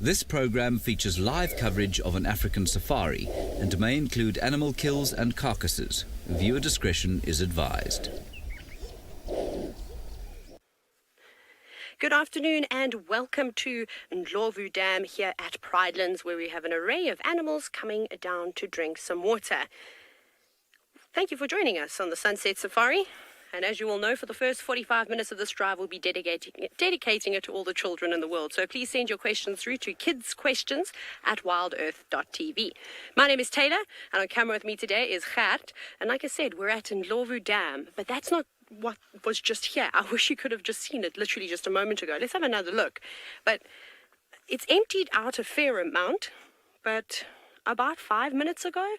This program features live coverage of an African safari and may include animal kills and carcasses. Viewer discretion is advised. Good afternoon and welcome to Ndlovu Dam here at Pridelands, where we have an array of animals coming down to drink some water. Thank you for joining us on the Sunset Safari. And as you all know, for the first 45 minutes of this drive, we'll be dedicating it to all the children in the world. So please send your questions through to kidsquestions@wildearth.tv. My name is Taylor, and on camera with me today is Gert. And like I said, we're at Ndlovu Dam, but that's not what was just here. I wish you could have just seen it literally just a moment ago. Let's have another look. But it's emptied out a fair amount, but about 5 minutes ago,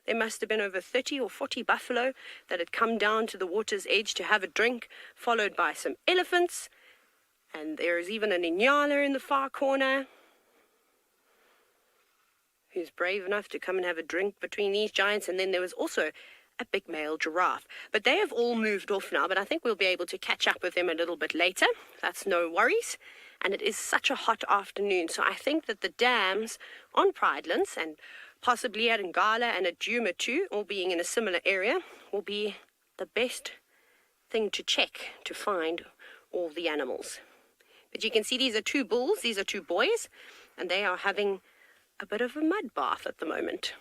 there must have been over 30 or 40 buffalo that had come down to the water's edge to have a drink, followed by some elephants. And there is even an Inyala in the far corner who's brave enough to come and have a drink between these giants. And then there was also a big male giraffe. But they have all moved off now, but I think we'll be able to catch up with them a little bit later. That's no worries. And it is such a hot afternoon, so I think that the dams on Pridelands and possibly at Ngala and at Djuma too, all being in a similar area, will be the best thing to check to find all the animals. But you can see these are two bulls, these are two boys, and they are having a bit of a mud bath at the moment.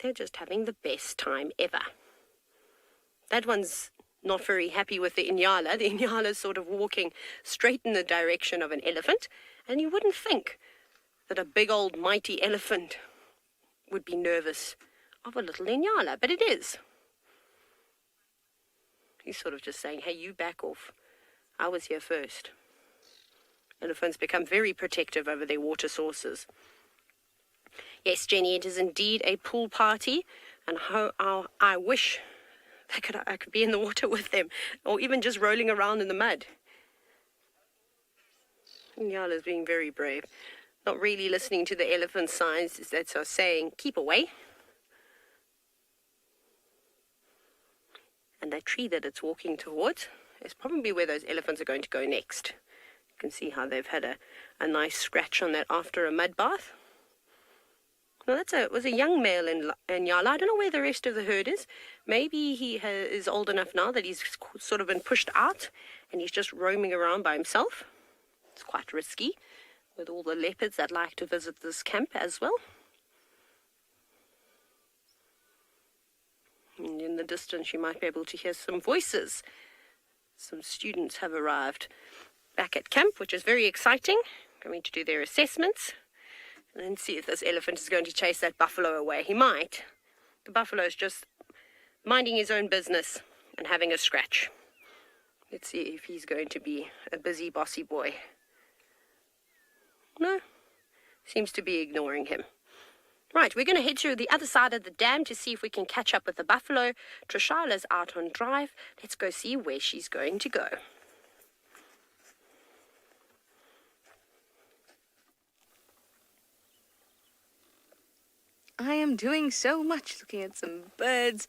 They're just having the best time ever. That one's not very happy with the Inyala. The Inyala's sort of walking straight in the direction of an elephant, and you wouldn't think that a big old mighty elephant would be nervous of a little Inyala, but it is. He's sort of just saying, hey, you back off. I was here first. Elephants become very protective over their water sources. Yes, Jenny, it is indeed a pool party, and how I wish I could be in the water with them, or even just rolling around in the mud. Inyala's being very brave. Not really listening to the elephant signs that are saying, keep away. And that tree that it's walking towards is probably where those elephants are going to go next. You can see how they've had a nice scratch on that after a mud bath. Well, it was a young male in Inyala. I don't know where the rest of the herd is. Maybe he is old enough now that he's sort of been pushed out and he's just roaming around by himself. It's quite risky, with all the leopards that like to visit this camp as well. And in the distance you might be able to hear some voices. Some students have arrived back at camp, which is very exciting, going to do their assessments and then see if this elephant is going to chase that buffalo away. He might. The buffalo is just minding his own business and having a scratch. Let's see if he's going to be a busy, bossy boy. No, seems to be ignoring him. Right, we're going to head to the other side of the dam to see if we can catch up with the buffalo. Trishala's out on drive. Let's go see where she's going to go. I am doing so much, looking at some birds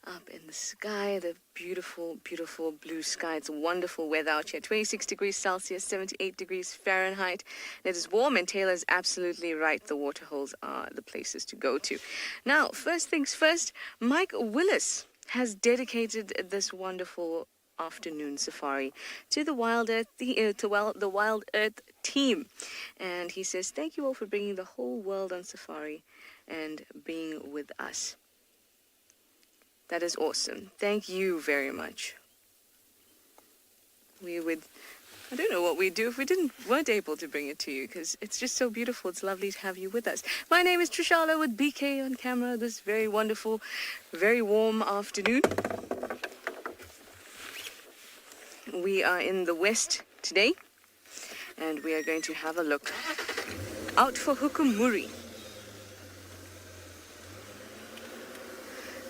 up in the sky, the beautiful, beautiful blue sky. It's wonderful weather out here, 26 degrees Celsius, 78 degrees Fahrenheit. It is warm, and Taylor's absolutely right. The waterholes are the places to go to. Now, first things first, Mike Willis has dedicated this wonderful afternoon safari to the Wild Earth, the Wild Earth team. And he says, thank you all for bringing the whole world on safari and being with us. That is awesome. Thank you very much. I don't know what we'd do if we weren't able to bring it to you, because it's just so beautiful. It's lovely to have you with us. My name is Trishala with BK on camera this very wonderful, very warm afternoon. We are in the west today, and we are going to have a look out for Hukumuri.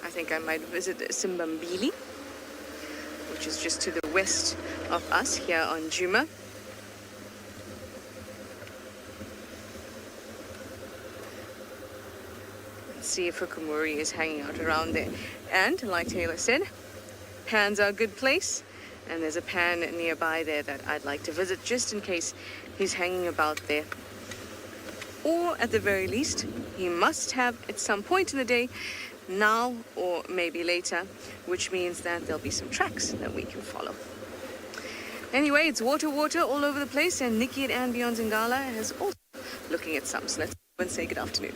I think I might visit Simbambili, which is just to the west of us here on Djuma. Let's see if Hukumuri is hanging out around there. And like Taylor said, Pan's are a good place And there's a pan nearby there that I'd like to visit just in case he's hanging about there. Or at the very least, he must have at some point in the day, now or maybe later, which means that there'll be some tracks that we can follow. Anyway, it's water all over the place, and Nikki at Beyond Zingala is also looking at some. So let's go and say good afternoon.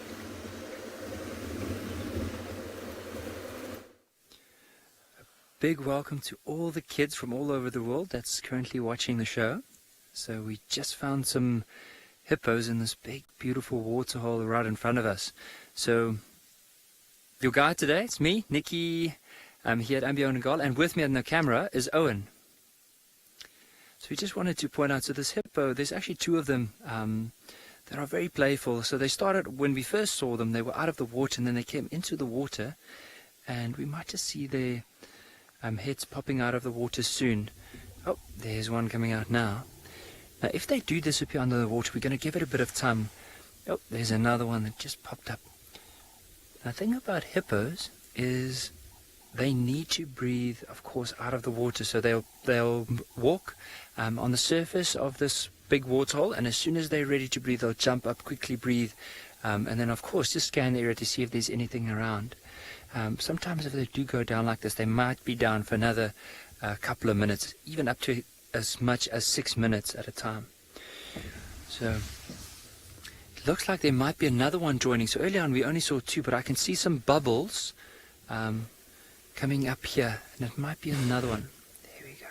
Big welcome to all the kids from all over the world that's currently watching the show. So we just found some hippos in this big, beautiful waterhole right in front of us. So your guide today, it's me, Nikki, here at Beyond Zingala, and with me on the camera is Owen. So we just wanted to point out, so this hippo, there's actually two of them that are very playful. So they started, when we first saw them, they were out of the water, and then they came into the water, and we might just see their heads popping out of the water soon. Oh, there's one coming out now. Now, if they do disappear under the water, we're going to give it a bit of time. Oh, there's another one that just popped up. The thing about hippos is they need to breathe, of course, out of the water. So they'll walk on the surface of this big waterhole, and as soon as they're ready to breathe, they'll jump up, quickly breathe, and then, of course, just scan the area to see if there's anything around. Sometimes if they do go down like this, they might be down for another couple of minutes, even up to as much as 6 minutes at a time. So it looks like there might be another one joining. So earlier on we only saw two, but I can see some bubbles coming up here, and it might be another one. There we go.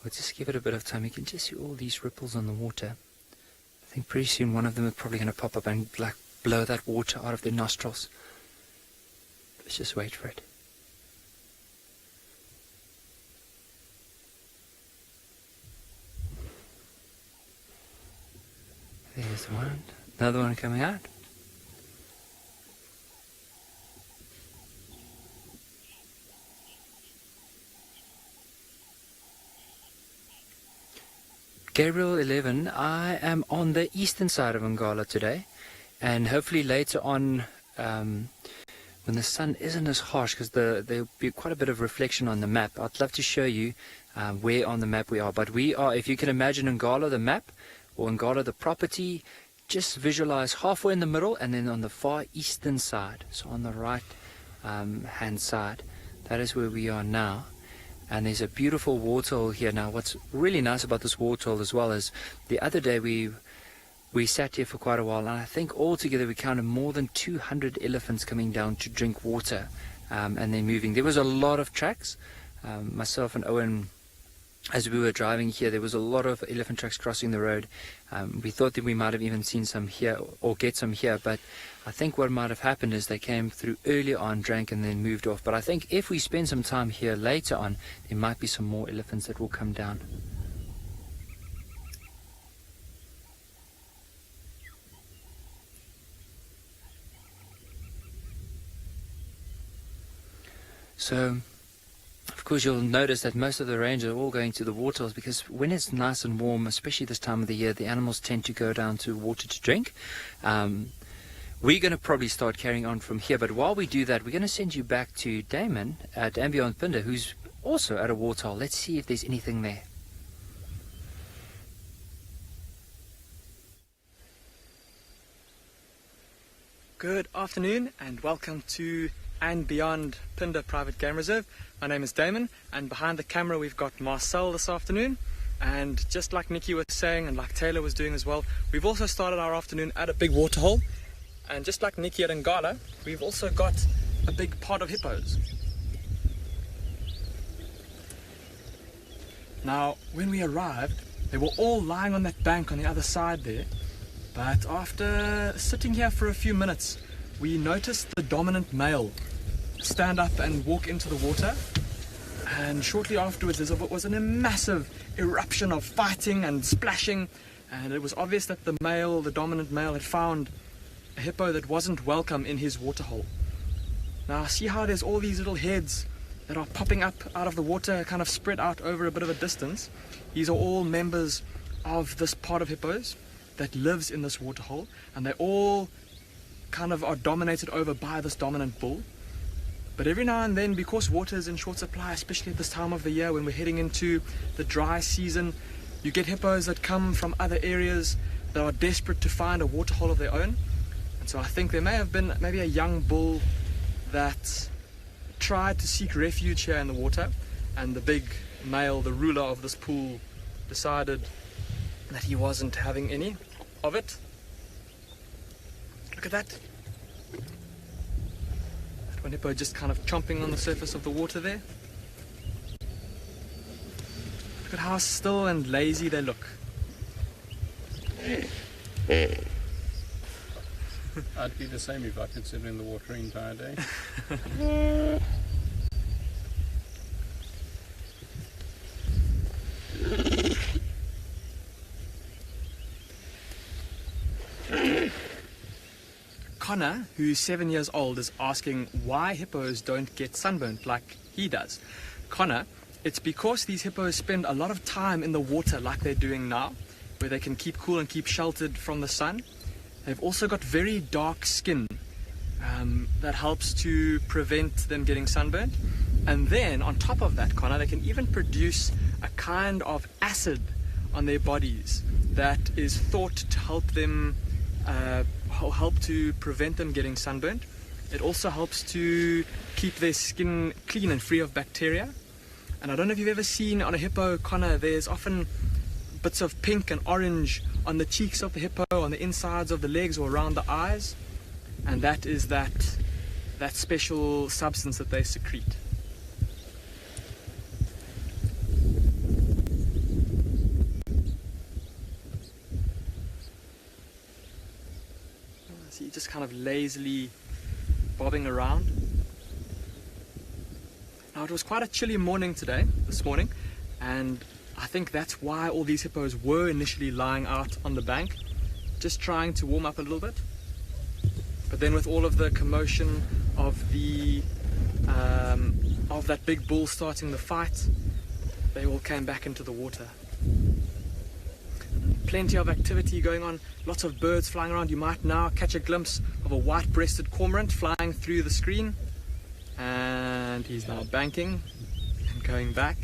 We'll just give it a bit of time. You can just see all these ripples on the water. I think pretty soon one of them is probably going to pop up and like blow that water out of their nostrils. Let's just wait for it. There's one. Another one coming out. Gabriel 11, I am on the eastern side of Ngala today, and hopefully later on, when the sun isn't as harsh, because there'll be quite a bit of reflection on the map, I'd love to show you where on the map we are. But we are, if you can imagine Ngala the map, or Ngala the property, just visualize halfway in the middle, and then on the far eastern side, so on the right hand side, that is where we are now. And there's a beautiful waterhole here. Now, what's really nice about this waterhole as well is the other day we sat here for quite a while, and I think altogether we counted more than 200 elephants coming down to drink water, and then moving. There was a lot of tracks. Myself and Owen, as we were driving here, there was a lot of elephant tracks crossing the road. We thought that we might have even seen some here or get some here, but I think what might have happened is they came through earlier on, drank, and then moved off. But I think if we spend some time here later on, there might be some more elephants that will come down. So, of course, you'll notice that most of the range are all going to the waterholes, because when it's nice and warm, especially this time of the year, the animals tend to go down to water to drink. We're going to probably start carrying on from here, but while we do that, we're going to send you back to Damon at Beyond Pinda, who's also at a waterhole. Let's see if there's anything there. Good afternoon and welcome to and Beyond Pinda Private Game Reserve. My name is Damon, and behind the camera we've got Marcel this afternoon. And just like Nikki was saying, and like Taylor was doing as well, we've also started our afternoon at a big waterhole. And just like Nikki at Ngala, we've also got a big pod of hippos. Now, when we arrived, they were all lying on that bank on the other side there. But after sitting here for a few minutes, we noticed the dominant male stand up and walk into the water. And shortly afterwards, there was a massive eruption of fighting and splashing. And it was obvious that the dominant male, had found a hippo that wasn't welcome in his waterhole. Now see how there's all these little heads that are popping up out of the water, kind of spread out over a bit of a distance. These are all members of this part of hippos that lives in this waterhole, and they all kind of are dominated over by this dominant bull. But every now and then, because water is in short supply, especially at this time of the year when we're heading into the dry season, you get hippos that come from other areas that are desperate to find a waterhole of their own. And so I think there may have been maybe a young bull that tried to seek refuge here in the water, and the big male, the ruler of this pool, decided that he wasn't having any of it. Look at that. That one hippo just kind of chomping on the surface of the water there. Look at how still and lazy they look. I'd be the same if I could sit in the water the entire day. Connor, who's 7 years old, is asking why hippos don't get sunburnt like he does. Connor, it's because these hippos spend a lot of time in the water like they're doing now, where they can keep cool and keep sheltered from the sun. They've also got very dark skin that helps to prevent them getting sunburnt. And then on top of that, Connor, they can even produce a kind of acid on their bodies that is thought to help them help to prevent them getting sunburnt. It also helps to keep their skin clean and free of bacteria. And I don't know if you've ever seen on a hippo, Connor, there's often bits of pink and orange on the cheeks of the hippo, on the insides of the legs or around the eyes, and that is that special substance that they secrete. See, just kind of lazily bobbing around. Now it was quite a chilly morning this morning, and I think that's why all these hippos were initially lying out on the bank, just trying to warm up a little bit. But then with all of the commotion of that big bull starting the fight, they all came back into the water. Plenty of activity going on, lots of birds flying around. You might now catch a glimpse of a white-breasted cormorant flying through the screen, and he's now banking and going back.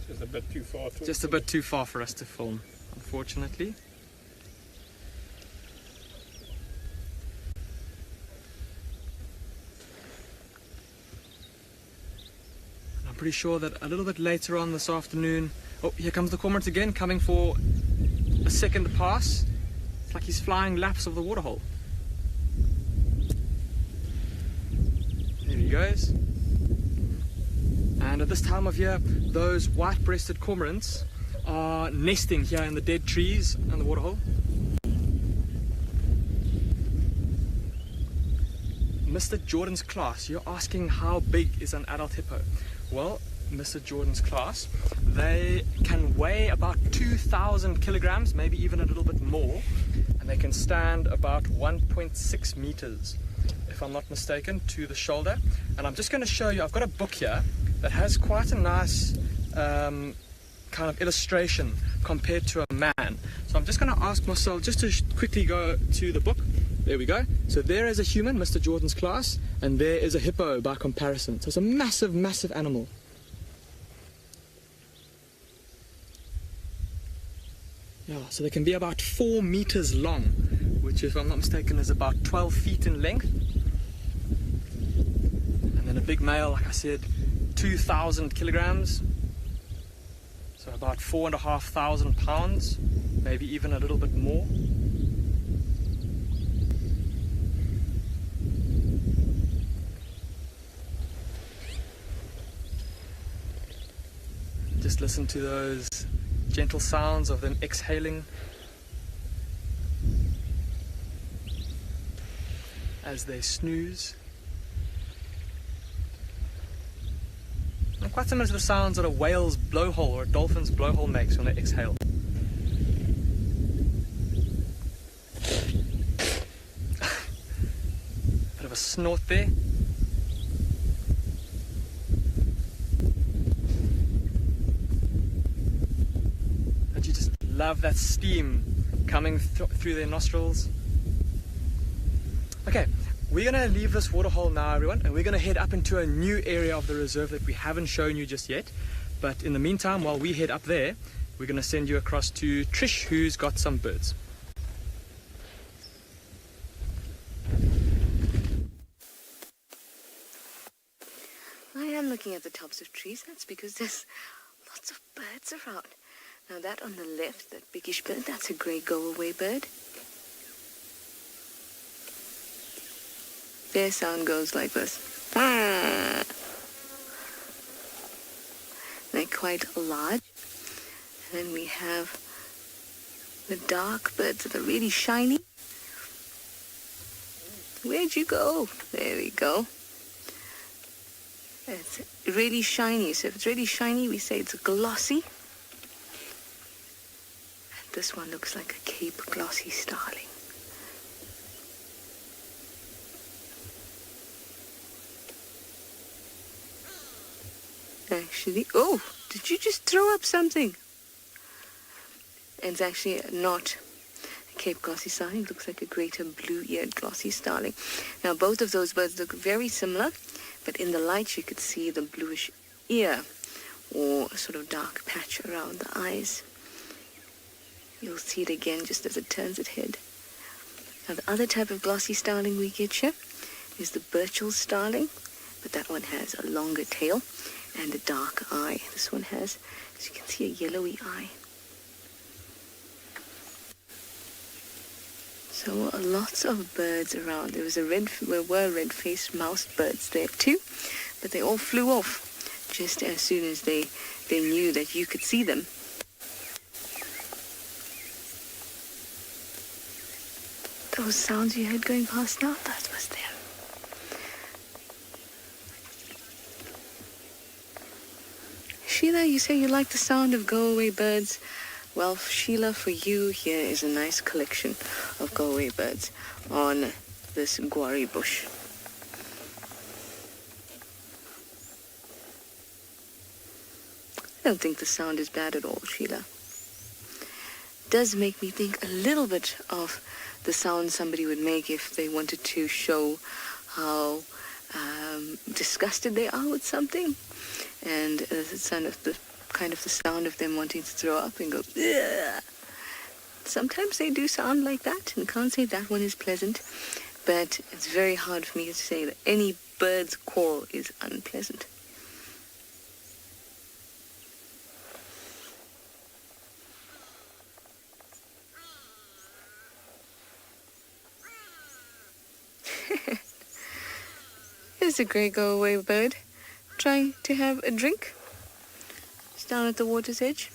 Just a bit too far. Just a bit too far for us to film, unfortunately. And I'm pretty sure that a little bit later on this afternoon, oh, here comes the cormorant again, coming for a second pass. It's like he's flying laps of the waterhole. There he goes. And at this time of year, those white-breasted cormorants are nesting here in the dead trees and the waterhole. Mr. Jordan's class, you're asking how big is an adult hippo? Well, Mr. Jordan's class, they can weigh about 2,000 kilograms, maybe even a little bit more, and they can stand about 1.6 meters, if I'm not mistaken, to the shoulder. And I'm just going to show you, I've got a book here that has quite a nice kind of illustration compared to a man. So I'm just going to ask Marcel just to quickly go to the book. There we go. So there is a human, Mr. Jordan's class, and there is a hippo by comparison. So it's a massive, massive animal. Yeah, so they can be about 4 meters long, which, if I'm not mistaken, is about 12 feet in length. And then a big male, like I said, 2,000 kilograms, so about 4,500 pounds, maybe even a little bit more. Just listen to those gentle sounds of them exhaling as they snooze. And quite similar to the sounds that a whale's blowhole or a dolphin's blowhole makes when they exhale. Bit of a just north there. Don't you just love that steam coming through their nostrils? Okay, we're going to leave this waterhole now, everyone, and we're going to head up into a new area of the reserve that we haven't shown you just yet. But in the meantime, while we head up there, we're going to send you across to Trish, who's got some birds. I am looking at the tops of trees. That's because there's lots of birds around. Now that on the left, that biggish bird, that's a grey go-away bird. Their sound goes like this. They're quite large. And then we have the dark birds that are really shiny. Where'd you go? There we go. It's really shiny. So if it's really shiny, we say it's glossy. And this one looks like a Cape glossy starling. Actually, oh, did you just throw up something? It's actually not a Cape glossy starling. It looks like a greater blue-eared glossy starling. Now, both of those birds look very similar, but in the light you could see the bluish ear or a sort of dark patch around the eyes. You'll see it again just as it turns its head. Now, the other type of glossy starling we get here is the Burchell starling, but that one has a longer tail and a dark eye. This one has, as you can see, a yellowy eye. So lots of birds around. There were red-faced mouse birds there too, but they all flew off just as soon as they knew that you could see them. Those sounds you heard going past now, that was them. Sheila, you say you like the sound of go-away birds. Well, Sheila, for you, here is a nice collection of go-away birds on this guari bush. I don't think the sound is bad at all, Sheila. Does make me think a little bit of the sound somebody would make if they wanted to show how disgusted they are with something. And the kind of the sound of them wanting to throw up and go, ugh. Sometimes they do sound like that, and can't say that one is pleasant, but it's very hard for me to say that any bird's call is unpleasant. Here's a grey go-away bird trying to have a drink. It's down at the water's edge.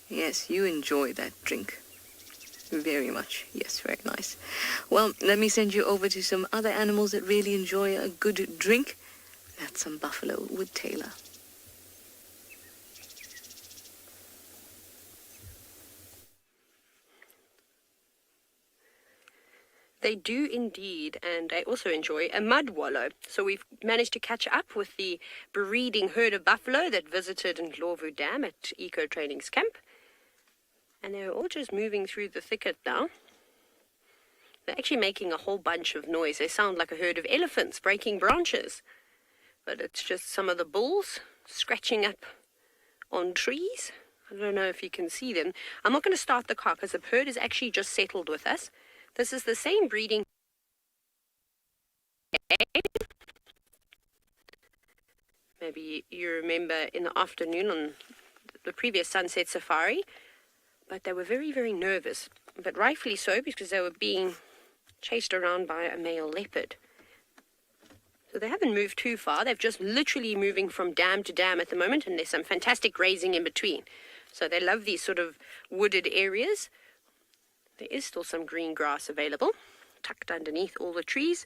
Yes, you enjoy that drink. Very much. Yes, very nice. Well, let me send you over to some other animals that really enjoy a good drink. That's some buffalo woodtailor. They do indeed, and I also enjoy a mud wallow. So we've managed to catch up with the breeding herd of buffalo that visited Ndlovu Dam at Eco Training's camp. And they're all just moving through the thicket now. They're actually making a whole bunch of noise. They sound like a herd of elephants breaking branches. But it's just some of the bulls scratching up on trees. I don't know if you can see them. I'm not going to start the car because the herd is actually just settled with us. This is the same breeding. Maybe you remember in the afternoon on the previous sunset safari, but they were very, very nervous, but rightfully so because they were being chased around by a male leopard. So they haven't moved too far. They've just literally moving from dam to dam at the moment, and there's some fantastic grazing in between. So they love these sort of wooded areas. There is still some green grass available, tucked underneath all the trees.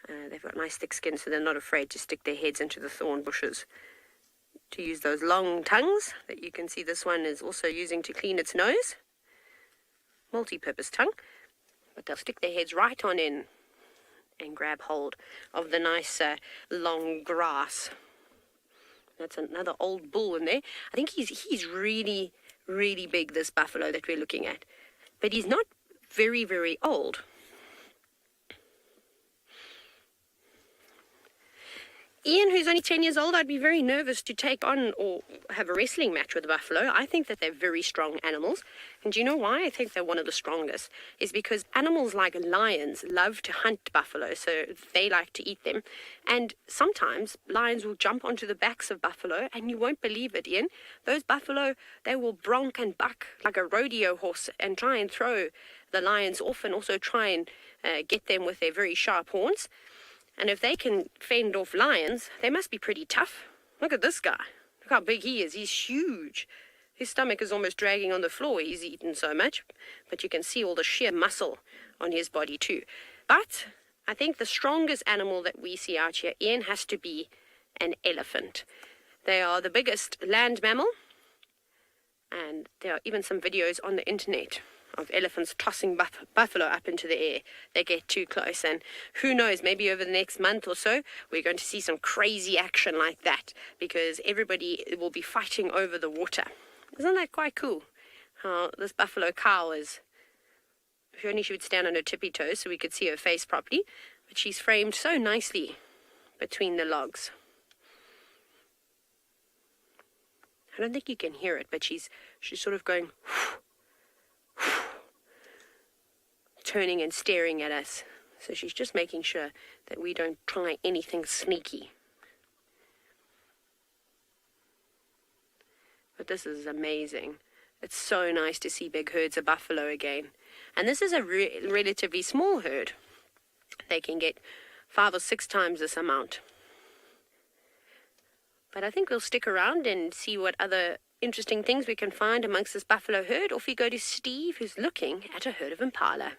They've got nice thick skin, so they're not afraid to stick their heads into the thorn bushes to use those long tongues that you can see this one is also using to clean its nose. Multi-purpose tongue. But they'll stick their heads right on in and grab hold of the nice long grass. That's another old bull in there. I think he's really, really big, this buffalo that we're looking at. But he's not very, very old. Ian, who's only 10 years old, I'd be very nervous to take on or have a wrestling match with a buffalo. I think that they're very strong animals. And do you know why I think they're one of the strongest? Is because animals like lions love to hunt buffalo, so they like to eat them. And sometimes lions will jump onto the backs of buffalo, and you won't believe it, Ian. Those buffalo, they will bronk and buck like a rodeo horse and try and throw the lions off, and also try and get them with their very sharp horns. And if they can fend off lions, they must be pretty tough. Look at this guy. Look how big he is. He's huge. His stomach is almost dragging on the floor. He's eaten so much. But you can see all the sheer muscle on his body too. But I think the strongest animal that we see out here, Ian, has to be an elephant. They are the biggest land mammal. And there are even some videos on the internet of elephants tossing buffalo up into the air. They get too close, and who knows, maybe over the next month or so we're going to see some crazy action like that, because everybody will be fighting over the water. Isn't that quite cool? How this buffalo cow is, if only she would stand on her tippy toes so we could see her face properly, but she's framed so nicely between the logs. I don't think you can hear it, but she's sort of going turning and staring at us. So she's just making sure that we don't try anything sneaky. But this is amazing. It's so nice to see big herds of buffalo again. And this is a relatively small herd. They can get 5 or 6 times this amount. But I think we'll stick around and see what other interesting things we can find amongst this buffalo herd. Off we go to Steve, who's looking at a herd of impala.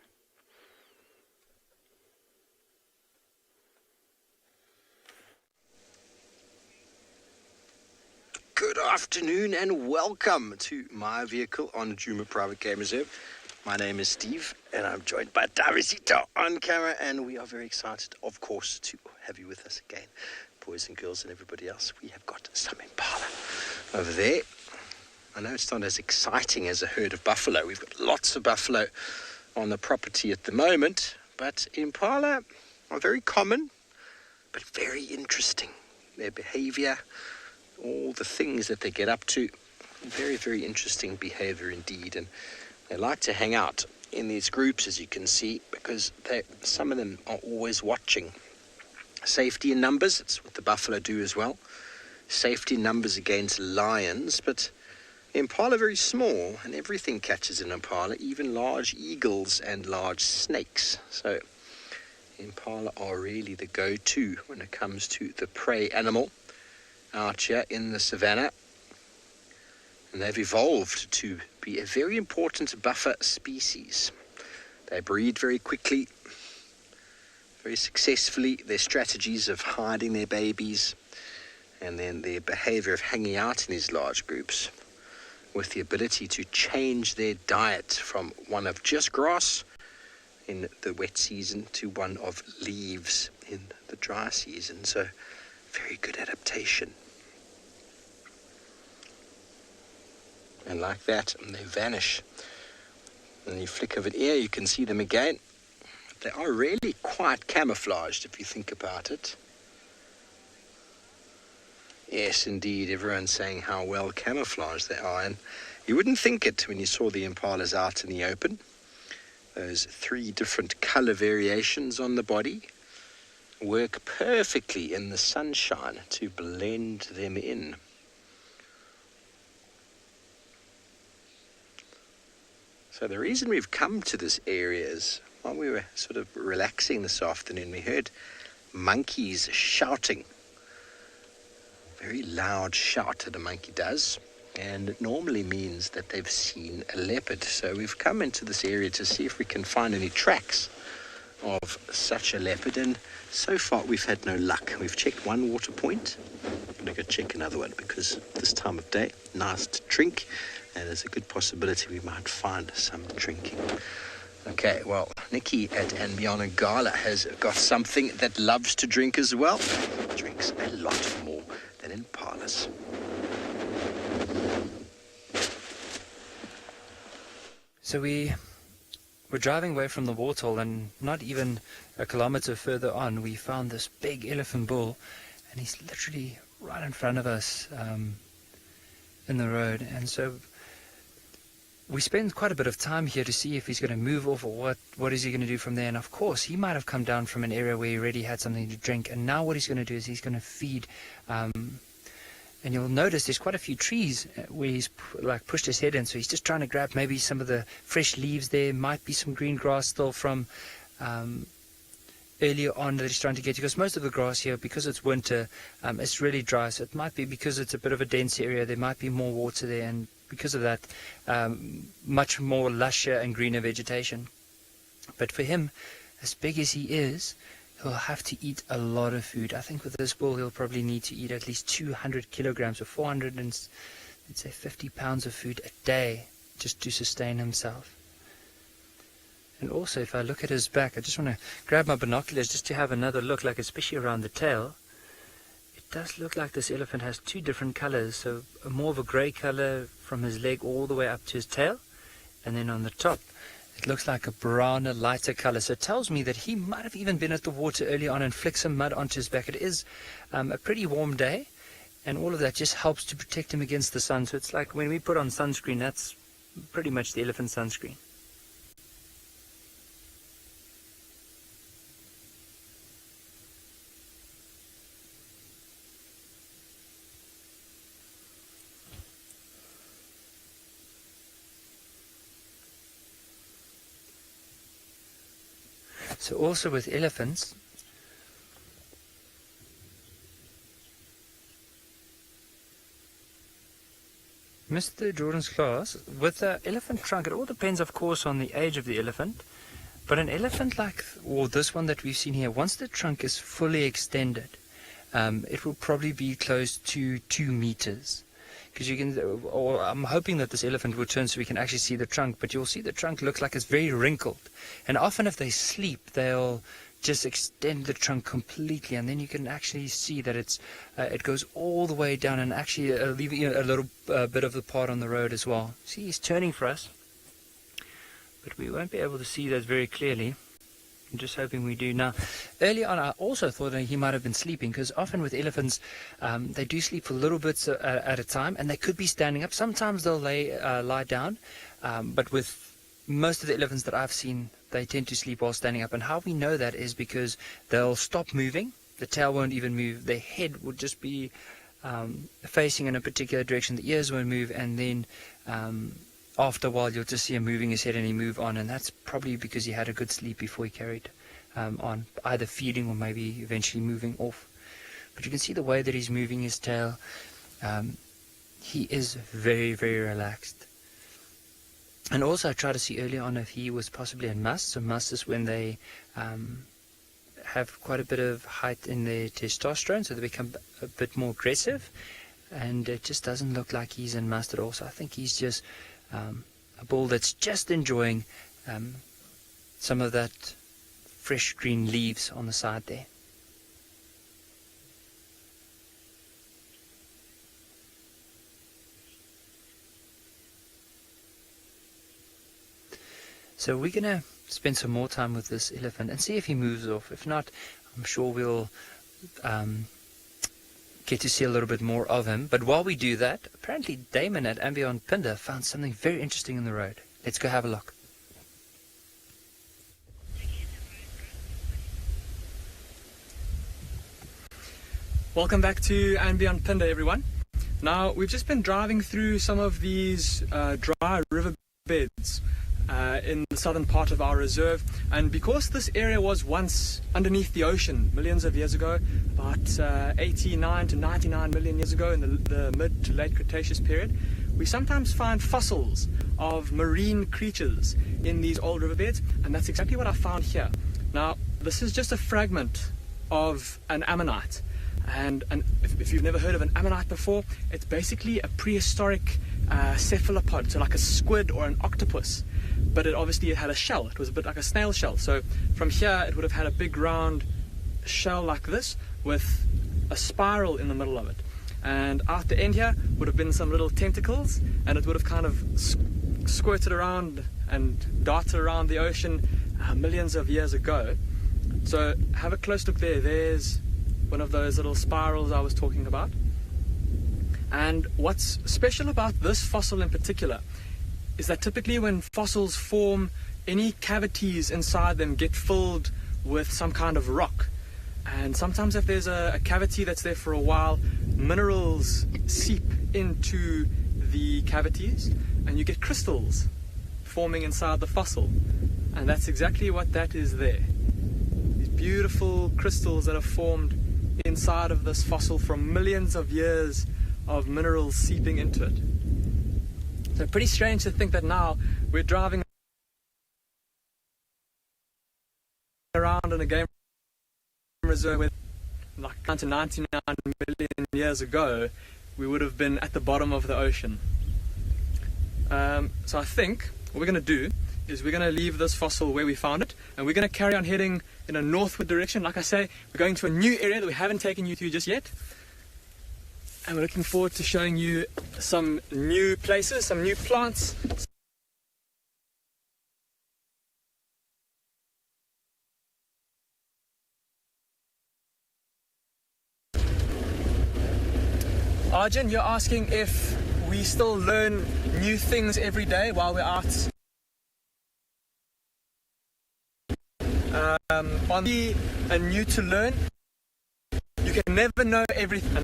Good afternoon and welcome to my vehicle on Djuma Private Game Reserve. My name is Steve and I'm joined by Davisito on camera, and we are very excited, of course, to have you with us again. Boys and girls and everybody else, we have got some impala over there. I know it's not as exciting as a herd of buffalo. We've got lots of buffalo on the property at the moment, but impala are very common, but very interesting. Their behavior, all the things that they get up to, very, very interesting behavior indeed. And they like to hang out in these groups, as you can see, because some of them are always watching. Safety in numbers, that's what the buffalo do as well. Safety in numbers against lions, but impala are very small, and everything catches an impala, even large eagles and large snakes. So impala are really the go-to when it comes to the prey animal out here in the savannah, and they've evolved to be a very important buffer species. They breed very quickly, very successfully. Their strategies of hiding their babies, and then their behavior of hanging out in these large groups, with the ability to change their diet from one of just grass in the wet season to one of leaves in the dry season. So very good adaptation. And like that, they vanish. And you flick of an ear, you can see them again. They are really quite camouflaged if you think about it. Yes, indeed, everyone's saying how well camouflaged they are. And you wouldn't think it when you saw the impalas out in the open. Those 3 different color variations on the body work perfectly in the sunshine to blend them in. So the reason we've come to this area is, while we were sort of relaxing this afternoon, we heard monkeys shouting. Very loud shout that a monkey does, and it normally means that they've seen a leopard. So we've come into this area to see if we can find any tracks of such a leopard, and so far we've had no luck. We've checked one water point. I'm going to go check another one, because this time of day, nice to drink, and there's a good possibility we might find some drinking Okay, well, Nikki at Anbiana Gala has got something that loves to drink as well. Drinks a lot more than impalas. So we're driving away from the waterhole, and not even a kilometer further on, we found this big elephant bull, and he's literally right in front of us in the road. And so we spend quite a bit of time here to see if he's going to move off, or what is he going to do from there. And of course, he might have come down from an area where he already had something to drink, and now what he's going to do is he's going to feed. And you'll notice there's quite a few trees where he's pushed his head in, so he's just trying to grab maybe some of the fresh leaves there. Might be some green grass still from earlier on that he's trying to get to, because most of the grass here, because it's winter, it's really dry. So it might be because it's a bit of a dense area, there might be more water there, and because of that, much more lusher and greener vegetation. But for him, as big as he is, he'll have to eat a lot of food. I think with this bull, he'll probably need to eat at least 200 kilograms or 450 pounds of food a day just to sustain himself. And also, if I look at his back, I just want to grab my binoculars just to have another look, like especially around the tail. It does look like this elephant has two different colors, so more of a gray color from his leg all the way up to his tail, and then on the top it looks like a browner, lighter color. So it tells me that he might have even been at the water early on and flicked some mud onto his back. It is a pretty warm day, and all of that just helps to protect him against the sun. So it's like when we put on sunscreen, that's pretty much the elephant sunscreen. So also with elephants, Mr. Jordan's class, with the elephant trunk, it all depends of course on the age of the elephant, but an elephant like, or this one that we've seen here, once the trunk is fully extended, it will probably be close to 2 meters. Because you can, or I'm hoping that this elephant will turn so we can actually see the trunk, but you'll see the trunk looks like it's very wrinkled. And often if they sleep, they'll just extend the trunk completely, and then you can actually see that it goes all the way down, and actually leaving a little bit of the part on the road as well. See, he's turning for us, but we won't be able to see that very clearly. I'm just hoping we do. Now, early on, I also thought that he might have been sleeping, because often with elephants, they do sleep for little bits at a time, and they could be standing up. Sometimes they'll lie down, but with most of the elephants that I've seen, they tend to sleep while standing up. And how we know that is because they'll stop moving, the tail won't even move, their head will just be facing in a particular direction, the ears won't move, and then after a while you'll just see him moving his head and he move on, and that's probably because he had a good sleep before he carried on, either feeding or maybe eventually moving off. But you can see the way that he's moving his tail. He is very, very relaxed. And also I tried to see earlier on if he was possibly in must. So must is when they have quite a bit of height in their testosterone, so they become a bit more aggressive, and it just doesn't look like he's in must at all. So I think he's just a bull that's just enjoying some of that fresh green leaves on the side there. So we're going to spend some more time with this elephant and see if he moves off. If not, I'm sure we'll get to see a little bit more of him. But while we do that, apparently Damon at Ambient Pinder found something very interesting in the road. Let's go have a look. Welcome back to Ambient Pinder, everyone. Now, we've just been driving through some of these dry riverbeds in the southern part of our reserve, and because this area was once underneath the ocean millions of years ago, about 89 to 99 million years ago in the mid to late Cretaceous period, we sometimes find fossils of marine creatures in these old riverbeds, and that's exactly what I found here. Now, this is just a fragment of an ammonite, and if you've never heard of an ammonite before, it's basically a prehistoric cephalopod, so like a squid or an octopus. but it obviously had a shell. It was a bit like a snail shell. So from here it would have had a big round shell like this with a spiral in the middle of it. And out the end here would have been some little tentacles, and it would have kind of squirted around and darted around the ocean millions of years ago. So have a close look there. There's one of those little spirals I was talking about. And what's special about this fossil in particular is that typically when fossils form, any cavities inside them get filled with some kind of rock. And sometimes if there's a cavity that's there for a while, minerals seep into the cavities and you get crystals forming inside the fossil. And that's exactly what that is there. These beautiful crystals that are formed inside of this fossil from millions of years of minerals seeping into it. So pretty strange to think that now we're driving around in a game reserve with like down to 99 million years ago, we would have been at the bottom of the ocean. So I think what we're going to do is we're going to leave this fossil where we found it, and we're going to carry on heading in a northward direction. Like I say, we're going to a new area that we haven't taken you to just yet, and we're looking forward to showing you some new places, some new plants. Arjun, you're asking if we still learn new things every day while we're out on the and new to learn. You can never know everything.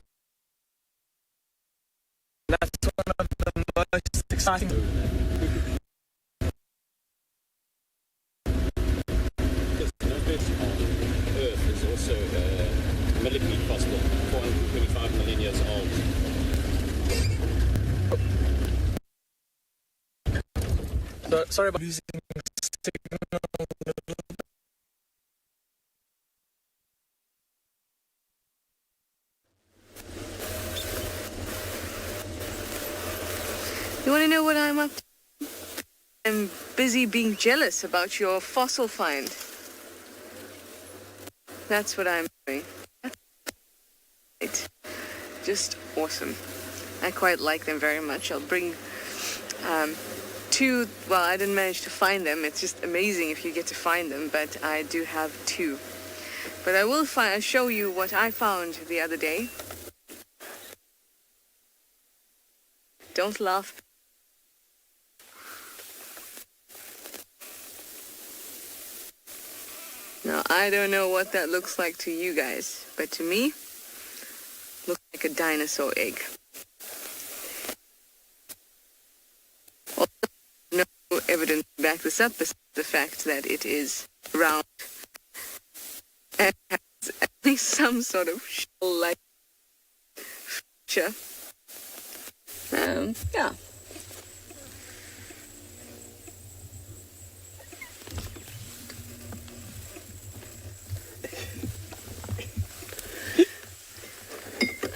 That's one of the most exciting. Because no fish on Earth is also a millipede fossil, 425 million years old. So, sorry about losing signal a little bit. You want to know what I'm up to? I'm busy being jealous about your fossil find. That's what I'm doing. It's just awesome. I quite like them very much. I'll bring two. Well, I didn't manage to find them. It's just amazing if you get to find them, but I do have two. But I will show you what I found the other day. Don't laugh. Now, I don't know what that looks like to you guys, but to me, looks like a dinosaur egg. Also, no evidence to back this up besides the fact that it is round and has at least some sort of shell-like feature. Yeah.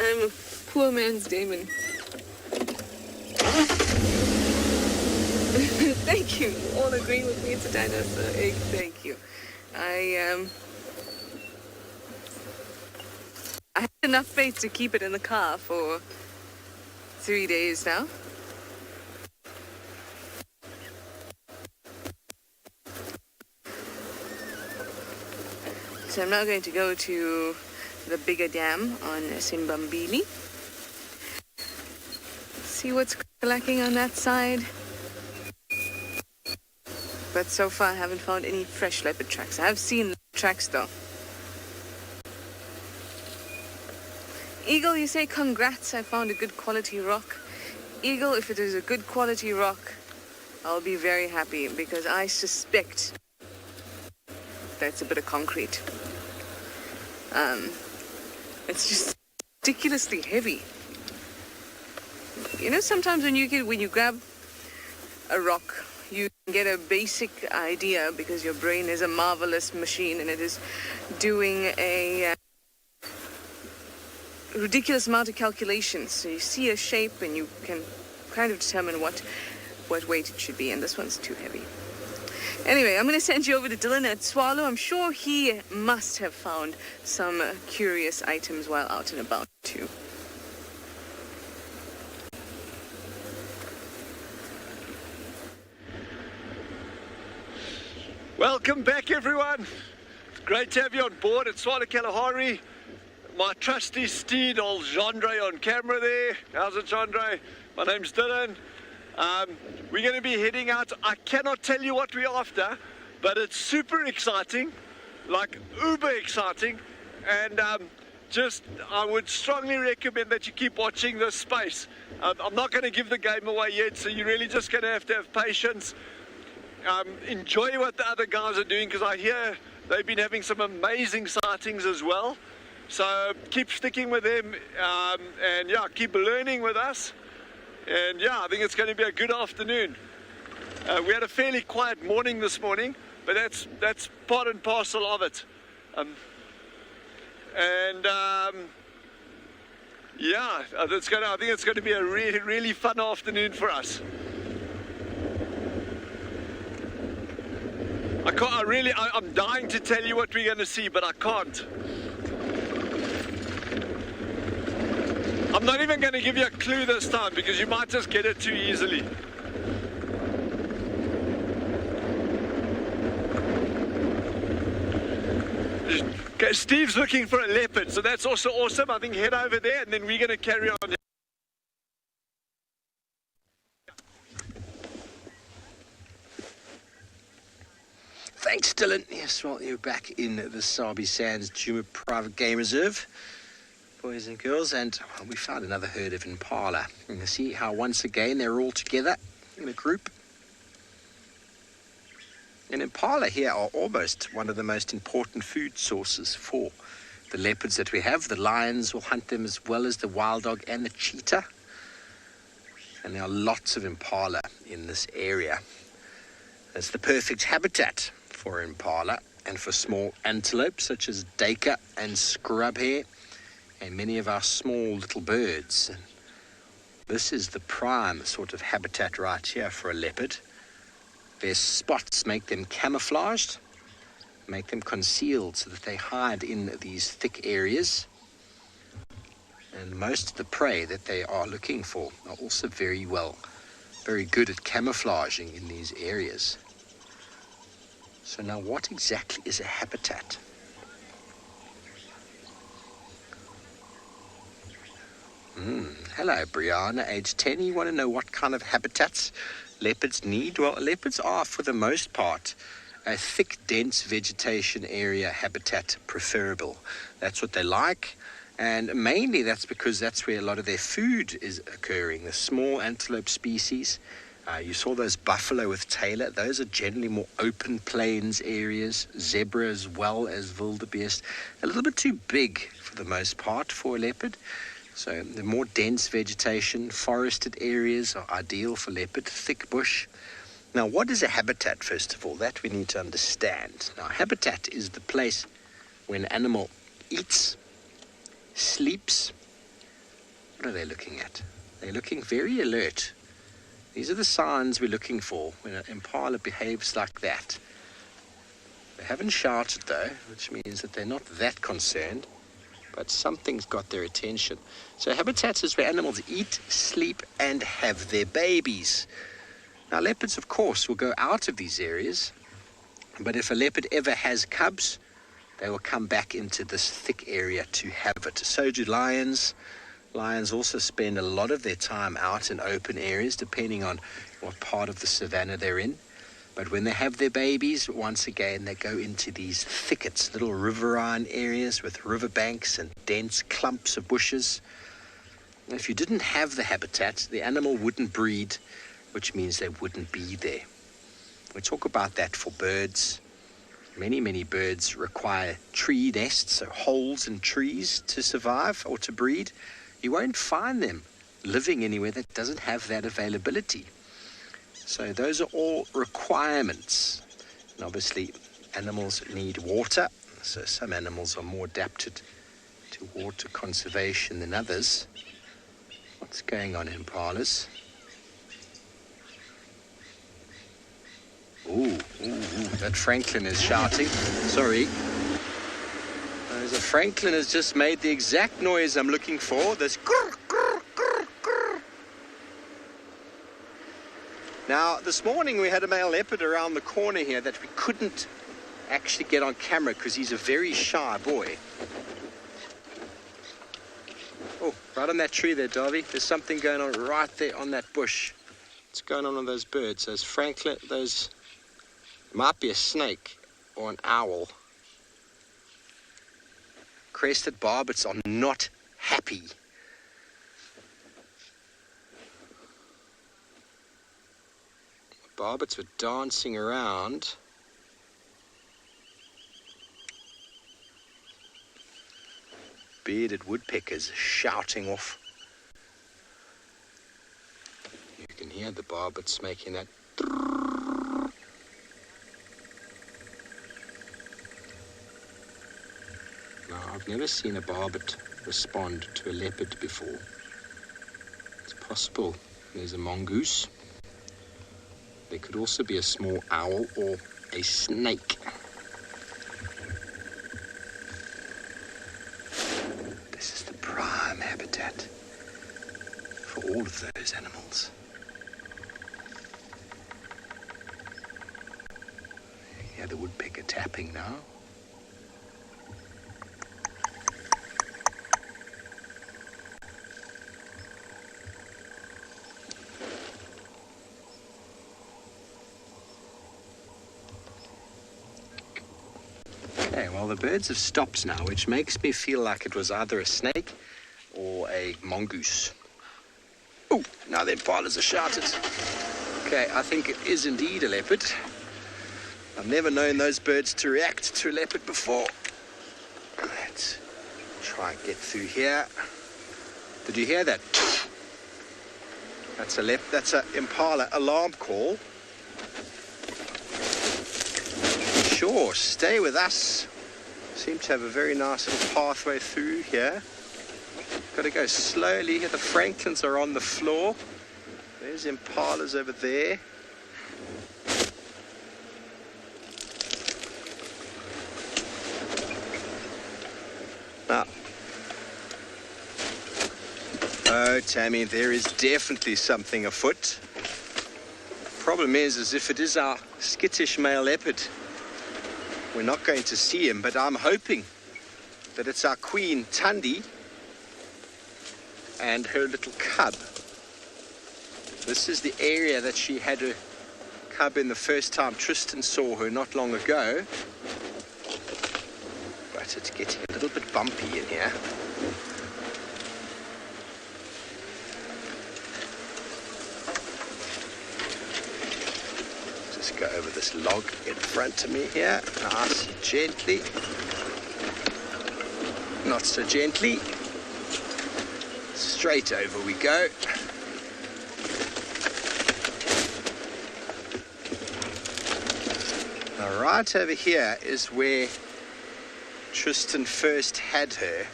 I'm a poor man's Damon. Thank you. You all agree with me. It's a dinosaur egg. Thank you. I had enough faith to keep it in the car for 3 days now. So I'm now going to go to the bigger dam on Simbambili. See what's lacking on that side. But so far I haven't found any fresh leopard tracks. I have seen tracks though. Eagle, you say congrats, I found a good quality rock. Eagle, if it is a good quality rock, I'll be very happy because I suspect that's a bit of concrete. It's just ridiculously heavy. You know, sometimes when you grab a rock, you can get a basic idea because your brain is a marvelous machine and it is doing a ridiculous amount of calculations. So you see a shape and you can kind of determine what weight it should be, and this one's too heavy. Anyway, I'm going to send you over to Dylan at Tswalu. I'm sure he must have found some curious items while out and about too. Welcome back, everyone. It's great to have you on board at Tswalu Kalahari. My trusty steed, old Gendre, on camera there. How's it, Gendre? My name's Dylan. We're going to be heading out. I cannot tell you what we're after, but it's super exciting, like uber exciting. And I would strongly recommend that you keep watching this space. I'm not going to give the game away yet, so you're really just going to have patience. Enjoy what the other guys are doing, because I hear they've been having some amazing sightings as well. So keep sticking with them, and yeah, keep learning with us. And yeah, I think it's going to be a good afternoon. We had a fairly quiet morning this morning, but that's part and parcel of it. Yeah, I think it's going to be a really, really fun afternoon for us. I'm dying to tell you what we're going to see, but I can't. I'm not even going to give you a clue this time, because you might just get it too easily. Okay, Steve's looking for a leopard, so that's also awesome. I think head over there, and then we're going to carry on. Thanks, Dylan. Yes, well, you're back in the Sabi Sands Djuma Private Game Reserve, boys and girls, and well, we found another herd of impala. You can see how once again they're all together in a group. And impala here are almost one of the most important food sources for the leopards that we have. The lions will hunt them, as well as the wild dog and the cheetah. And there are lots of impala in this area. It's the perfect habitat for impala and for small antelope such as duiker and scrub hare and many of our small little birds. And this is the prime sort of habitat right here for a leopard. Their spots make them camouflaged, make them concealed so that they hide in these thick areas. And most of the prey that they are looking for are also very good at camouflaging in these areas. So now, what exactly is a habitat? Hello, Brianna, age 10. You want to know what kind of habitats leopards need? Well, leopards are, for the most part, a thick, dense vegetation area habitat preferable. That's what they like. And mainly that's because that's where a lot of their food is occurring. The small antelope species. You saw those buffalo with tailor. Those are generally more open plains areas. Zebra as well as wildebeest. A little bit too big for the most part for a leopard. So the more dense vegetation, forested areas are ideal for leopard. Thick bush. Now, what is a habitat, first of all? That we need to understand. Now, habitat is the place where an animal eats, sleeps. What are they looking at? They're looking very alert. These are the signs we're looking for when an impala behaves like that. They haven't shouted though, which means that they're not that concerned, but something's got their attention. So habitats is where animals eat, sleep, and have their babies. Now leopards, of course, will go out of these areas, but if a leopard ever has cubs, they will come back into this thick area to have it. So do lions. Lions also spend a lot of their time out in open areas, depending on what part of the savannah they're in. But when they have their babies, once again, they go into these thickets, little riverine areas with riverbanks and dense clumps of bushes. If you didn't have the habitat, the animal wouldn't breed, which means they wouldn't be there. We talk about that for birds. Many birds require tree nests, so holes in trees to survive or to breed. You won't find them living anywhere that doesn't have that availability. So those are all requirements. And obviously, animals need water. So some animals are more adapted to water conservation than others. What's going on, impalas? Ooh. That Franklin is shouting. Sorry. The Franklin has just made the exact noise I'm looking for. This grr, grr, grr, grr. Now, this morning we had a male leopard around the corner here that we couldn't actually get on camera because he's a very shy boy. Oh, right on that tree there, Darby. There's something going on right there on that bush. What's going on with those birds? Those Franklin, those might be a snake or an owl. Crested barbets are not happy. Barbets were dancing around. Bearded woodpeckers shouting off. You can hear the barbets making that. Now, I've never seen a barbet respond to a leopard before. It's possible there's a mongoose. There could also be a small owl or a snake. This is the prime habitat for all of those animals. You hear the woodpecker tapping now. Okay, well, the birds have stopped now, which makes me feel like it was either a snake or a mongoose. Oh, now the impalas are shouted. Okay, I think it is indeed a leopard. I've never known those birds to react to a leopard before. Let's try and get through here. Did you hear that? That's an impala alarm call. Sure, stay with us. Seem to have a very nice little pathway through here. Got to go slowly. The Franklins are on the floor. There's impalas over there. Now, oh, Tammy, there is definitely something afoot. Problem is if it is our skittish male leopard, we're not going to see him, but I'm hoping that it's our queen, Thandi, and her little cub. This is the area that she had her cub in the first time Tristan saw her not long ago. But it's getting a little bit bumpy in here. Go over this log in front of me here, nice and gently, not so gently, straight over we go. Now right over here is where Tristan first had her.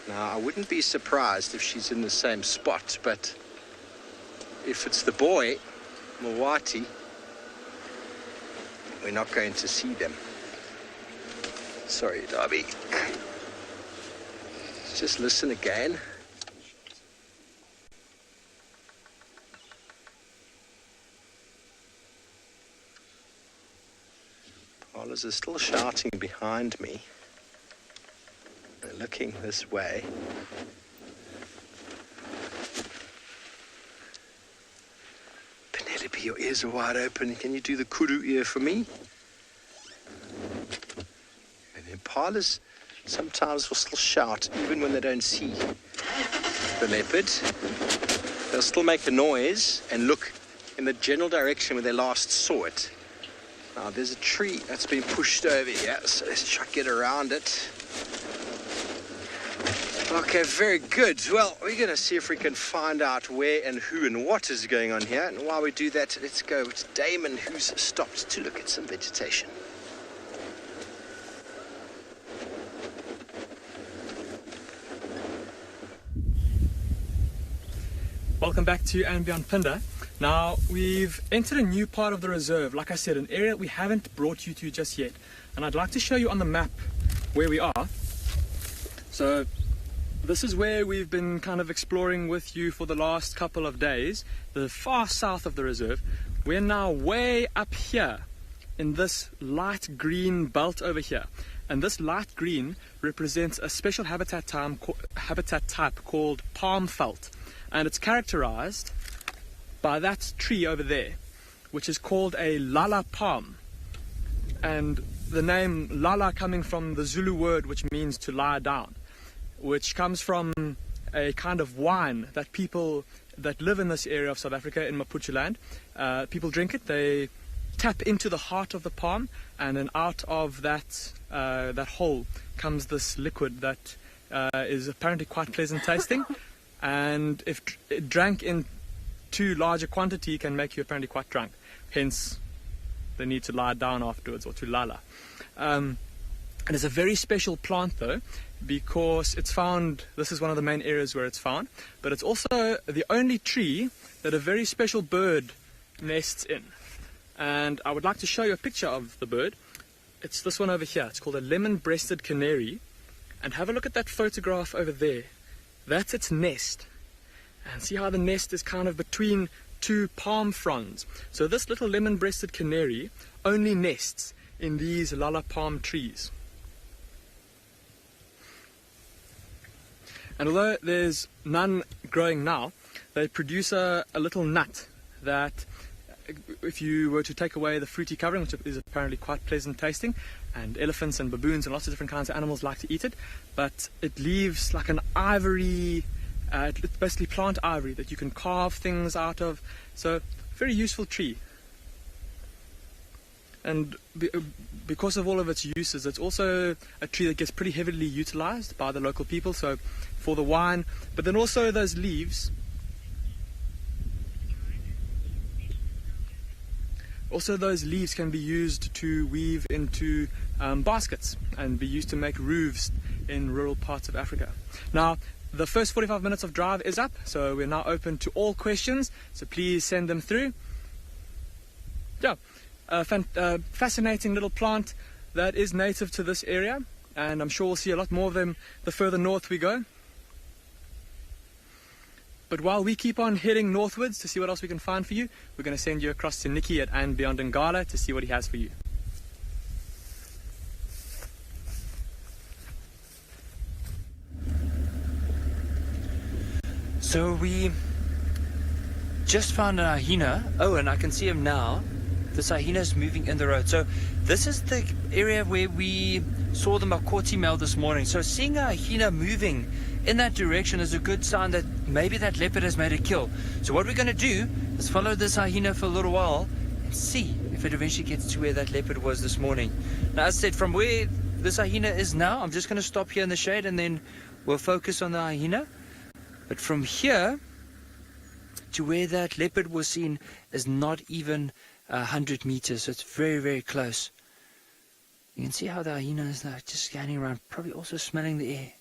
Now I wouldn't be surprised if she's in the same spot, but if it's the boy, Mwati, we're not going to see them. Sorry, Darby. Just listen again. Impalas are still shouting behind me. They're looking this way. Penelope, your ears are wide open. Can you do the kudu ear for me? And the impalas sometimes will still shout even when they don't see the leopard. They'll still make a noise and look in the general direction where they last saw it. Now there's a tree that's been pushed over here, so let's try to get around it. Okay, very good. Well, we're going to see if we can find out where and who and what is going on here. And while we do that, let's go to Damon, who's stopped to look at some vegetation. Welcome back to And Beyond Phinda. Now, we've entered a new part of the reserve, like I said, an area that we haven't brought you to just yet. And I'd like to show you on the map where we are. So, this is where we've been kind of exploring with you for the last couple of days, the far south of the reserve. We're now way up here in this light green belt over here. And this light green represents a special habitat type called palm felt. And it's characterized by that tree over there, which is called a lala palm. And the name lala coming from the Zulu word which means to lie down, which comes from a kind of wine that people that live in this area of South Africa, in Mapuche land, people drink it. They tap into the heart of the palm, and then out of that hole comes this liquid that is apparently quite pleasant tasting, and if drank in too large a quantity can make you apparently quite drunk, hence the need to lie down afterwards, or to lala. And it's a very special plant though, because it's found, this is one of the main areas where it's found, but it's also the only tree that a very special bird nests in. And I would like to show you a picture of the bird. It's this one over here. It's called a lemon-breasted canary. And have a look at that photograph over there. That's its nest. And see how the nest is kind of between two palm fronds. So this little lemon-breasted canary only nests in these lala palm trees. And although there's none growing now, they produce a little nut that, if you were to take away the fruity covering, which is apparently quite pleasant tasting, and elephants and baboons and lots of different kinds of animals like to eat it, but it leaves like an ivory, it's basically plant ivory that you can carve things out of. So, very useful tree. And because of all of its uses, it's also a tree that gets pretty heavily utilized by the local people, so for the wine, but then also those leaves. Also, those leaves can be used to weave into baskets and be used to make roofs in rural parts of Africa. Now, the first 45 minutes of drive is up, so we're now open to all questions, so please send them through. Yeah, fascinating little plant that is native to this area, and I'm sure we'll see a lot more of them the further north we go. But while we keep on heading northwards to see what else we can find for you, we're going to send you across to Nikki at And Beyond Ngala to see what he has for you. So we just found an hyena. Oh, and I can see him now. This hyena is moving in the road. So this is the area where we saw the Makoti male this morning. So seeing a hyena moving in that direction is a good sign that maybe that leopard has made a kill. So what we're going to do is follow this hyena for a little while and see if it eventually gets to where that leopard was this morning. Now, as I said, from where this hyena is now, I'm just going to stop here in the shade and then we'll focus on the hyena. But from here to where that leopard was seen is not even 100 meters, so it's very, very close. You can see how the hyena is now just scanning around, probably also smelling the air.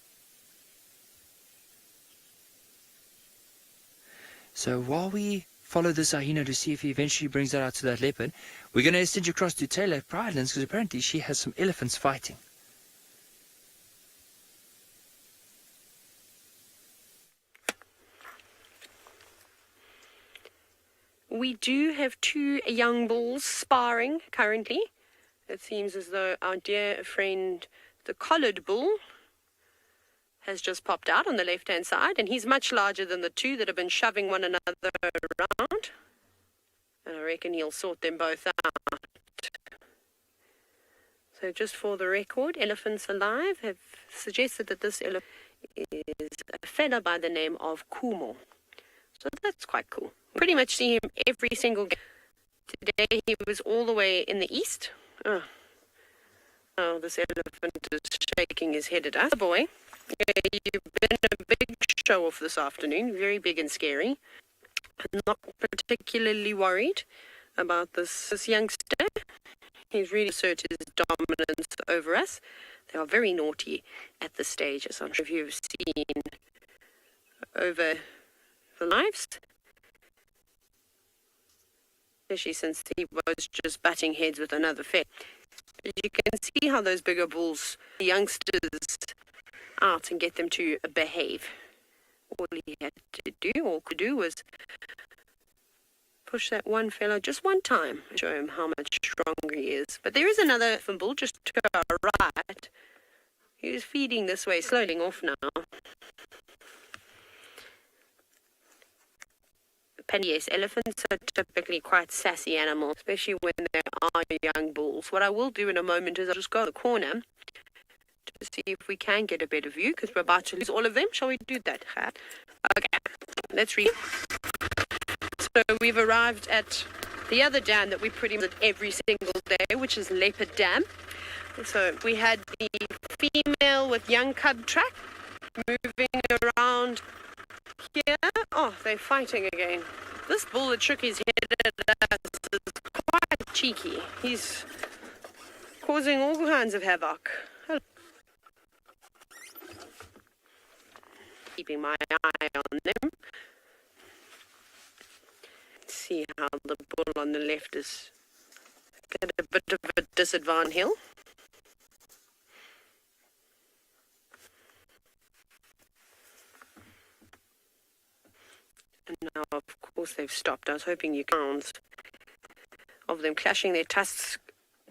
So while we follow this hyena to see if he eventually brings that out to that leopard, we're going to extend you across to Taylor Pridelands because apparently she has some elephants fighting. We do have two young bulls sparring currently. It seems as though our dear friend, the collared bull, has just popped out on the left-hand side, and he's much larger than the two that have been shoving one another around. And I reckon he'll sort them both out. So just for the record, Elephants Alive have suggested that this elephant is a fella by the name of Kumo. So that's quite cool. Pretty much see him every single game. Today he was all the way in the east. Oh, this elephant is shaking his head at us. Boy, yeah, you've been a big show-off this afternoon. Very big and scary. I'm not particularly worried about this youngster. He's really asserted his dominance over us. They are very naughty at this stage, as I'm sure you've seen over the lives. especially since he was just butting heads with another fit. But you can see how those bigger bulls, the youngsters, out and get them to behave. All he had to do, or could do, was push that one fellow just one time, show him how much stronger he is. But there is another bull just to our right. He's feeding this way, slowly off now. Yes, elephants are typically quite sassy animals, especially when they are young bulls. What I will do in a moment is I'll just go to the corner to see if we can get a better view, because we're about to lose all of them. Shall we do that? Okay, let's read. So we've arrived at the other dam that we pretty much every single day, which is Leopard Dam. So we had the female with young cub track moving around here. Oh, they're fighting again. This bull that shook his head at us is quite cheeky. He's causing all kinds of havoc. Keeping my eye on them. See how the bull on the left is at a bit of a disadvantage hill. And now, of course, they've stopped. I was hoping you sounds of them clashing their tusks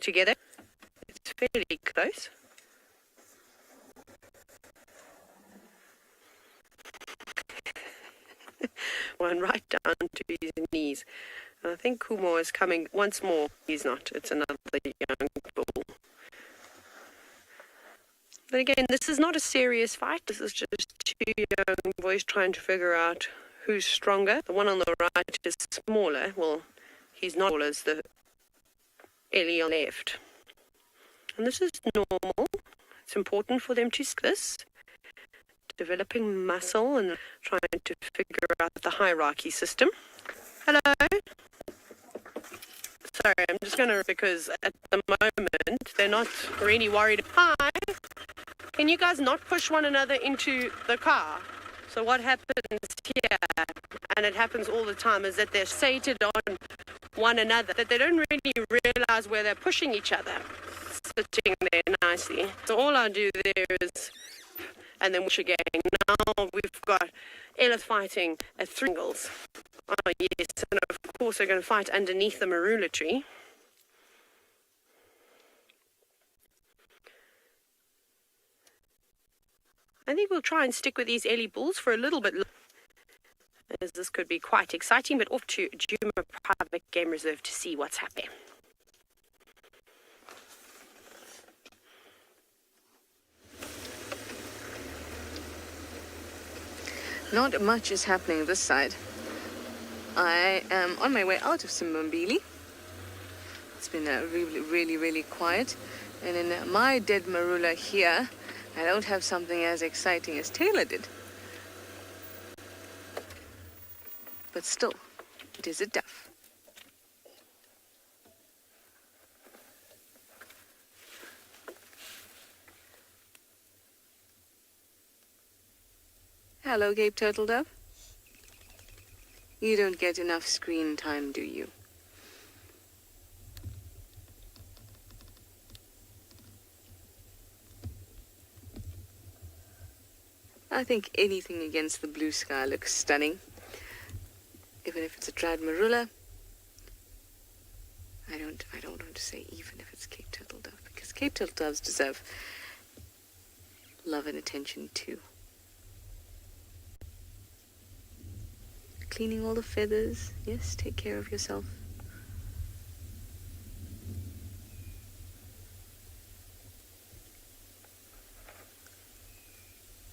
together. It's fairly close. One right down to his knees. And I think Kumo is coming once more. He's not. It's another young bull. But again, this is not a serious fight. This is just two young boys trying to figure out who's stronger. The one on the right is smaller. Well, he's not as tall as the Ellie on the left. And this is normal. It's important for them to see this. Developing muscle and trying to figure out the hierarchy system. Hello. Sorry, I'm just going to, because at the moment they're not really worried. Hi. Can you guys not push one another into the car? So what happens here, and it happens all the time, is that they're sated on one another, that they don't really realize where they're pushing each other. Sitting there nicely. So all I do there is, and then which again, now we've got Ellis fighting at 3 angles. Oh yes, and of course they're going to fight underneath the marula tree. I think we'll try and stick with these Ellie bulls for a little bit longer, as this could be quite exciting, but off to Djuma Private Game Reserve to see what's happening. Not much is happening this side. I am on my way out of Simbambili. It's been really quiet. And in my dead marula here, I don't have something as exciting as Taylor did. But still, it is a dove. Hello, Cape Turtle Dove. You don't get enough screen time, do you? I think anything against the blue sky looks stunning. Even if it's a dried marula. I don't want to say even if it's Cape Turtle Dove, because Cape Turtle Doves deserve love and attention too. Cleaning all the feathers. Yes, take care of yourself.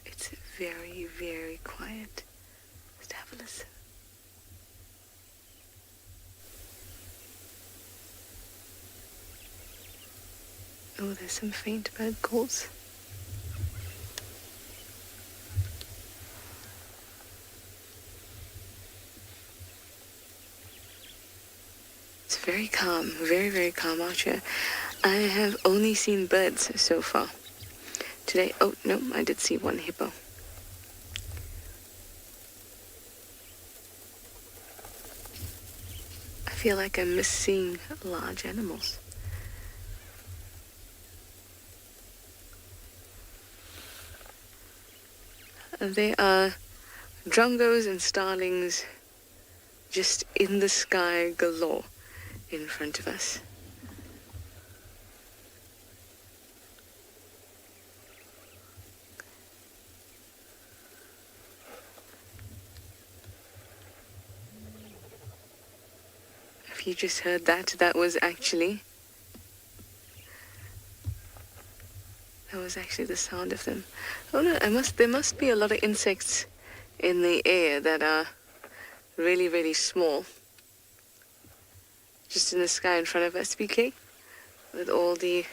It's very quiet. Just have a listen. Oh, there's some faint bird calls. It's very calm, very calm out here. I have only seen birds so far. Today, oh no, I did see one hippo. I feel like I'm missing large animals. There are drongos and starlings just in the sky galore in front of us. If you just heard that, that was actually the sound of them. Oh no, there must be a lot of insects in the air that are really, really small. Just in the sky in front of us, BK, with all the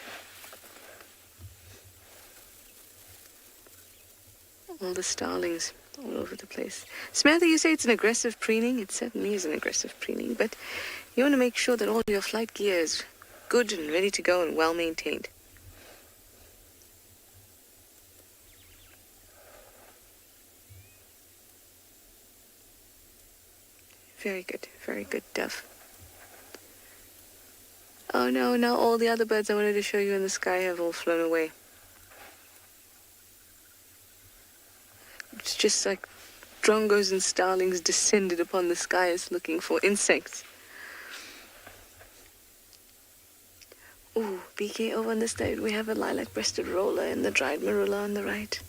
starlings all over the place. Samantha, you say it's an aggressive preening. It certainly is an aggressive preening, but you want to make sure that all your flight gear is good and ready to go and well maintained. Very good, Dove. Oh no, now all the other birds I wanted to show you in the sky have all flown away. It's just like drongos and starlings descended upon the skies looking for insects. Ooh, BK, over on this side we have a lilac-breasted roller and the dried marula on the right.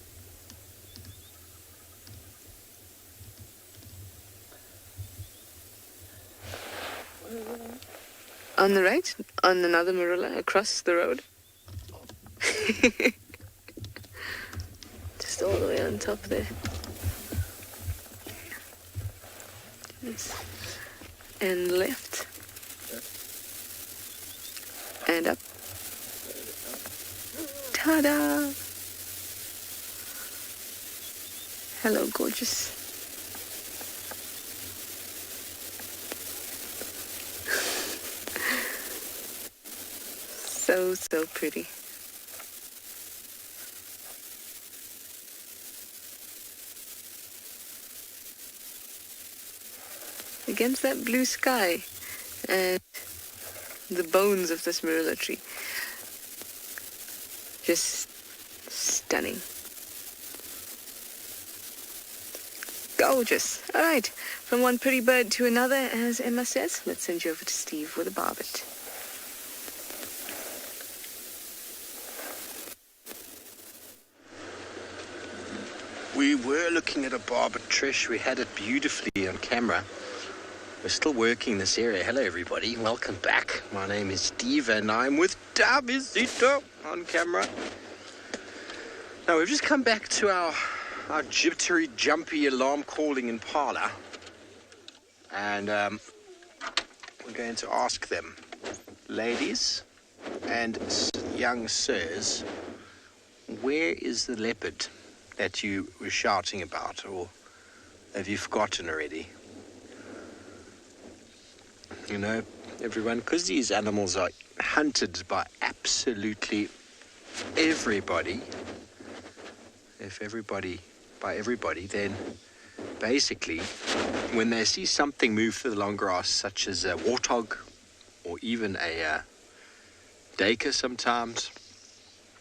On the right, on another marula across the road. Just all the way on top there. Yes. And left. And up. Ta-da! Hello, gorgeous. So pretty. Against that blue sky and the bones of this marula tree. Just stunning. Gorgeous. All right, from one pretty bird to another, as Emma says. Let's send you over to Steve with a barbet. We were looking at a barbet, Trish. We had it beautifully on camera. We're still working this area. Hello, everybody. Welcome back. My name is Steve, and I'm with Davisito on camera. Now, we've just come back to our jittery, jumpy alarm calling Impala. And we're going to ask them, ladies and young sirs, where is the leopard that you were shouting about, or have you forgotten already? You know, everyone, because these animals are hunted by absolutely everybody. By everybody, then basically, when they see something move through the long grass, such as a warthog or even a duiker sometimes,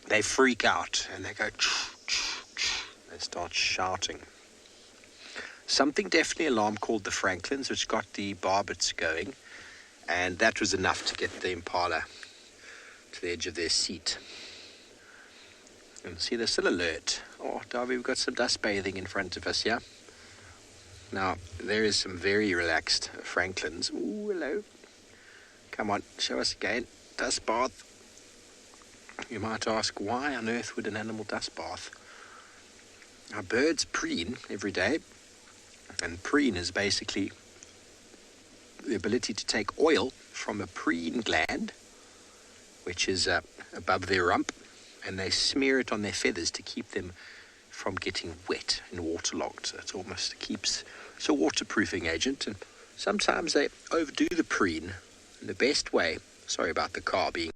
they freak out and they go, they start shouting. Something definitely alarmed called the Franklins, which got the barbets going, and that was enough to get the Impala to the edge of their seat. And see, they're still alert. Oh, Darby, we've got some dust bathing in front of us, yeah? Now, there is some very relaxed Franklins. Ooh, hello. Come on, show us again. Dust bath. You might ask, why on earth would an animal dust bath? Now, birds preen every day, and preen is basically the ability to take oil from a preen gland, which is above their rump, and they smear it on their feathers to keep them from getting wet and waterlogged. So it almost keeps, it's a waterproofing agent, and sometimes they overdo the preen. And the best way, sorry about the car being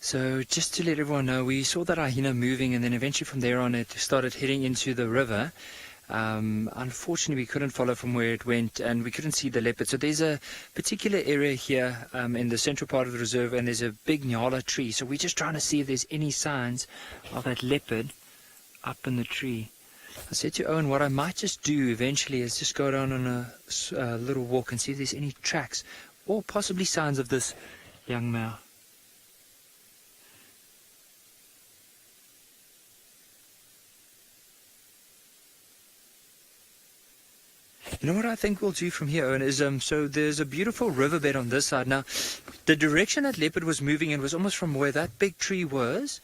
So just to let everyone know, we saw that hyena moving, and then eventually from there on it started heading into the river. Unfortunately, we couldn't follow from where it went, and we couldn't see the leopard. So there's a particular area here in the central part of the reserve, and there's a big nyala tree. So we're just trying to see if there's any signs of that leopard up in the tree. I said to Owen, what I might just do eventually is just go down on a little walk and see if there's any tracks or possibly signs of this young male. You know what I think we'll do from here, Owen, is so there's a beautiful riverbed on this side. Now, the direction that leopard was moving in was almost from where that big tree was,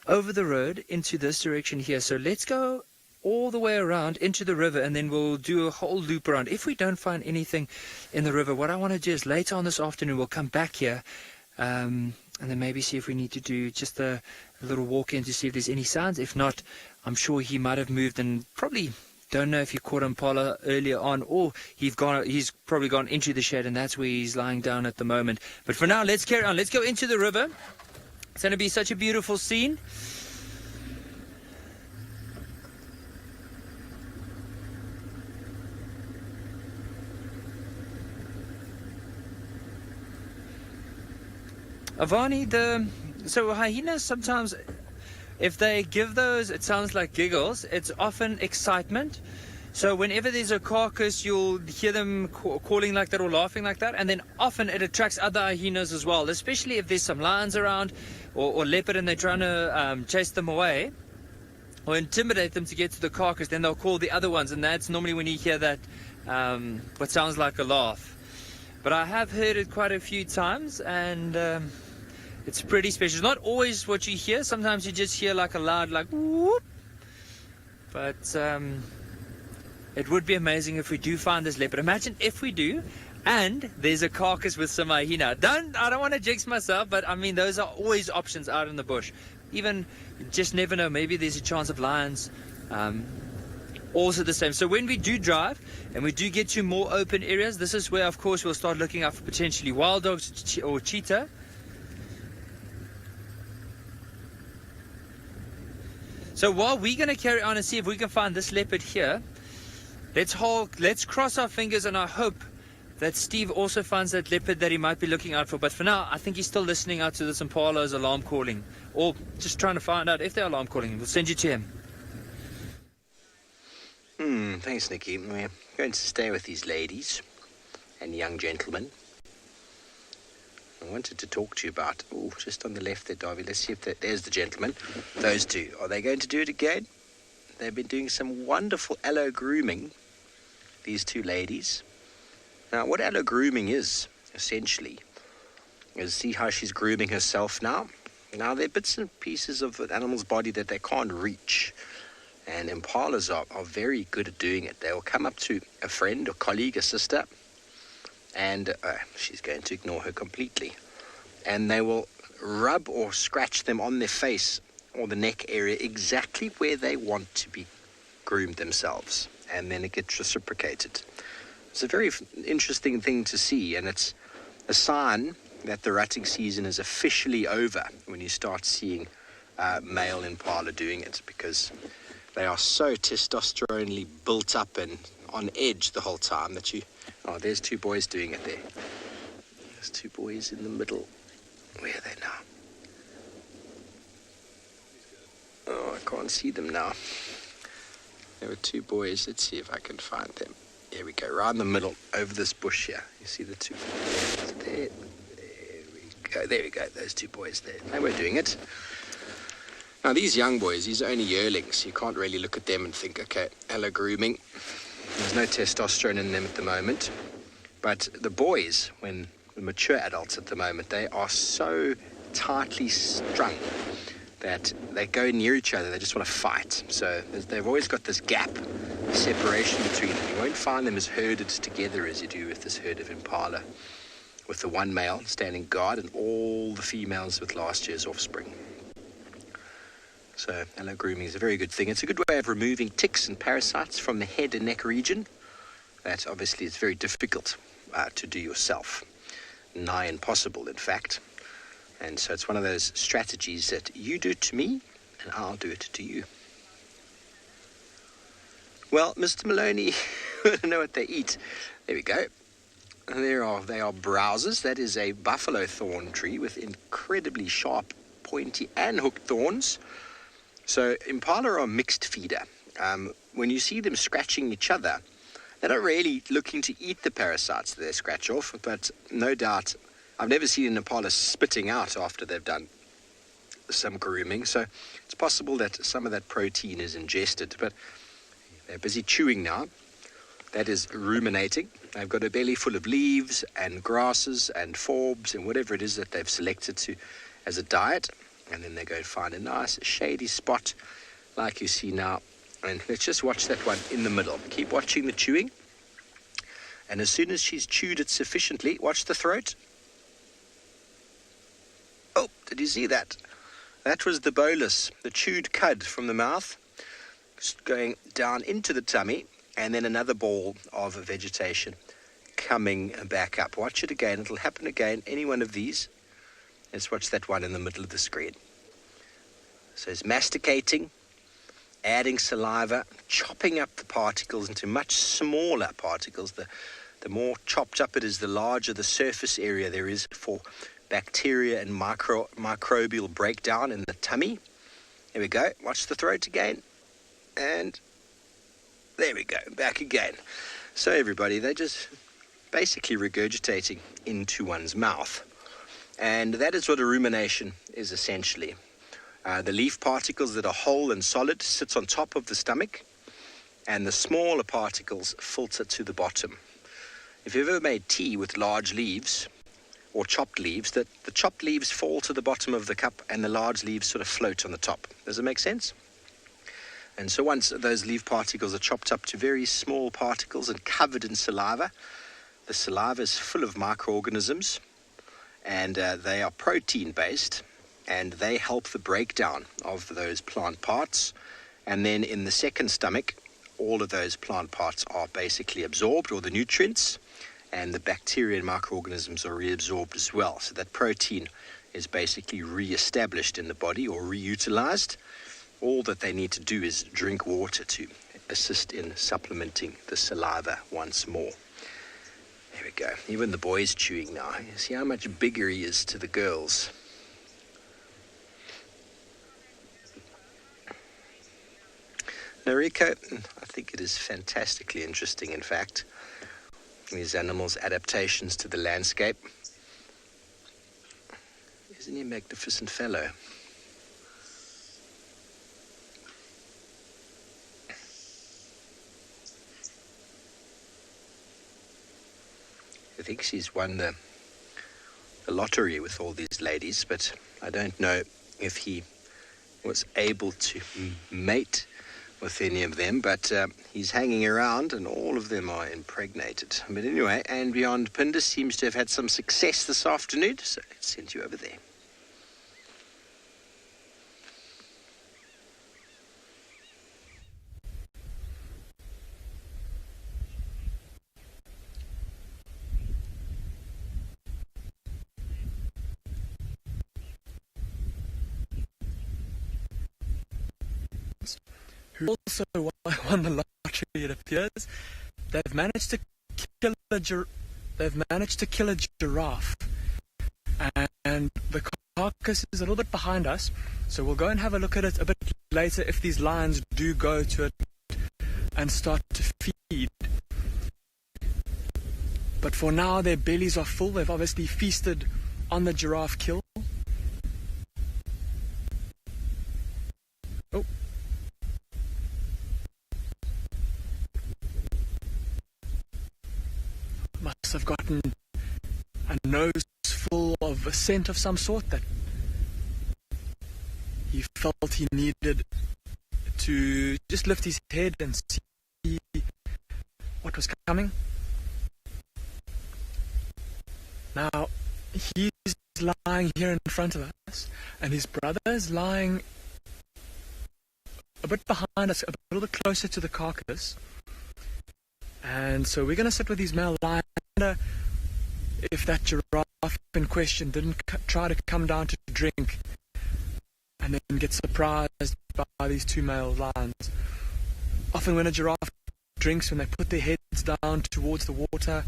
over the road into this direction here. So let's go all the way around into the river, and then we'll do a whole loop around. If we don't find anything in the river, what I want to do is later on this afternoon we'll come back here and then maybe see if we need to do just a little walk in to see if there's any signs. If not, I'm sure he might have moved, and probably don't know if he caught impala earlier on, or he's probably gone into the shed, and that's where he's lying down at the moment. But for now, let's carry on. Let's go into the river. It's going to be such a beautiful scene. Avani, so hyenas sometimes, if they give those, it sounds like giggles. It's often excitement. So whenever there's a carcass, you'll hear them calling like that or laughing like that. And then often it attracts other hyenas as well, especially if there's some lions around or leopard and they're trying to chase them away or intimidate them to get to the carcass. Then they'll call the other ones, and that's normally when you hear that what sounds like a laugh. But I have heard it quite a few times, and it's pretty special. It's not always what you hear. Sometimes you just hear like a loud, like whoop. But it would be amazing if we do find this leopard. Imagine if we do, and there's a carcass with some hyena. I don't want to jinx myself, but I mean, those are always options out in the bush. Even, you just never know. Maybe there's a chance of lions. Also the same. So when we do drive and we do get to more open areas, this is where, of course, we'll start looking out for potentially wild dogs or cheetah. So while we're going to carry on and see if we can find this leopard here, let's cross our fingers, and I hope that Steve also finds that leopard that he might be looking out for. But for now, I think he's still listening out to this impala's alarm calling, or just trying to find out if they're alarm calling. We'll send you to him. Thanks, Nikki. We're going to stay with these ladies and young gentlemen. I wanted to talk to you about, just on the left there, Darby. Let's see if there's the gentleman. Those two. Are they going to do it again? They've been doing some wonderful allo grooming, these two ladies. Now, what allo grooming is, essentially, is see how she's grooming herself now. Now, there are bits and pieces of an animal's body that they can't reach. And impalas are very good at doing it. They will come up to a friend, a colleague, a sister, and she's going to ignore her completely. And they will rub or scratch them on their face or the neck area exactly where they want to be groomed themselves. And then it gets reciprocated. It's a very interesting thing to see, and it's a sign that the rutting season is officially over when you start seeing male impala doing it, because they are so testosteronally built up and on edge the whole time that you... Oh, there's two boys doing it there. There's two boys in the middle. Where are they now? Oh, I can't see them now. There were two boys. Let's see if I can find them. Here we go, right in the middle, over this bush here. You see the two boys there? There we go, those two boys there. They were doing it. Now, these young boys, these are only yearlings. You can't really look at them and think, okay, hello, grooming. There's no testosterone in them at the moment. But the boys, when the mature adults at the moment, they are so tightly strung that they go near each other. They just want to fight. So they've always got this gap, separation between them. You won't find them as herded together as you do with this herd of impala, with the one male standing guard and all the females with last year's offspring. So allo grooming is a very good thing. It's a good way of removing ticks and parasites from the head and neck region. That obviously is very difficult to do yourself. Nigh impossible, in fact. And so it's one of those strategies that you do to me and I'll do it to you. Well, Mr. Maloney, I don't know what they eat. There we go. They are browsers. That is a buffalo thorn tree with incredibly sharp, pointy and hooked thorns. So impala are a mixed feeder. When you see them scratching each other, they're not really looking to eat the parasites that they scratch off, but no doubt, I've never seen an impala spitting out after they've done some grooming, so it's possible that some of that protein is ingested, but they're busy chewing now. That is ruminating. They've got a belly full of leaves and grasses and forbs and whatever it is that they've selected to as a diet, and then they go and find a nice shady spot like you see now. And let's just watch that one in the middle. Keep watching the chewing, and as soon as she's chewed it sufficiently, watch the throat. Oh, did you see that? That was the bolus, the chewed cud from the mouth, going down into the tummy, and then another ball of vegetation coming back up. Watch it again. It'll happen again, any one of these. Let's watch that one in the middle of the screen. So it's masticating, adding saliva, chopping up the particles into much smaller particles. The more chopped up it is, the larger the surface area there is for bacteria and microbial breakdown in the tummy. There we go. Watch the throat again. And there we go. Back again. So everybody, they're just basically regurgitating into one's mouth. And that is what a rumination is essentially. The leaf particles that are whole and solid sits on top of the stomach, and the smaller particles filter to the bottom. If you've ever made tea with large leaves or chopped leaves, the chopped leaves fall to the bottom of the cup and the large leaves sort of float on the top. Does it make sense? And so once those leaf particles are chopped up to very small particles and covered in saliva, the saliva is full of microorganisms, and they are protein-based, and they help the breakdown of those plant parts. And then in the second stomach, all of those plant parts are basically absorbed, or the nutrients, and the bacteria and microorganisms are reabsorbed as well. So that protein is basically re-established in the body or reutilized. All that they need to do is drink water to assist in supplementing the saliva once more. There we go. Even the boy's chewing now. You see how much bigger he is to the girls. Noriko, I think it is fantastically interesting, in fact, these animals' adaptations to the landscape. Isn't he a magnificent fellow? I think she's won the lottery with all these ladies, but I don't know if he was able to mate with any of them, but he's hanging around and all of them are impregnated. But anyway, and Beyond Pinda seems to have had some success this afternoon, so let's send you over there. Who also won the lottery, it appears. They've managed to kill a giraffe, and the carcass is a little bit behind us, so we'll go and have a look at it a bit later if these lions do go to it and start to feed. But for now, their bellies are full. They've obviously feasted on the giraffe kill. Oh. Must have gotten a nose full of a scent of some sort that he felt he needed to just lift his head and see what was coming. Now, he's lying here in front of us, and his brother is lying a bit behind us, a little bit closer to the carcass. And so we're going to sit with these male lions if that giraffe in question didn't try to come down to drink and then get surprised by these two male lions. Often when a giraffe drinks, when they put their heads down towards the water,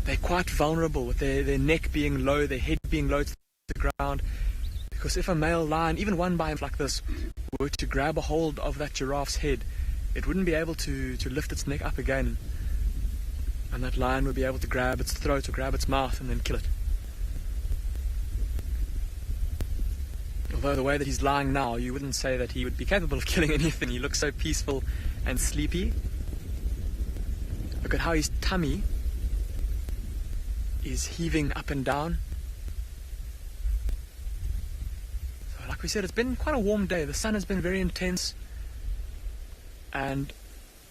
they're quite vulnerable, with their neck being low, their head being low to the ground. Because if a male lion, even one by him like this, were to grab a hold of that giraffe's head, it wouldn't be able to lift its neck up again. And that lion would be able to grab its throat or grab its mouth and then kill it. Although the way that he's lying now, you wouldn't say that he would be capable of killing anything. He looks so peaceful and sleepy. Look at how his tummy is heaving up and down. So like we said, it's been quite a warm day. The sun has been very intense, and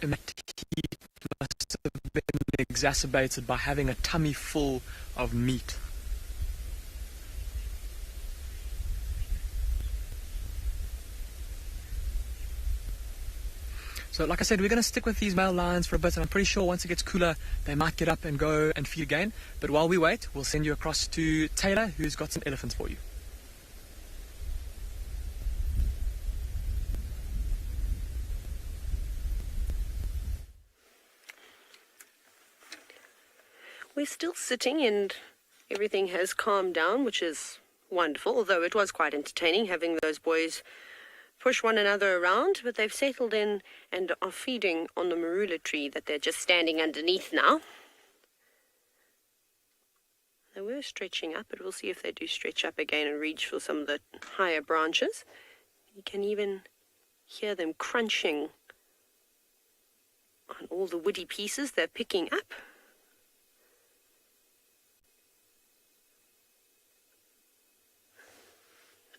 that heat must have been exacerbated by having a tummy full of meat. So like I said, we're going to stick with these male lions for a bit, and I'm pretty sure once it gets cooler, they might get up and go and feed again. But while we wait, we'll send you across to Taylor, who's got some elephants for you. We're still sitting and everything has calmed down, which is wonderful, although it was quite entertaining having those boys push one another around, but they've settled in and are feeding on the marula tree that they're just standing underneath now. They were stretching up, but we'll see if they do stretch up again and reach for some of the higher branches. You can even hear them crunching on all the woody pieces they're picking up.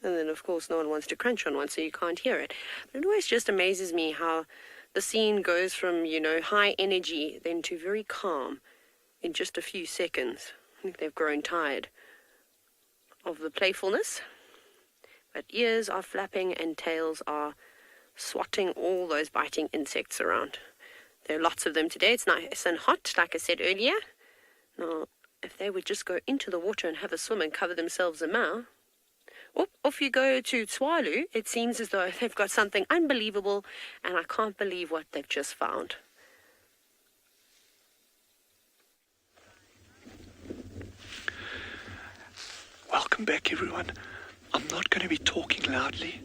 And then, of course, no one wants to crunch on one, so you can't hear it. But it always just amazes me how the scene goes from, high energy then to very calm in just a few seconds. I think they've grown tired of the playfulness. But ears are flapping and tails are swatting all those biting insects around. There are lots of them today. It's nice and hot, like I said earlier. Now, if they would just go into the water and have a swim and cover themselves a mouth, off you go to Tswalu. It seems as though they've got something unbelievable, and I can't believe what they've just found. Welcome back, everyone. I'm not going to be talking loudly,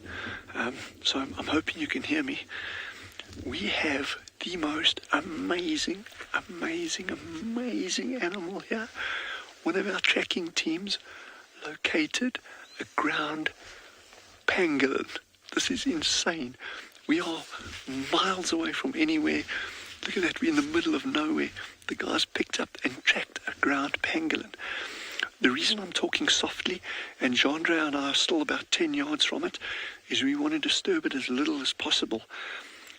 so I'm hoping you can hear me. We have the most amazing animal here. One of our tracking teams located a ground pangolin. This is insane. We are miles away from anywhere. Look at that, we're in the middle of nowhere. The guys picked up and tracked a ground pangolin. The reason I'm talking softly, and Jandre and I are still about 10 yards from it, is we want to disturb it as little as possible,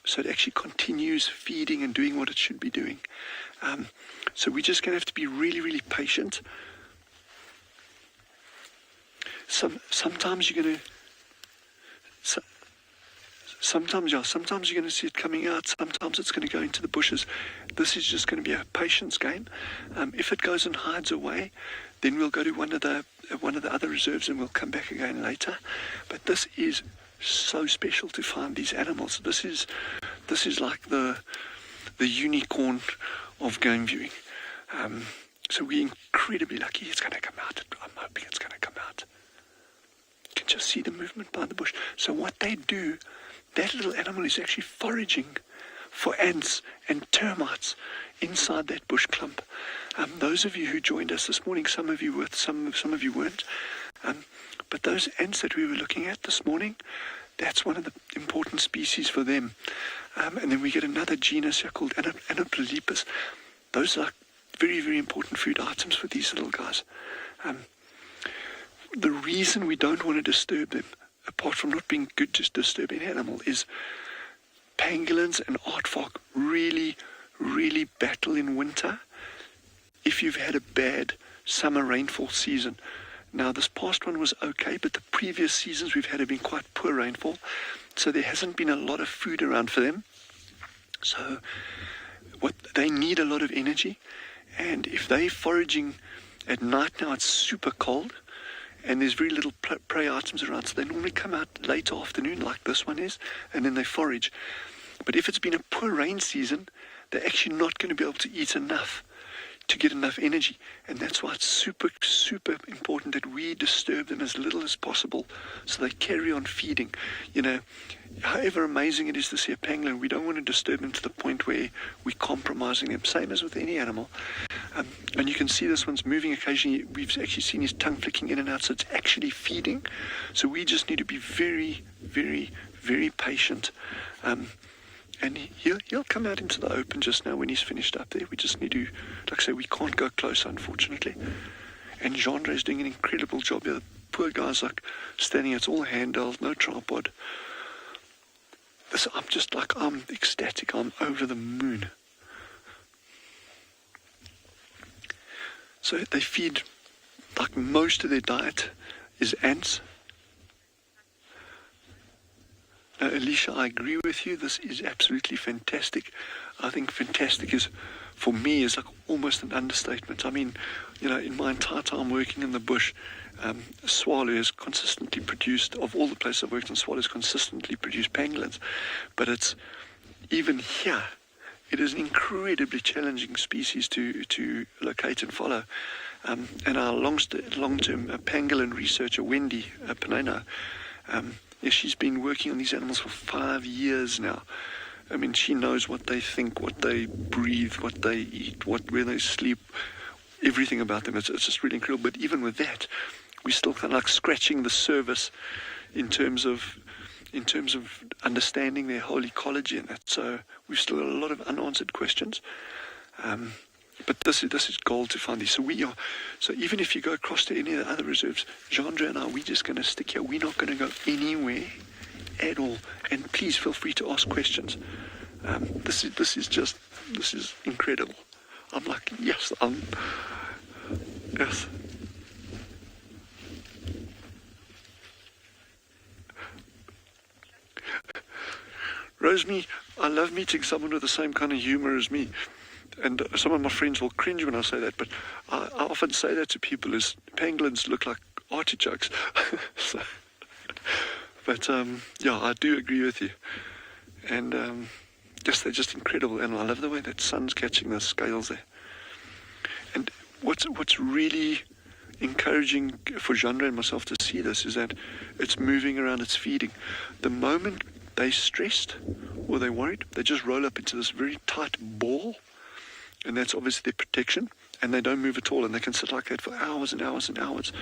so it actually continues feeding and doing what it should be doing. So we're just going to have to be really, really patient. Sometimes you're going to sometimes you're going to see it coming out. Sometimes it's going to go into the bushes. This is just going to be a patience game. If it goes and hides away, then we'll go to one of the other reserves and we'll come back again later. But this is so special to find these animals. This is like the unicorn of game viewing. So we're incredibly lucky. It's going to come out. I'm hoping it's going to come out. You can just see the movement by the bush. So what they do, that little animal is actually foraging for ants and termites inside that bush clump. Those of you who joined us this morning, some of you were, some of you weren't. But those ants that we were looking at this morning, that's one of the important species for them. And then we get another genus here called Anoplolepis. Those are very, very important food items for these little guys. The reason we don't want to disturb them, apart from not being good to disturb an animal, is pangolins and aardvark really, really battle in winter if you've had a bad summer rainfall season. Now, this past one was okay, but the previous seasons we've had have been quite poor rainfall, so there hasn't been a lot of food around for them. So they need a lot of energy, and if they're foraging At night now it's super cold, and there's very little prey items around, so they normally come out late afternoon like this one is, and then they forage. But if it's been a poor rain season, they're actually not going to be able to eat enough to get enough energy, and that's why it's super, super important that we disturb them as little as possible so they carry on feeding. You know, however amazing it is to see a pangolin, we don't want to disturb them to the point where we're compromising them, same as with any animal. And you can see this one's moving occasionally. We've actually seen his tongue flicking in and out, so it's actually feeding. So we just need to be very, very, very patient. And he'll come out into the open just now when he's finished up there. We just need to, like I say, we can't go close, unfortunately. And Jeandre is doing an incredible job here. The poor guy's like standing, it's all handheld, no tripod. So I'm ecstatic, I'm over the moon. So they feed, like most of their diet is ants. Alicia, I agree with you. This is absolutely fantastic. I think fantastic is, for me, is like almost an understatement. I mean, you know, in my entire time working in the bush, Tswalu has consistently produced, of all the places I've worked in, Tswalu has consistently produced pangolins. But it's, even here, it is an incredibly challenging species to locate and follow. And our long-term pangolin researcher, Wendy Peneno, yeah, she's been working on these animals for 5 years now. I mean, she knows what they think, what they breathe, what they eat, where they sleep, everything about them. It's just really incredible. But even with that, we're still kind of like scratching the surface in terms of understanding their whole ecology and that. So we've still got a lot of unanswered questions. But this is gold to find these. So even if you go across to any of the other reserves, Jeandre and I, we're just going to stick here. We're not going to go anywhere at all. And please feel free to ask questions. This is incredible. I'm like, yes. Rosemary, I love meeting someone with the same kind of humor as me. And some of my friends will cringe when I say that, but I often say that to people is pangolins look like artichokes. But I do agree with you. And yes, they're just incredible. And I love the way that sun's catching the scales there. And what's really encouraging for Jeandre and myself to see this is that it's moving around, it's feeding. The moment they're stressed or they're worried, they just roll up into this very tight ball. And that's obviously their protection, and they don't move at all, and they can sit like that for hours and hours and hours.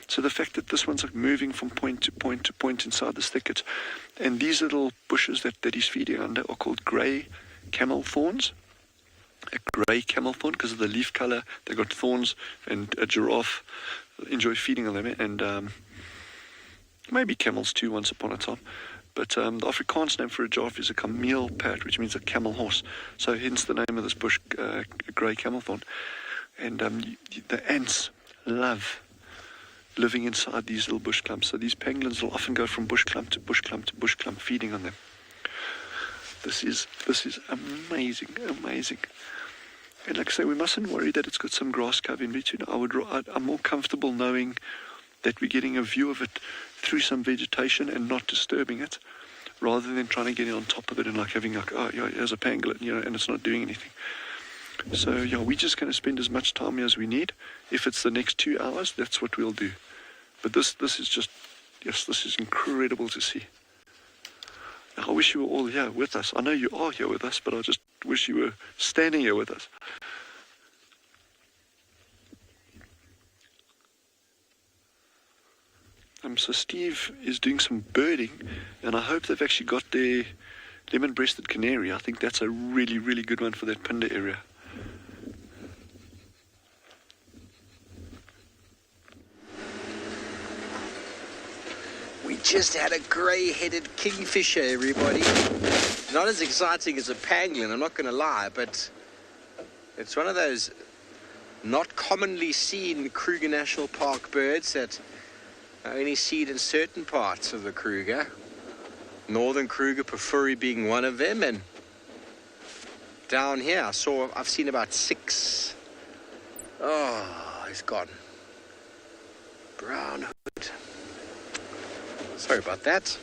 So the fact that this one's like moving from point to point to point inside this thicket, and these little bushes that he's feeding under are called grey camel thorns. A grey camel thorn, because of the leaf colour, they've got thorns, and a giraffe enjoy feeding on them, and maybe camels too once upon a time. But the Afrikaans name for a giraffe is a kameelperd, which means a camel horse. So hence the name of this bush, grey camelthorn. And the ants love living inside these little bush clumps. So these pangolins will often go from bush clump to bush clump to bush clump, feeding on them. This is amazing, amazing. And like I say, we mustn't worry that it's got some grass cover in between. I'm more comfortable knowing that we're getting a view of it through some vegetation and not disturbing it, rather than trying to get on top of it and like having like, oh yeah, here's a pangolin, you know, and it's not doing anything. So yeah, we're just going to spend as much time here as we need. If it's the next 2 hours, that's what we'll do. But this is just, yes, this is incredible to see. I wish you were all here with us. I know you are here with us, but I just wish you were standing here with us. So Steve is doing some birding, and I hope they've actually got their lemon-breasted canary. I think that's a really, really good one for that Phinda area. We just had a grey-headed kingfisher, everybody. Not as exciting as a pangolin, I'm not going to lie, but it's one of those not commonly seen Kruger National Park birds that are only seen in certain parts of the Kruger. Northern Kruger Porphyry being one of them, and down here I've seen about 6. Oh, he's gone. Brown hood. Sorry about that.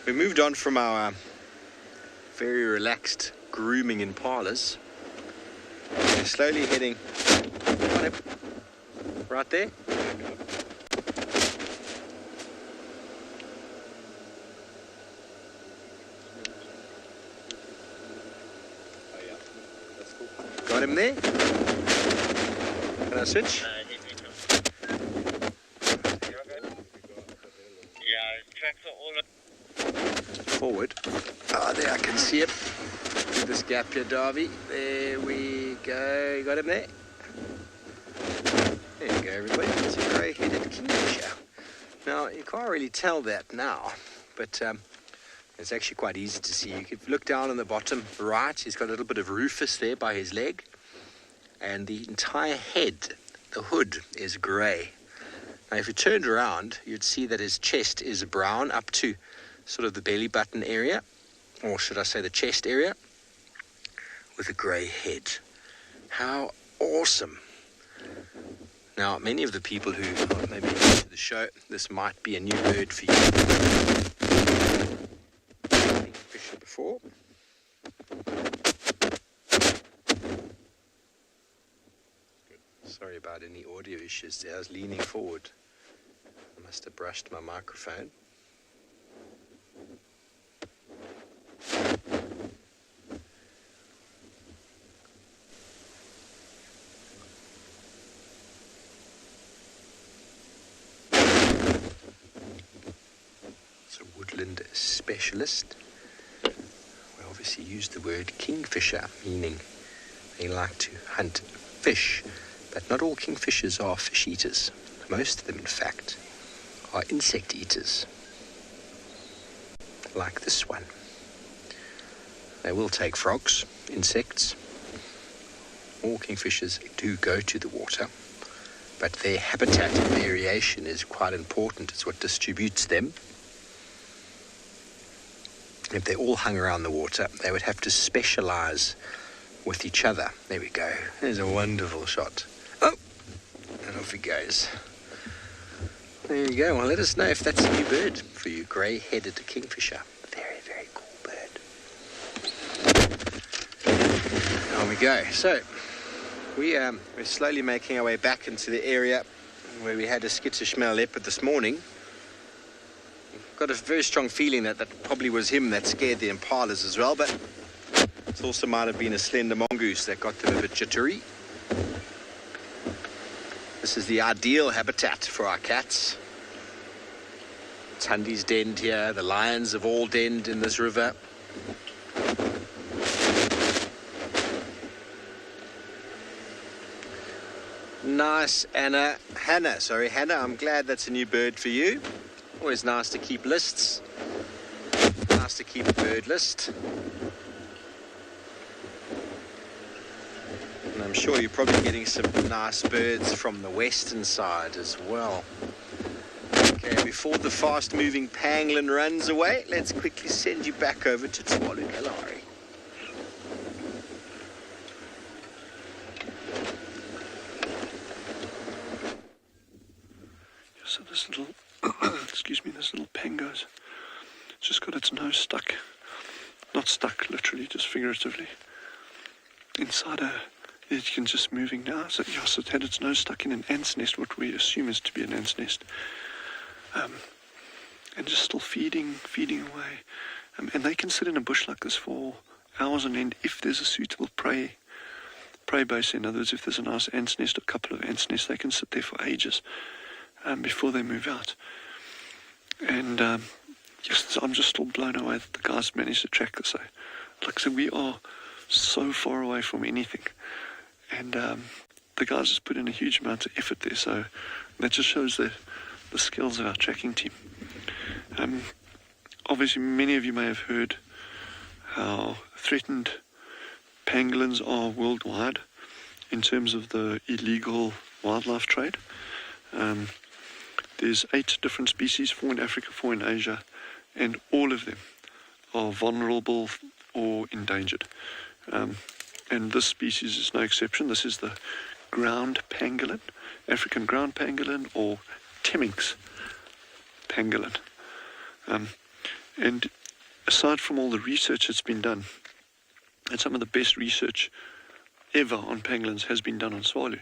We moved on from our very relaxed grooming impalas. We're slowly heading on him. Right there. Got him there. Can I switch? Forward. Oh, there I can see him. Through this gap here, Darby. There we go. You got him there? There you go, everybody. It's a grey-headed kingfisher. Now, you can't really tell that now, but it's actually quite easy to see. You can look down on the bottom right. He's got a little bit of rufous there by his leg. And the entire head, the hood, is grey. Now, if you turned around, you'd see that his chest is brown up to sort of the belly button area, or should I say the chest area, with a grey head. How awesome. Now, many of the people who are maybe new to the show, this might be a new bird for you. Kingfisher before. Sorry about any audio issues there. I was leaning forward. I must have brushed my microphone. It's a woodland specialist. We obviously use the word kingfisher, meaning they like to hunt fish. But not all kingfishers are fish eaters. Most of them, in fact, are insect eaters. Like this one. They will take frogs, insects. All kingfishers do go to the water, but their habitat variation is quite important. It's what distributes them. If they all hung around the water, they would have to specialize with each other. There we go. There's a wonderful shot. Oh, and off he goes. There you go. Well, let us know if that's a new bird for you. Grey-headed kingfisher. Very, very cool bird. On we go. So, we're slowly making our way back into the area where we had a skittish male leopard this morning. Got a very strong feeling that probably was him that scared the impalas as well, but it also might have been a slender mongoose that got them a bit jittery. This is the ideal habitat for our cats. Tundi's denned here, the lions have all denned in this river. Nice, Hannah, I'm glad that's a new bird for you. Always nice to keep lists. Nice to keep a bird list. And I'm sure you're probably getting some nice birds from the western side as well. Okay, before the fast-moving pangolin runs away, let's quickly send you back over to Tswalu Kalahari. So this little, this little pango's just got its nose stuck. Not stuck, literally, just figuratively. Inside it can just moving now. So yes, it had its nose stuck in an ant's nest, what we assume is to be an ant's nest. And just still feeding away. And they can sit in a bush like this for hours on end if there's a suitable prey base. In other words, if there's a nice ant's nest, a couple of ant's nests, they can sit there for ages before they move out. And yes, I'm just still blown away that the guys managed to track this. Like I said, we are so far away from anything. And the guys just put in a huge amount of effort there. So that just shows the skills of our tracking team. Obviously, many of you may have heard how threatened pangolins are worldwide in terms of the illegal wildlife trade. There's 8 different species, 4 in Africa, 4 in Asia, and all of them are vulnerable or endangered. And this species is no exception. This is the ground pangolin, African ground pangolin, or Temminck's pangolin. And aside from all the research that's been done, and some of the best research ever on pangolins has been done on Tswalu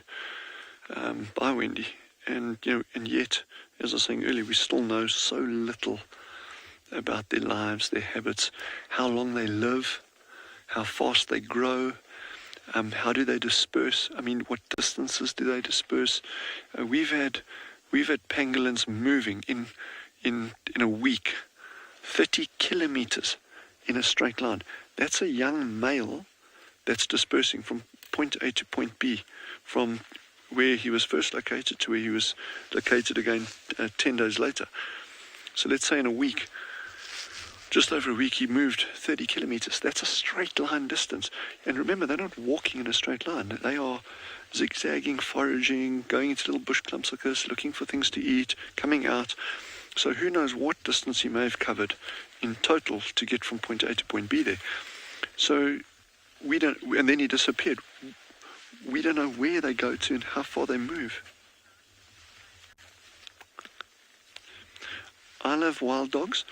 by Wendy, and yet, as I was saying earlier, we still know so little about their lives, their habits, how long they live, how fast they grow, how do they disperse? I mean, what distances do they disperse? We've had pangolins moving in a week 30 kilometers in a straight line. That's a young male that's dispersing from point A to point B, from where he was first located to where he was located again 10 days later. So let's say in a week, just over a week, he moved 30 kilometers. That's a straight line distance. And remember, they're not walking in a straight line. They are zigzagging, foraging, going into little bush clumps like this, looking for things to eat, coming out. So who knows what distance he may have covered in total to get from point A to point B there. So we don't, and then he disappeared. We don't know where they go to and how far they move. I love wild dogs.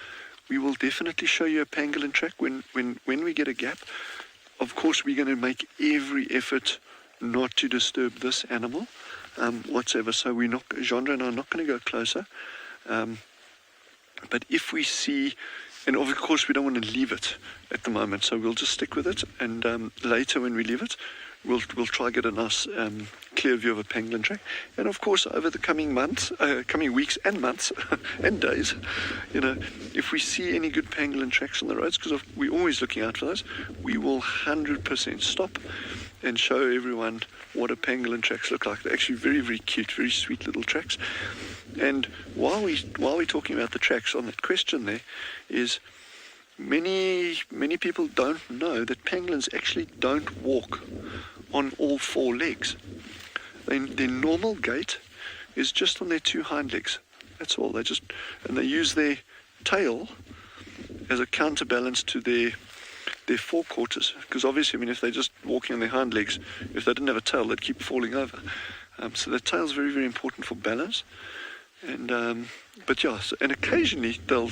We will definitely show you a pangolin track when we get a gap. Of course, we're going to make every effort not to disturb this animal whatsoever. So Jandra and I are not going to go closer. But if we see, and of course we don't want to leave it at the moment, so we'll just stick with it. And later when we leave it, we'll try to get a nice clear view of a pangolin track. And of course, over the coming months, coming weeks and months and days, if we see any good pangolin tracks on the roads, because we're always looking out for those, we will 100% stop and show everyone what a pangolin tracks look like. They're actually very, very cute, very sweet little tracks. And while we're talking about the tracks, on that question there is, many people don't know that pangolins actually don't walk on all four legs. Their normal gait is just on their two hind legs. That's all. They use their tail as a counterbalance to their forequarters. Because obviously, if they're just walking on their hind legs, if they didn't have a tail, they'd keep falling over. So the tail's very, very important for balance. And and occasionally they'll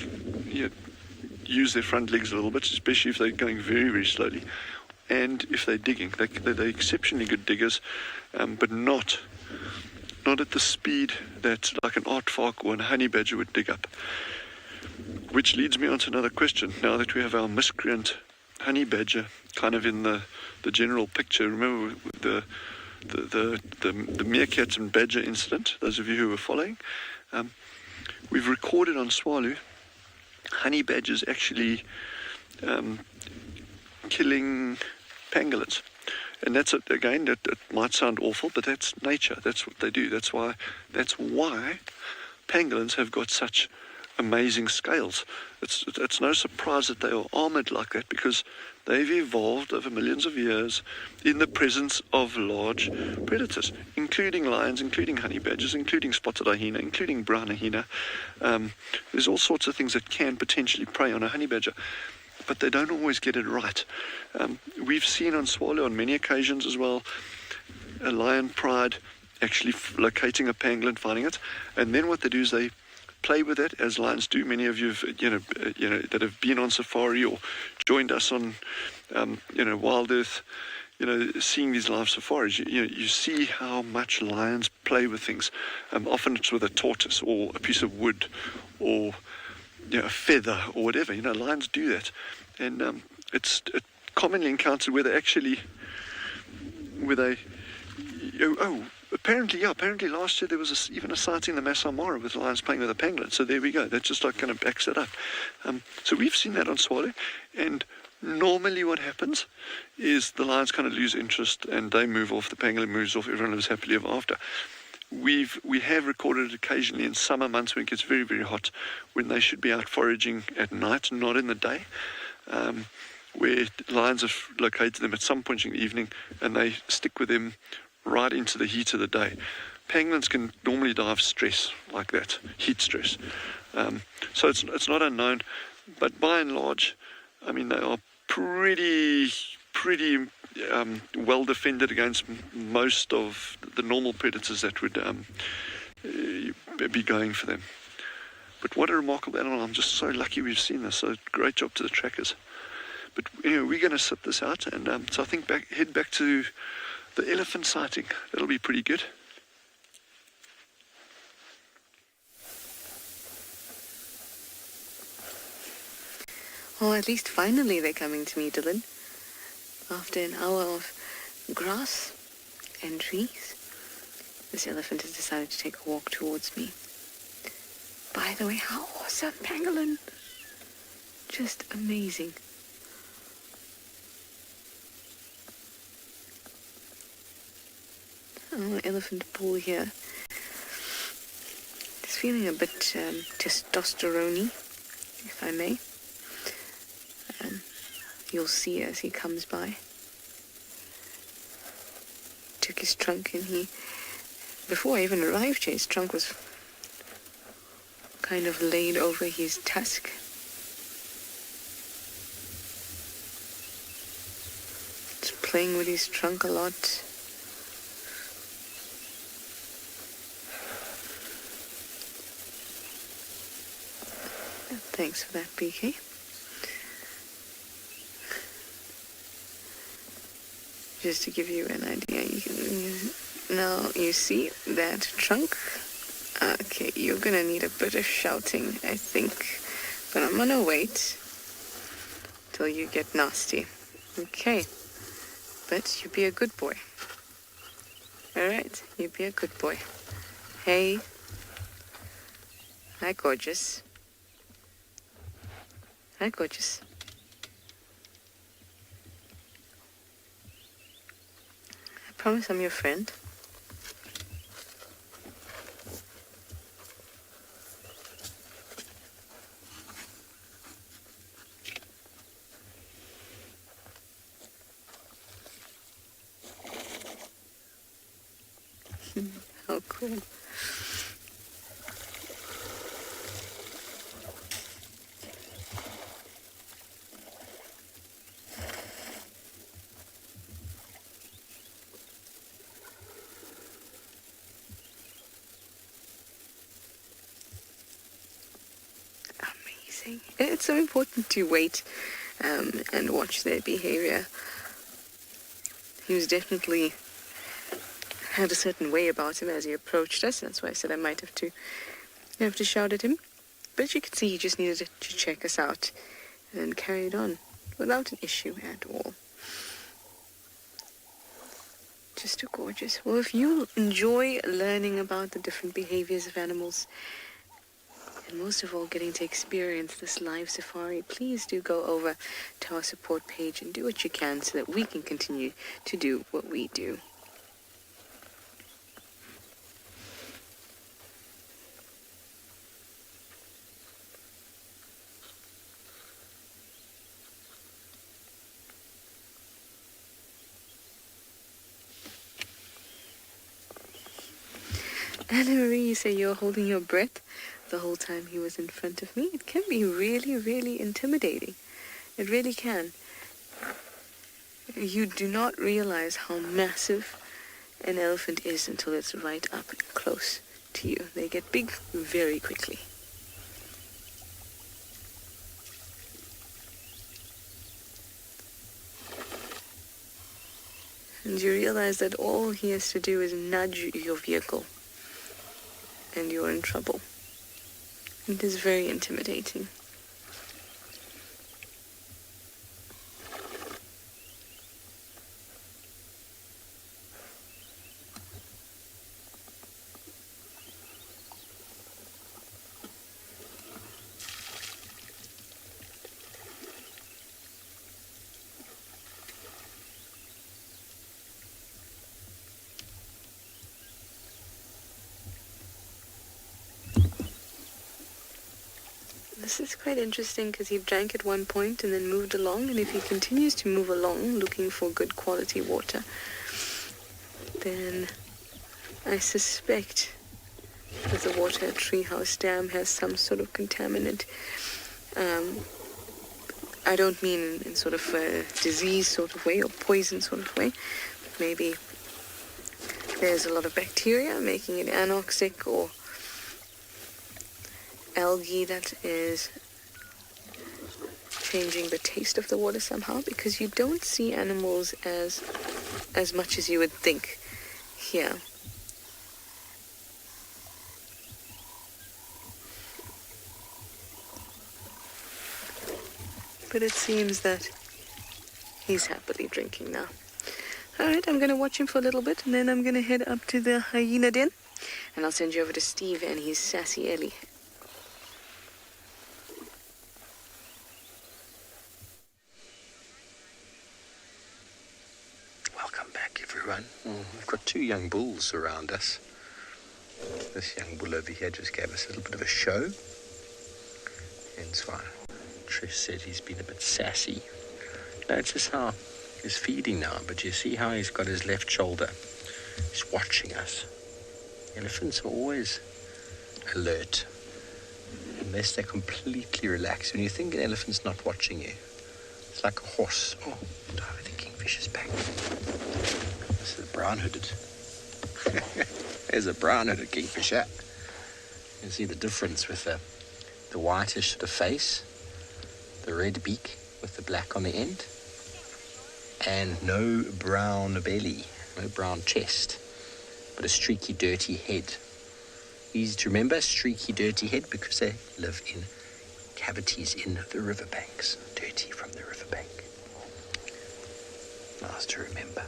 use their front legs a little bit, especially if they're going very, very slowly. And if they're digging, they're exceptionally good diggers, but not at the speed that like an aardvark or a honey badger would dig up. Which leads me on to another question. Now that we have our miscreant honey badger kind of in the general picture, remember the meerkat and badger incident, those of you who were following, we've recorded on Tswalu honey badgers actually killing pangolins. And that's, again, that might sound awful, but that's nature. That's what they do. That's why pangolins have got such amazing scales. It's no surprise that they are armored like that, because they've evolved over millions of years in the presence of large predators, including lions, including honey badgers, including spotted hyena, including brown hyena. There's all sorts of things that can potentially prey on a honey badger, but they don't always get it right. We've seen on Tswalu on many occasions as well, a lion pride actually locating a pangolin, finding it, and then what they do is they play with it, as lions do. Many of you that have been on safari or joined us on Wild Earth, seeing these live safaris, you see how much lions play with things. Often it's with a tortoise or a piece of wood or a feather or whatever. Lions do that, and it's commonly encountered where apparently last year there was even a sighting in the Masai Mara with lions playing with a pangolin. So there we go. That just kind of backs it up. So we've seen that on Tswalu, and normally what happens is the lions kind of lose interest and they move off, the pangolin moves off, everyone lives happily ever after. We have recorded it occasionally in summer months when it gets very, very hot, when they should be out foraging at night, not in the day, where lions have located them at some point in the evening and they stick with them right into the heat of the day. Pangolins can normally die of stress like that, heat stress. So it's not unknown, but by and large, they are pretty pretty well defended against most of the normal predators that would be going for them. But what a remarkable animal. I'm just so lucky we've seen this. So great job to the trackers. But anyway, we're going to sit this out, and so I think head back to the elephant sighting. That'll be pretty good. Well, at least finally they're coming to me, Dylan. After an hour of grass and trees, this elephant has decided to take a walk towards me. By the way, how awesome, pangolin! Just amazing. Oh, elephant bull here. He's feeling a bit testosterone-y, if I may. You'll see as he comes by. Took his trunk, and before I even arrived here, his trunk was kind of laid over his tusk. Just playing with his trunk a lot. Thanks for that, BK. Just to give you an idea, now you see that trunk? Okay, you're gonna need a bit of shouting, I think. But I'm gonna wait till you get nasty. Okay. But you be a good boy. Alright, you be a good boy. Hey. Hi, gorgeous. Hi, gorgeous. I promise I'm your friend. How cool. Amazing. It's so important to wait and watch their behavior. He was definitely had a certain way about him as he approached us. That's why I said I might have to shout at him. But you could see he just needed to check us out and carried on without an issue at all. Just too gorgeous. Well, if you enjoy learning about the different behaviors of animals, and most of all getting to experience this live safari, please do go over to our support page and do what you can so that we can continue to do what we do. Anna Marie, you say you're holding your breath the whole time he was in front of me. It can be really, really intimidating. It really can. You do not realize how massive an elephant is until it's right up close to you. They get big very quickly. And you realize that all he has to do is nudge your vehicle, and you're in trouble. It is very intimidating. This is quite interesting because he drank at one point and then moved along, and if he continues to move along looking for good quality water, then I suspect that the water at Treehouse Dam has some sort of contaminant I don't mean in sort of a disease sort of way or poison sort of way. Maybe there's a lot of bacteria making it anoxic, or algae that is changing the taste of the water somehow, because you don't see animals as much as you would think here. But it seems that he's happily drinking now. Alright, I'm going to watch him for a little bit, and then I'm going to head up to the hyena den, and I'll send you over to Steve and his sassy Ellie. Welcome back, everyone. We've got two young bulls around us. This young bull over here just gave us a little bit of a show. Hence why Trish said he's been a bit sassy. Notice how he's feeding now, but you see how he's got his left shoulder. He's watching us. Elephants are always alert, unless they're completely relaxed. When you think an elephant's not watching you, it's like a horse. Oh, I think kingfisher's back. This is a brown-hooded. There's a brown-hooded kingfisher. You can see the difference with the whitish sort of face, the red beak with the black on the end, and no brown belly, no brown chest, but a streaky, dirty head. Easy to remember, streaky, dirty head, because they live in cavities in the riverbanks, dirty from the riverbank. Nice to remember.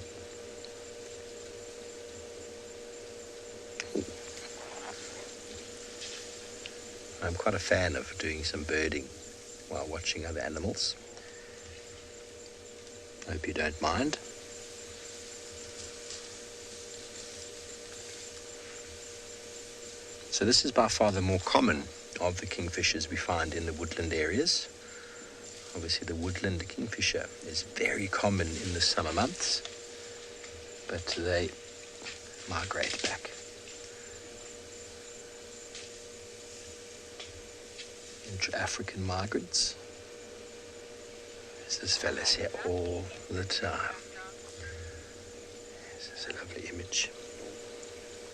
I'm quite a fan of doing some birding while watching other animals. I hope you don't mind. So this is by far the more common of the kingfishers we find in the woodland areas. Obviously the woodland kingfisher is very common in the summer months, but they migrate back. Intra-African migrants. There's this fella's here all the time. This is a lovely image.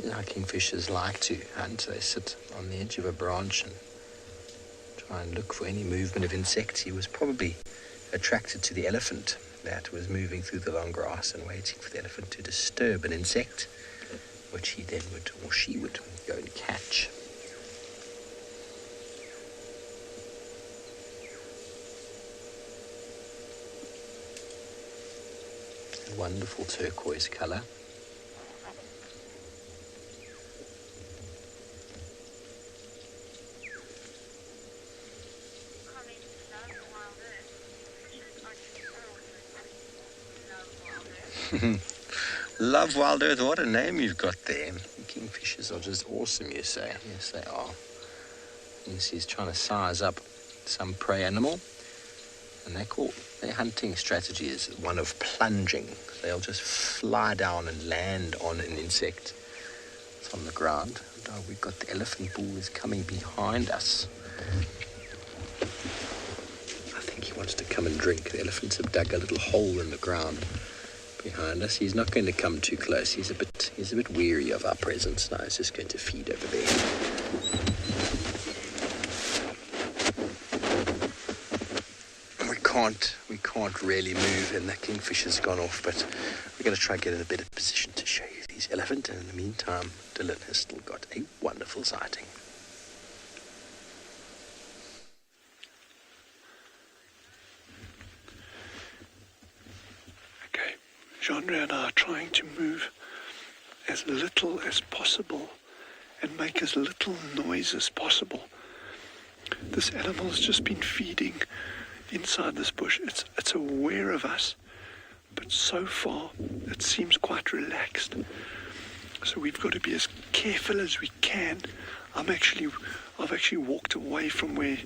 Like kingfishers like to hunt, they sit on the edge of a branch and try and look for any movement of insects. He was probably attracted to the elephant that was moving through the long grass and waiting for the elephant to disturb an insect, which he then would, or she would, go and catch. Wonderful turquoise color. Love Wild Earth, what a name you've got there. The kingfishers are just awesome, you say. Yes, they are. You see he's trying to size up some prey animal, and their hunting strategy is one of plunging. They'll just fly down and land on an insect that's on the ground. And, we've got the elephant bull is coming behind us. I think he wants to come and drink. The elephants have dug a little hole in the ground behind us. He's not going to come too close. He's a bit weary of our presence now. He's just going to feed over there. We can't really move, and the kingfisher's gone off, but we're going to try and get in a better position to show you these elephants, and in the meantime Dylan has still got a wonderful sighting. Okay, Genre and I are trying to move as little as possible and make as little noise as possible. This animal has just been feeding inside this bush. It's aware of us, but so far it seems quite relaxed. So we've got to be as careful as we can. I've actually walked away from where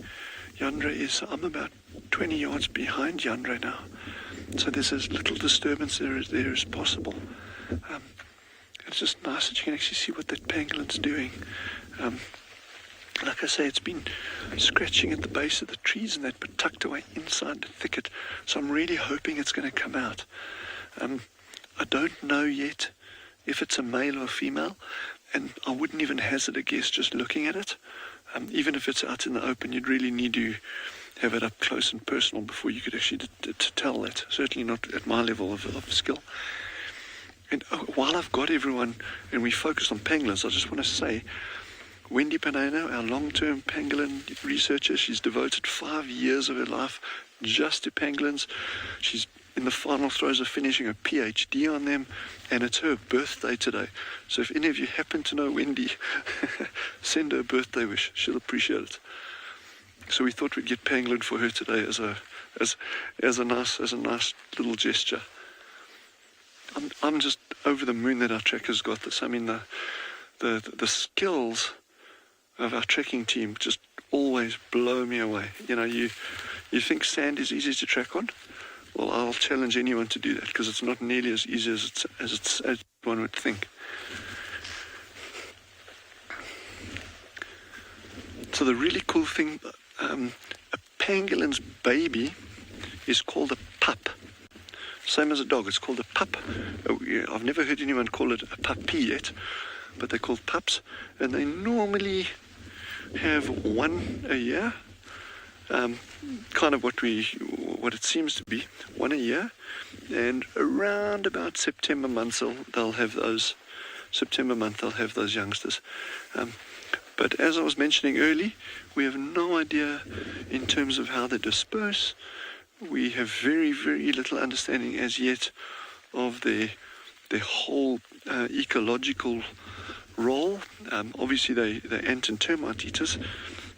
Yandra is. So I'm about 20 yards behind Yandra now. So there's as little disturbance there as possible. It's just nice that you can actually see what that pangolin's doing. like I say, it's been scratching at the base of the trees and that, but tucked away inside the thicket. So I'm really hoping it's going to come out. I don't know yet if it's a male or a female, and I wouldn't even hazard a guess just looking at it. Even if it's out in the open, you'd really need to have it up close and personal before you could actually to tell that. Certainly not at my level of skill. And while I've got everyone, and we focus on pangolins, I just want to say, Wendy Panano, our long-term pangolin researcher, she's devoted 5 years of her life just to pangolins. She's in the final throes of finishing a PhD on them, and it's her birthday today. So if any of you happen to know Wendy, send her a birthday wish. She'll appreciate it. So we thought we'd get pangolin for her today as a nice little gesture. I'm just over the moon that our trackers got this. I mean, the skills of our trekking team just always blow me away. You know, you think sand is easy to track on? Well, I'll challenge anyone to do that, because it's not nearly as easy as one would think. So the really cool thing, a pangolin's baby is called a pup. Same as a dog, it's called a pup. I've never heard anyone call it a puppy yet, but they're called pups, and they normally have one a year. Kind of what it seems to be, one a year, and around about September month they'll have those youngsters. But as I was mentioning early, we have no idea in terms of how they disperse. We have very, very little understanding as yet of their whole ecological role. Obviously they're ant and termite eaters,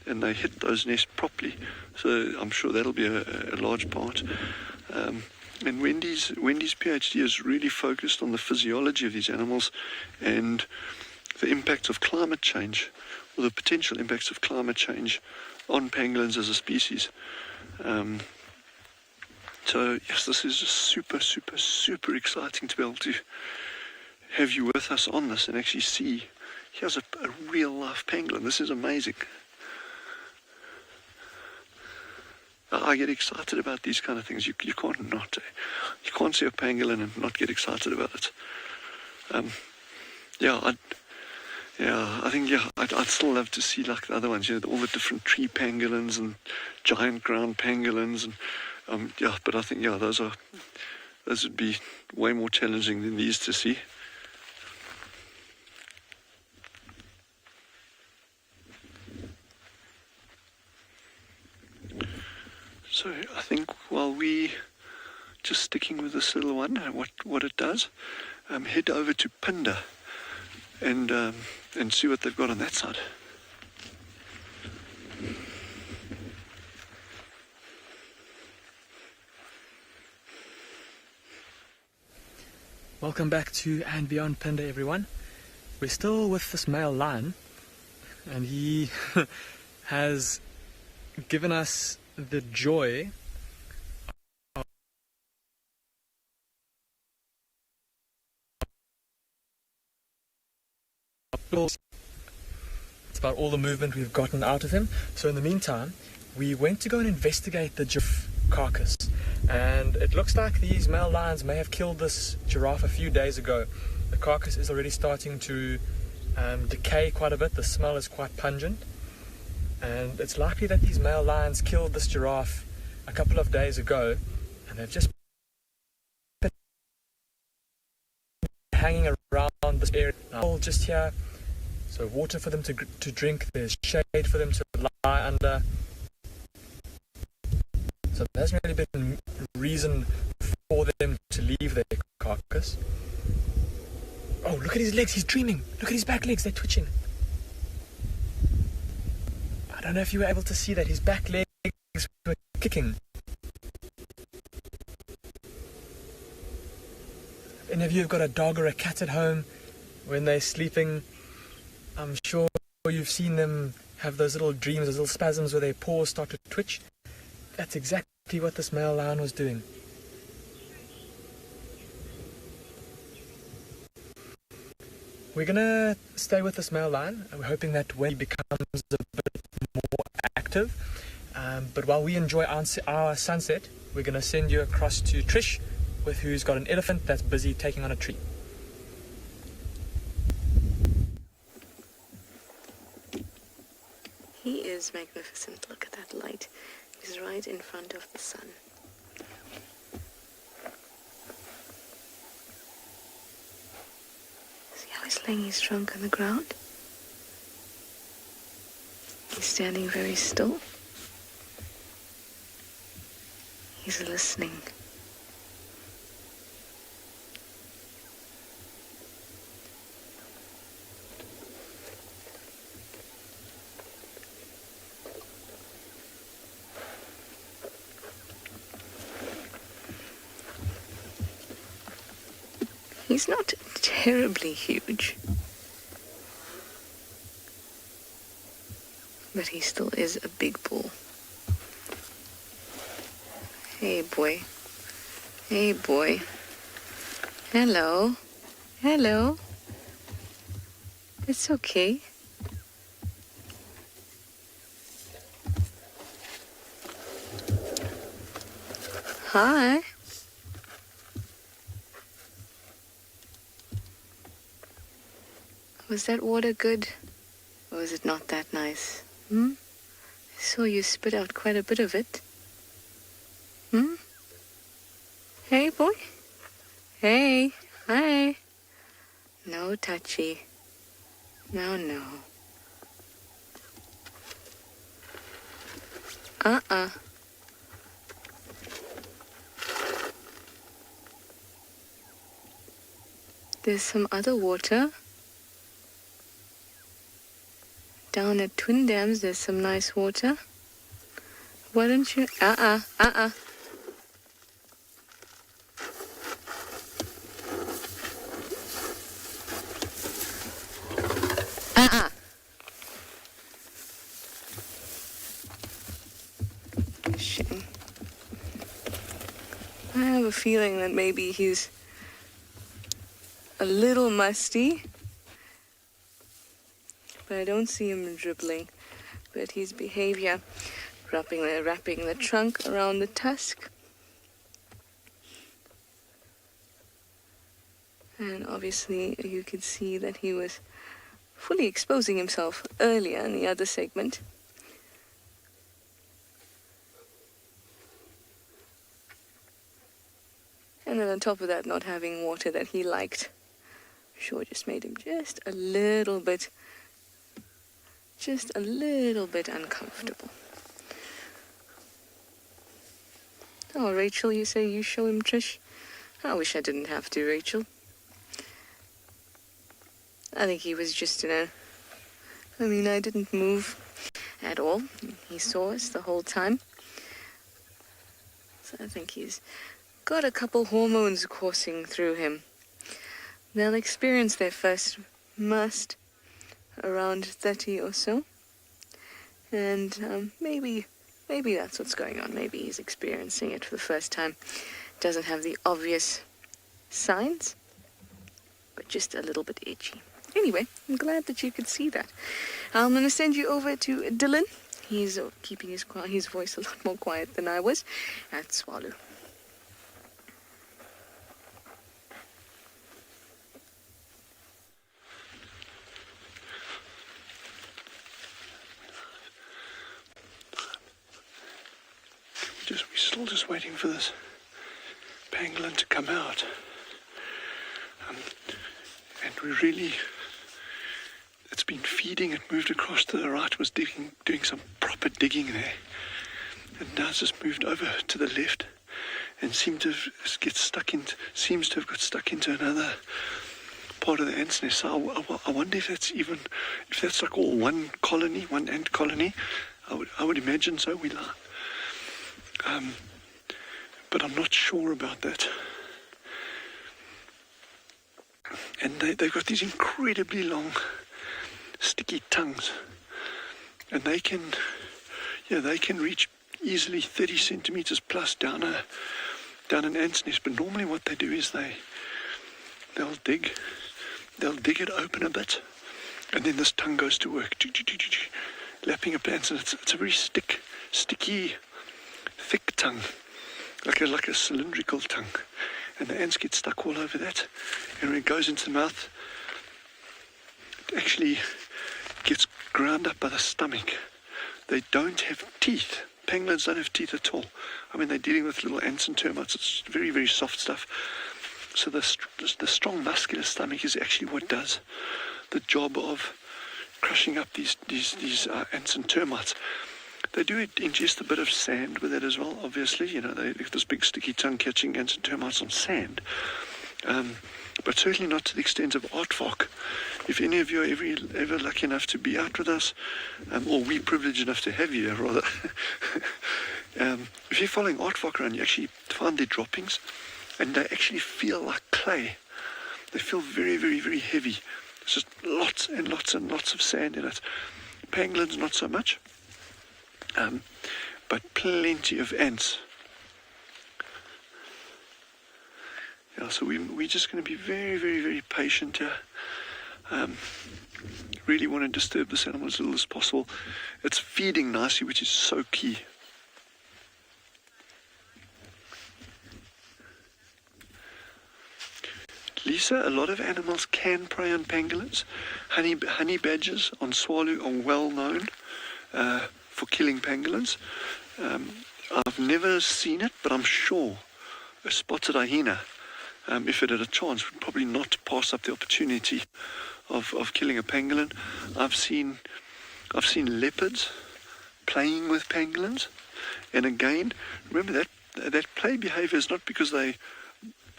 and they hit those nests properly, so I'm sure that'll be a large part. And Wendy's PhD is really focused on the physiology of these animals and the impacts of climate change, or the potential impacts of climate change on pangolins as a species. So yes, this is just super, super, super exciting to be able to have you with us on this and actually see, here's a real life pangolin. This is amazing. I get excited about these kind of things. You can't not. You can't see a pangolin and not get excited about it. I'd still love to see like the other ones. You know, all the different tree pangolins and giant ground pangolins, and But I think those would be way more challenging than these to see. So I think while we just sticking with this little one and what it does, head over to Pinda and see what they've got on that side. Welcome back to And Beyond Pinda, everyone. We're still with this male lion, and he has given us the joy of it's about all the movement we've gotten out of him. So in the meantime, we went to go and investigate the giraffe carcass, and it looks like these male lions may have killed this giraffe a few days ago. The carcass is already starting to decay quite a bit. The smell is quite pungent, and it's likely that these male lions killed this giraffe a couple of days ago, and they've just been hanging around this area now, just here. So water for them to drink, there's shade for them to lie under. So there hasn't really been reason for them to leave their carcass. Oh, look at his legs, he's dreaming. Look at his back legs, they're twitching. I don't know if you were able to see that. His back legs were kicking. If any of you have got a dog or a cat at home, when they're sleeping, I'm sure you've seen them have those little dreams, those little spasms where their paws start to twitch. That's exactly what this male lion was doing. We're going to stay with this male lion, and we're hoping that when he becomes a bit active. But while we enjoy our sunset, we're going to send you across to Trish, with who's got an elephant that's busy taking on a tree. He is magnificent. Look at that light. He's right in front of the sun. See how he's laying his trunk on the ground? He's standing very still. He's listening. He's not terribly huge, but he still is a big bull. Hey, boy. Hey, boy. Hello. Hello. It's okay. Hi. Was that water good? Or was it not that nice? I saw you spit out quite a bit of it. Hey, boy. Hey. Hi. No touchy. No. There's some other water. Down at Twin Dams, there's some nice water. Why don't you... Shame. I have a feeling that maybe he's a little musty. But I don't see him dribbling. But his behavior, wrapping the trunk around the tusk. And obviously you can see that he was fully exposing himself earlier in the other segment. And then on top of that, not having water that he liked, sure just made him just a little bit uncomfortable. Oh, Rachel, you say you show him, Trish? I wish I didn't have to, Rachel. I think he was just I didn't move at all. He saw us the whole time. So I think he's got a couple hormones coursing through him. They'll experience their first must around 30 or so. And maybe that's what's going on. Maybe he's experiencing it for the first time. Doesn't have the obvious signs, but just a little bit itchy. Anyway, I'm glad that you could see that. I'm going to send you over to Dylan. He's keeping his voice a lot more quiet than I was at Tswalu. We're still just waiting for this pangolin to come out. And we really... It's been feeding. It moved across to the right, was doing some proper digging there. And now it's just moved over to the left and seems to have got stuck into another part of the ant's nest. So I wonder if that's like all one ant colony. I would imagine so. But I'm not sure about that. And they've got these incredibly long, sticky tongues, and they can reach easily 30 centimeters plus down an ant's nest. But normally what they do is they'll dig it open a bit, and then this tongue goes to work, lapping up ants, and it's a very sticky, thick tongue, like a cylindrical tongue, and the ants get stuck all over that, and when it goes into the mouth, it actually gets ground up by the stomach. They don't have teeth. Pangolins don't have teeth at all. I mean, they're dealing with little ants and termites. It's very, very soft stuff. So the strong muscular stomach is actually what does the job of crushing up these ants and termites. They do ingest a bit of sand with it as well, obviously. You know, they have this big sticky tongue catching ants and termites on sand. But certainly not to the extent of aardvark. If any of you are ever lucky enough to be out with us, or we privileged enough to have you, rather, if you're following aardvark around, you actually find their droppings, and they actually feel like clay. They feel very, very, very heavy. There's just lots and lots and lots of sand in it. Pangolins, not so much, but plenty of ants. Yeah, so we're just going to be very, very, very patient here. Really want to disturb this animal as little as possible. It's feeding nicely, which is so key. Lisa, a lot of animals can prey on pangolins. Honey badgers on Tswalu are well known for killing pangolins. I've never seen it, but I'm sure a spotted hyena, if it had a chance, would probably not pass up the opportunity of killing a pangolin. I've seen leopards playing with pangolins, and again, remember that play behavior is not because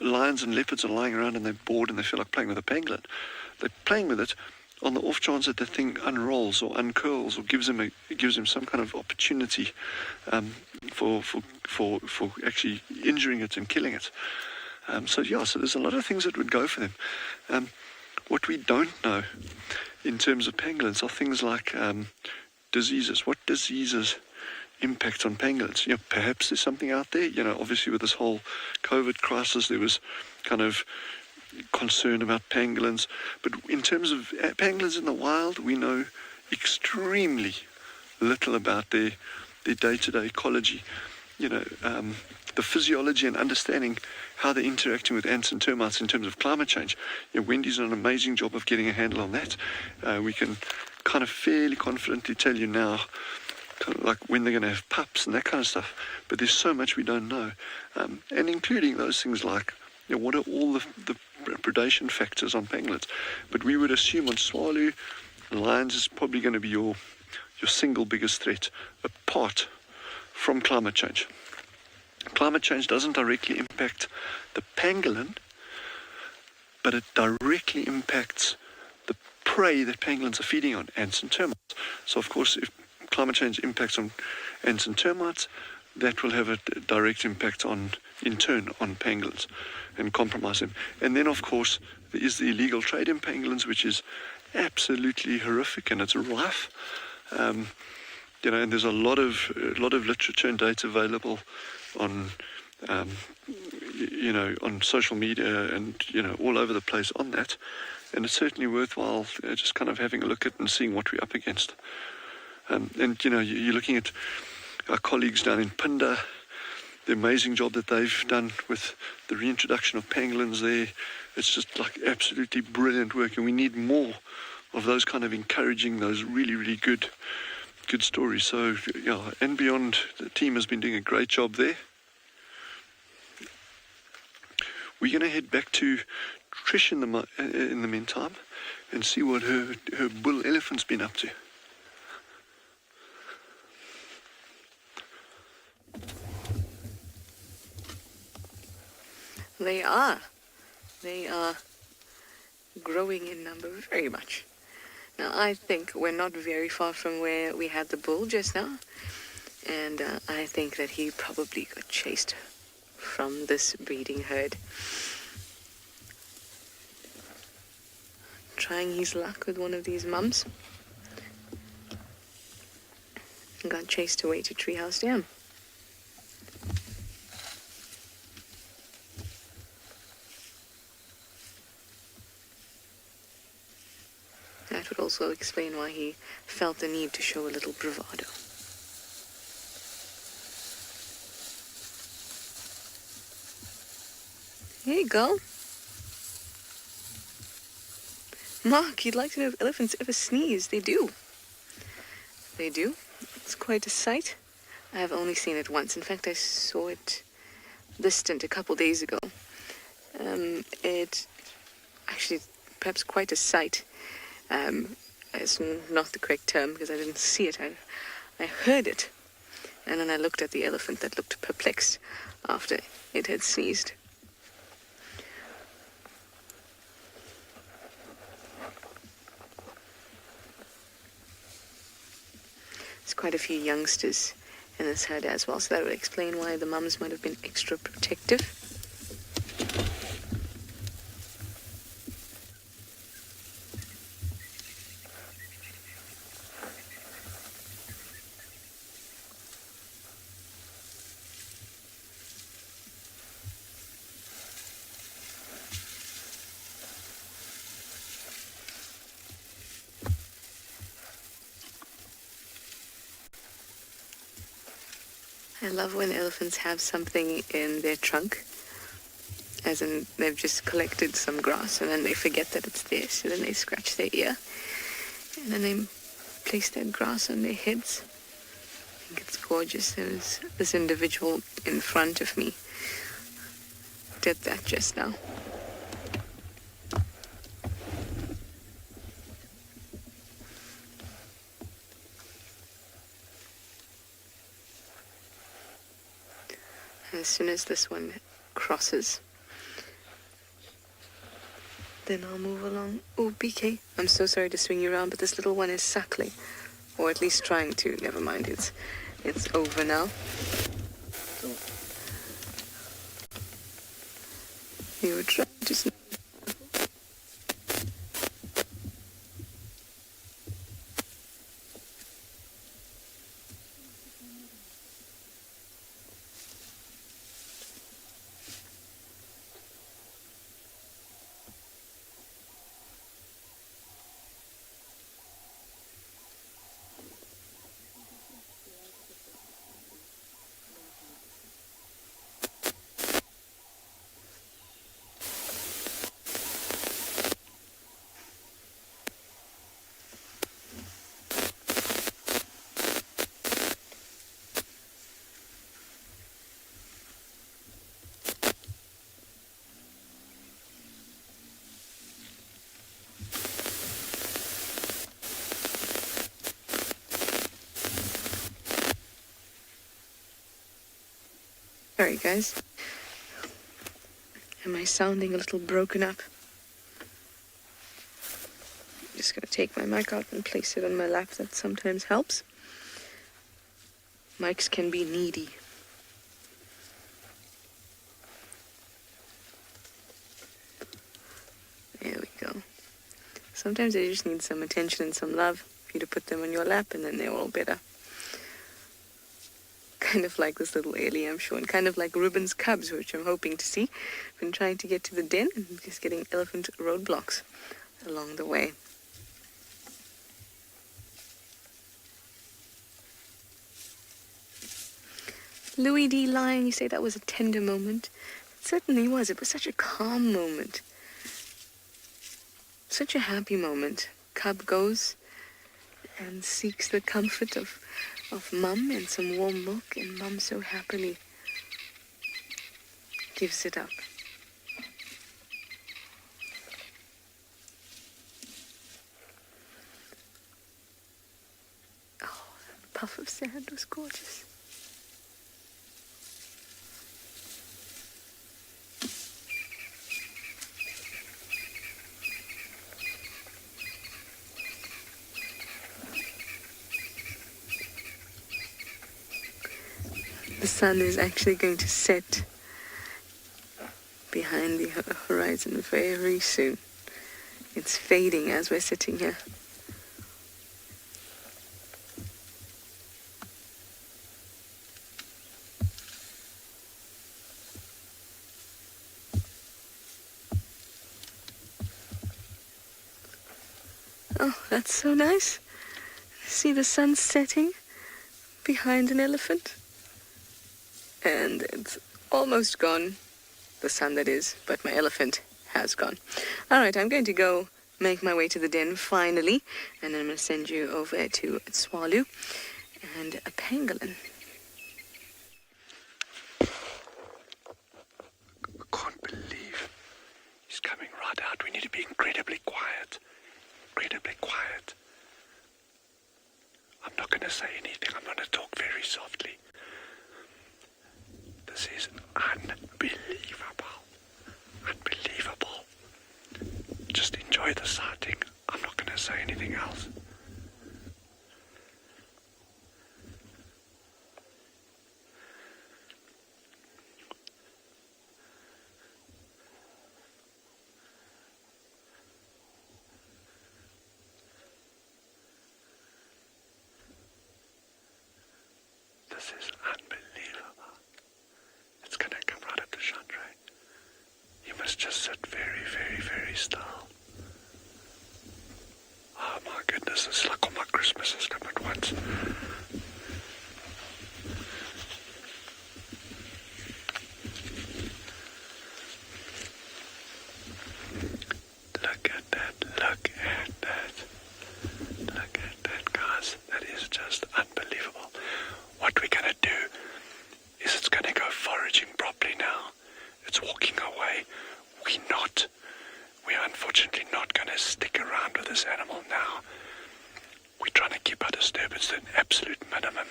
lions and leopards are lying around and they're bored and they feel like playing with a pangolin. They're playing with it on the off chance that the thing unrolls or uncurls or gives them some kind of opportunity for actually injuring it and killing it. So there's a lot of things that would go for them. What we don't know in terms of pangolins are things like diseases. What diseases impact on pangolins? You know, perhaps there's something out there. You know, obviously with this whole COVID crisis, there was kind of concern about pangolins. But in terms of pangolins in the wild, we know extremely little about their day-to-day ecology. You know, the physiology and understanding how they're interacting with ants and termites in terms of climate change. You know, Wendy's done an amazing job of getting a handle on that. We can kind of fairly confidently tell you now, kind of like when they're going to have pups and that kind of stuff. But there's so much we don't know, and including those things like, you know, what are all the predation factors on pangolins? But we would assume on Tswalu, lions is probably going to be your single biggest threat, apart from climate change. Climate change doesn't directly impact the pangolin, but it directly impacts the prey that pangolins are feeding on, ants and termites. So of course, if climate change impacts on ants and termites, that will have a direct impact in turn on pangolins and compromise them. And then of course, there is the illegal trade in pangolins, which is absolutely horrific, and it's rife. You know, and there's a lot of literature and data available on on social media and, you know, all over the place on that. And it's certainly worthwhile just kind of having a look at and seeing what we're up against. And, you know, you're looking at our colleagues down in Punda, the amazing job that they've done with the reintroduction of pangolins there. It's just like absolutely brilliant work, and we need more of those kind of encouraging, those really, really good stories. So, yeah, and beyond, the team has been doing a great job there. We're going to head back to Trish in the meantime and see what her bull elephant's been up to. They are growing in number very much. Now, I think we're not very far from where we had the bull just now, and I think that he probably got chased from this breeding herd. Trying his luck with one of these mums. Got chased away to Treehouse Dam. That would also explain why he felt the need to show a little bravado. Hey, girl. Mark, you'd like to know if elephants ever sneeze? They do. They do. It's quite a sight. I have only seen it once. In fact, I saw it distant a couple days ago. It actually, perhaps quite a sight. It's not the correct term because I didn't see it. I heard it. And then I looked at the elephant that looked perplexed after it had sneezed. There's quite a few youngsters in this herd as well, so that would explain why the mums might have been extra protective. I love when elephants have something in their trunk, as in they've just collected some grass and then they forget that it's there, so then they scratch their ear and then they place that grass on their heads. I think it's gorgeous. There's this individual in front of me did that just now. As soon as this one crosses, then I'll move along. Oh, BK, I'm so sorry to swing you around, but this little one is suckling, or at least trying to. Never mind, it's over now. You were trying to. Sorry, guys. Am I sounding a little broken up? I'm just going to take my mic out and place it on my lap. That sometimes helps. Mics can be needy. There we go. Sometimes they just need some attention and some love for you to put them on your lap, and then they're all better. Kind of like this little alien I'm showing, kind of like Ruben's cubs, which I'm hoping to see. I've been trying to get to the den and just getting elephant roadblocks along the way. Louis D. Lyon, you say that was a tender moment? It certainly was. It was such a calm moment. Such a happy moment. Cub goes and seeks the comfort of Mum and some warm milk, and Mum so happily gives it up. Oh, that puff of sand was gorgeous. The sun is actually going to set behind the horizon very soon. It's fading as we're sitting here. Oh, that's so nice. See the sun setting behind an elephant? And it's almost gone. The sun, that is, but my elephant has gone. All right, I'm going to go make my way to the den finally, and then I'm going to send you over to Tswalu and a pangolin. I can't believe he's coming right out. We need to be incredibly quiet. Incredibly quiet. I'm not going to say anything. I'm going to talk very softly. This is unbelievable. Unbelievable. Just enjoy the sighting. I'm not going to say anything else. This is unbelievable. It's going to come right up to Chandra. You must just sit very, very, very still. Oh my goodness, it's like all my Christmases come at once. Look at that, look at that. Look at that, guys. That is just unbelievable. What we're going to do is it's going to go foraging properly now. It's walking away. We're unfortunately not going to stick around with this animal now. We're trying to keep our disturbance to an absolute minimum.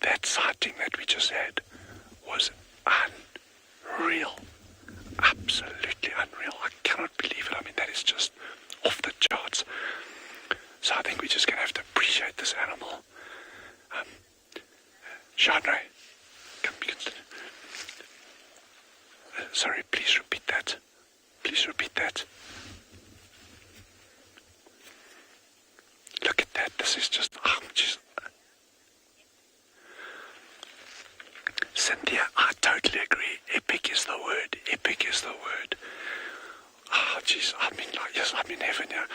That sighting that we just had was unreal. Absolutely unreal. I cannot believe it. I mean, that is just off the charts. So I think we're just going to have to appreciate this animal. Chandra, come, you can... sorry, please repeat that. Please repeat that. Look at that. This is just... oh, jeez. Cynthia, I totally agree. Epic is the word. Epic is the word. Oh, jeez. I'm in, yes, I'm in heaven here.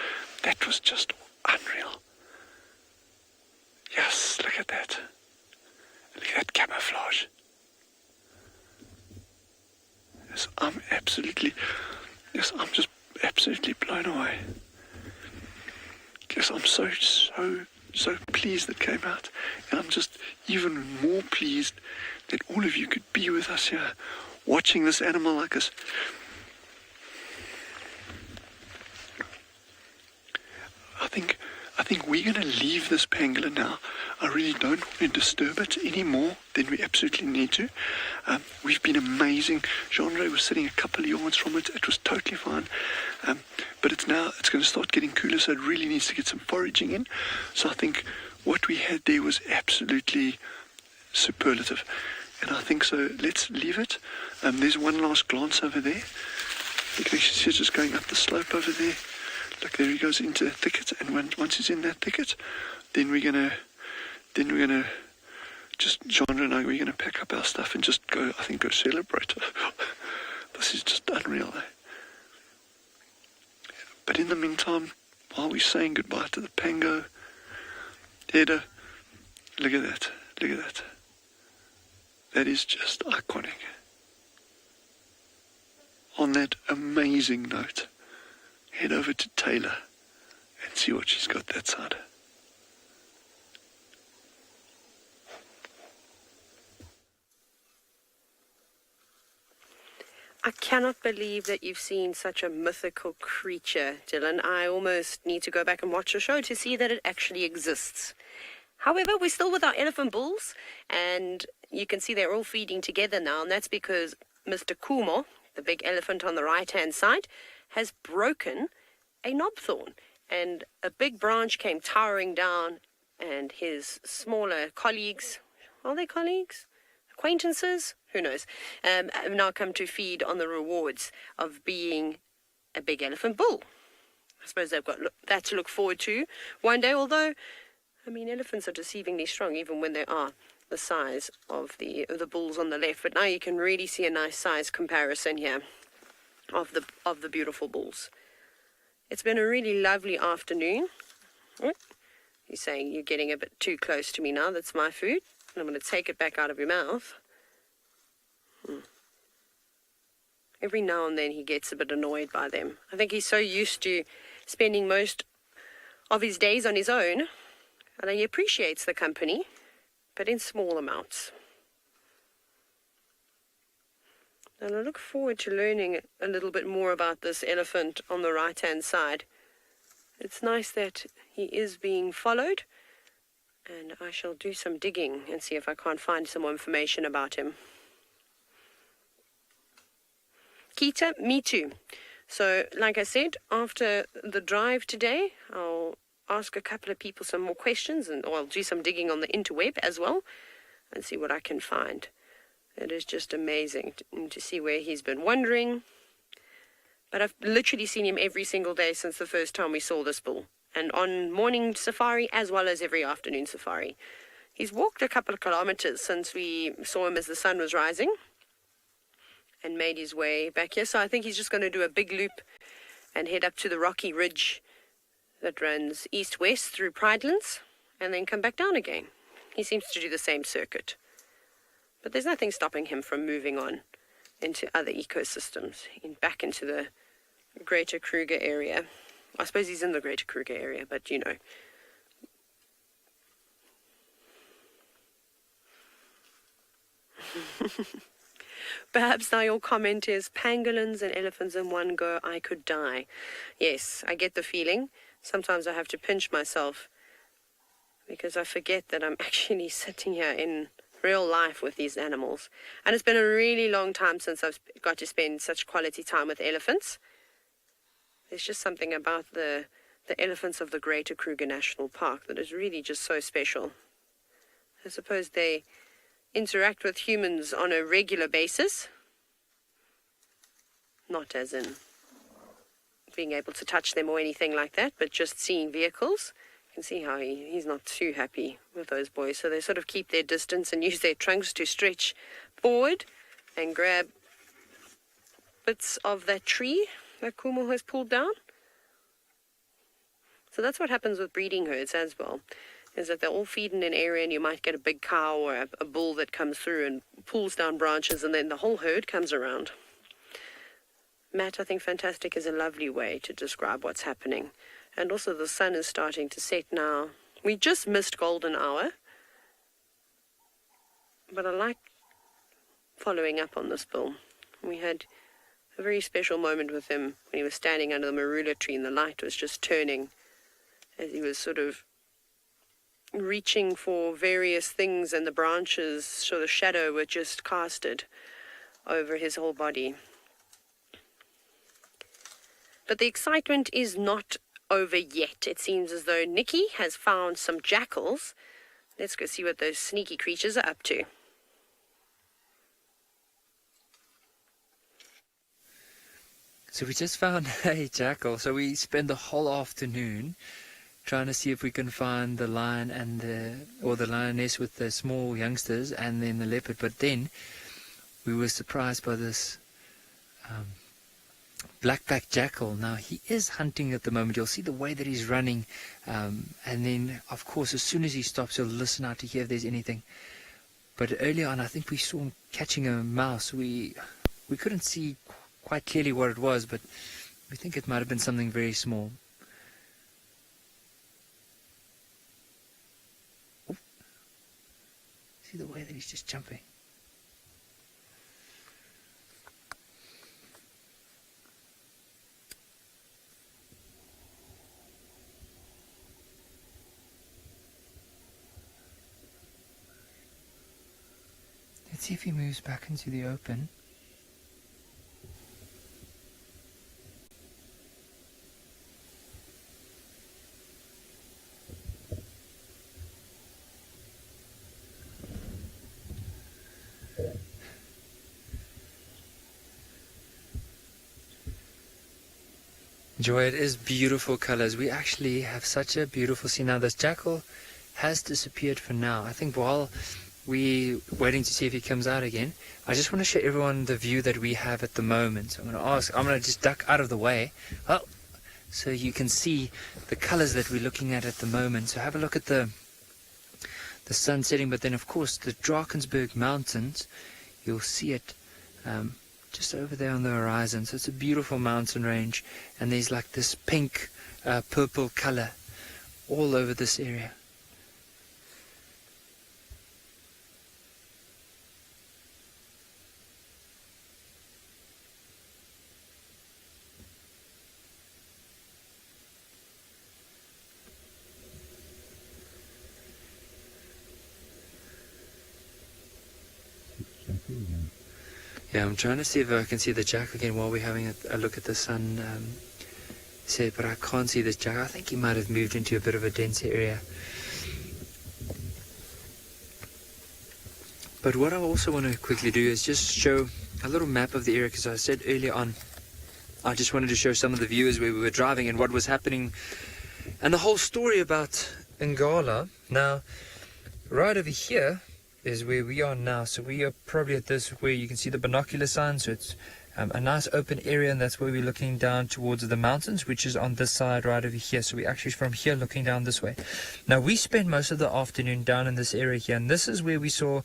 That was just unreal. Yes, look at that. Look at that camouflage. Yes, I'm just absolutely blown away. Yes, I'm so pleased that came out. And I'm just even more pleased that all of you could be with us here, watching this animal like us. I think we're going to leave this pangolin now. I really don't want to disturb it any more than we absolutely need to. We've been amazing. Chandra was sitting a couple of yards from it. It was totally fine. But it's going to start getting cooler, so it really needs to get some foraging in. So I think what we had there was absolutely superlative. And I think so. Let's leave it. There's one last glance over there. You can actually see it just going up the slope over there. Look, there he goes into the thicket, and once he's in that thicket, then we're gonna just, Chandra and I, we're gonna pack up our stuff and just go celebrate. This is just unreal, eh? But in the meantime, while we're saying goodbye to the pango, Eda, look at that, look at that. That is just iconic. On that amazing note, head over to Taylor and see what she's got that side. I cannot believe that you've seen such a mythical creature, Dylan. I almost need to go back and watch the show to see that it actually exists. However, we're still with our elephant bulls, and you can see they're all feeding together now, and that's because Mr. Kumo, the big elephant on the right-hand side, has broken a knobthorn, and a big branch came towering down, and his smaller colleagues, are they colleagues? Acquaintances? Who knows? Have now come to feed on the rewards of being a big elephant bull. I suppose they've got that to look forward to one day, although, I mean, elephants are deceivingly strong even when they are the size of the bulls on the left. But now you can really see a nice size comparison here of the beautiful bulls. It's been a really lovely afternoon. He's saying you're getting a bit too close to me now. That's my food. And I'm going to take it back out of your mouth. Every now and then he gets a bit annoyed by them. I think he's so used to spending most of his days on his own, and he appreciates the company, but in small amounts. And I look forward to learning a little bit more about this elephant on the right-hand side. It's nice that he is being followed, and I shall do some digging and see if I can't find some more information about him. Kita, me too. So, like I said, after the drive today, I'll ask a couple of people some more questions, and I'll do some digging on the interweb as well and see what I can find. It is just amazing to see where he's been wandering. But I've literally seen him every single day since the first time we saw this bull, and on morning safari as well as every afternoon safari. He's walked a couple of kilometers since we saw him as the sun was rising and made his way back here. So I think he's just going to do a big loop and head up to the rocky ridge that runs east-west through Pridelands and then come back down again. He seems to do the same circuit. But there's nothing stopping him from moving on into other ecosystems, back into the Greater Kruger area. I suppose he's in the Greater Kruger area, but you know. Perhaps now your comment is, pangolins and elephants in one go, I could die. Yes, I get the feeling. Sometimes I have to pinch myself because I forget that I'm actually sitting here in real life with these animals. And it's been a really long time since I've got to spend such quality time with elephants. There's just something about the elephants of the Greater Kruger National Park that is really just so special. I suppose they interact with humans on a regular basis. Not as in being able to touch them or anything like that, but just seeing vehicles. You can see how he's not too happy with those boys. So they sort of keep their distance and use their trunks to stretch forward and grab bits of that tree that Kumo has pulled down. So that's what happens with breeding herds as well, is that they all feed in an area and you might get a big cow or a bull that comes through and pulls down branches, and then the whole herd comes around. Matt, I think fantastic is a lovely way to describe what's happening. And also the sun is starting to set now. We just missed golden hour, but I like following up on this bull. We had a very special moment with him when he was standing under the marula tree and the light was just turning as he was sort of reaching for various things, and the branches, so the shadow were just casted over his whole body. But the excitement is not over yet. It seems as though Nikki has found some jackals. Let's go see what those sneaky creatures are up to. So we just found a jackal. So we spent the whole afternoon trying to see if we can find the lion and the lioness with the small youngsters, and then the leopard. But then we were surprised by this black-backed jackal. Now he is hunting at the moment. You'll see the way that he's running, and then of course as soon as he stops he'll listen out to hear if there's anything. But earlier on I think we saw him catching a mouse. We couldn't see quite clearly what it was, but we think it might have been something very small. Oh. See the way that he's just jumping. Let's see if he moves back into the open. Joy, it is beautiful colors. We actually have such a beautiful scene. Now this jackal has disappeared for now. I think while we're waiting to see if he comes out again, I just want to show everyone the view that we have at the moment. So I'm going to just duck out of the way. Oh, so you can see the colors that we're looking at the moment. So have a look at the sun setting, but then of course the Drakensberg Mountains, you'll see it just over there on the horizon. So it's a beautiful mountain range, and there's like this pink purple color all over this area. Yeah, I'm trying to see if I can see the jack again while we're having a look at the sun set, but I can't see this jack. I think he might have moved into a bit of a dense area. But what I also want to quickly do is just show a little map of the area, because I said earlier on, I just wanted to show some of the viewers where we were driving and what was happening, and the whole story about Ngala. Now, right over here is where we are now. So we are probably at this where you can see the binocular sign. So it's a nice open area, and that's where we're looking down towards the mountains, which is on this side right over here. So we're actually from here looking down this way. Now we spent most of the afternoon down in this area here, and this is where we saw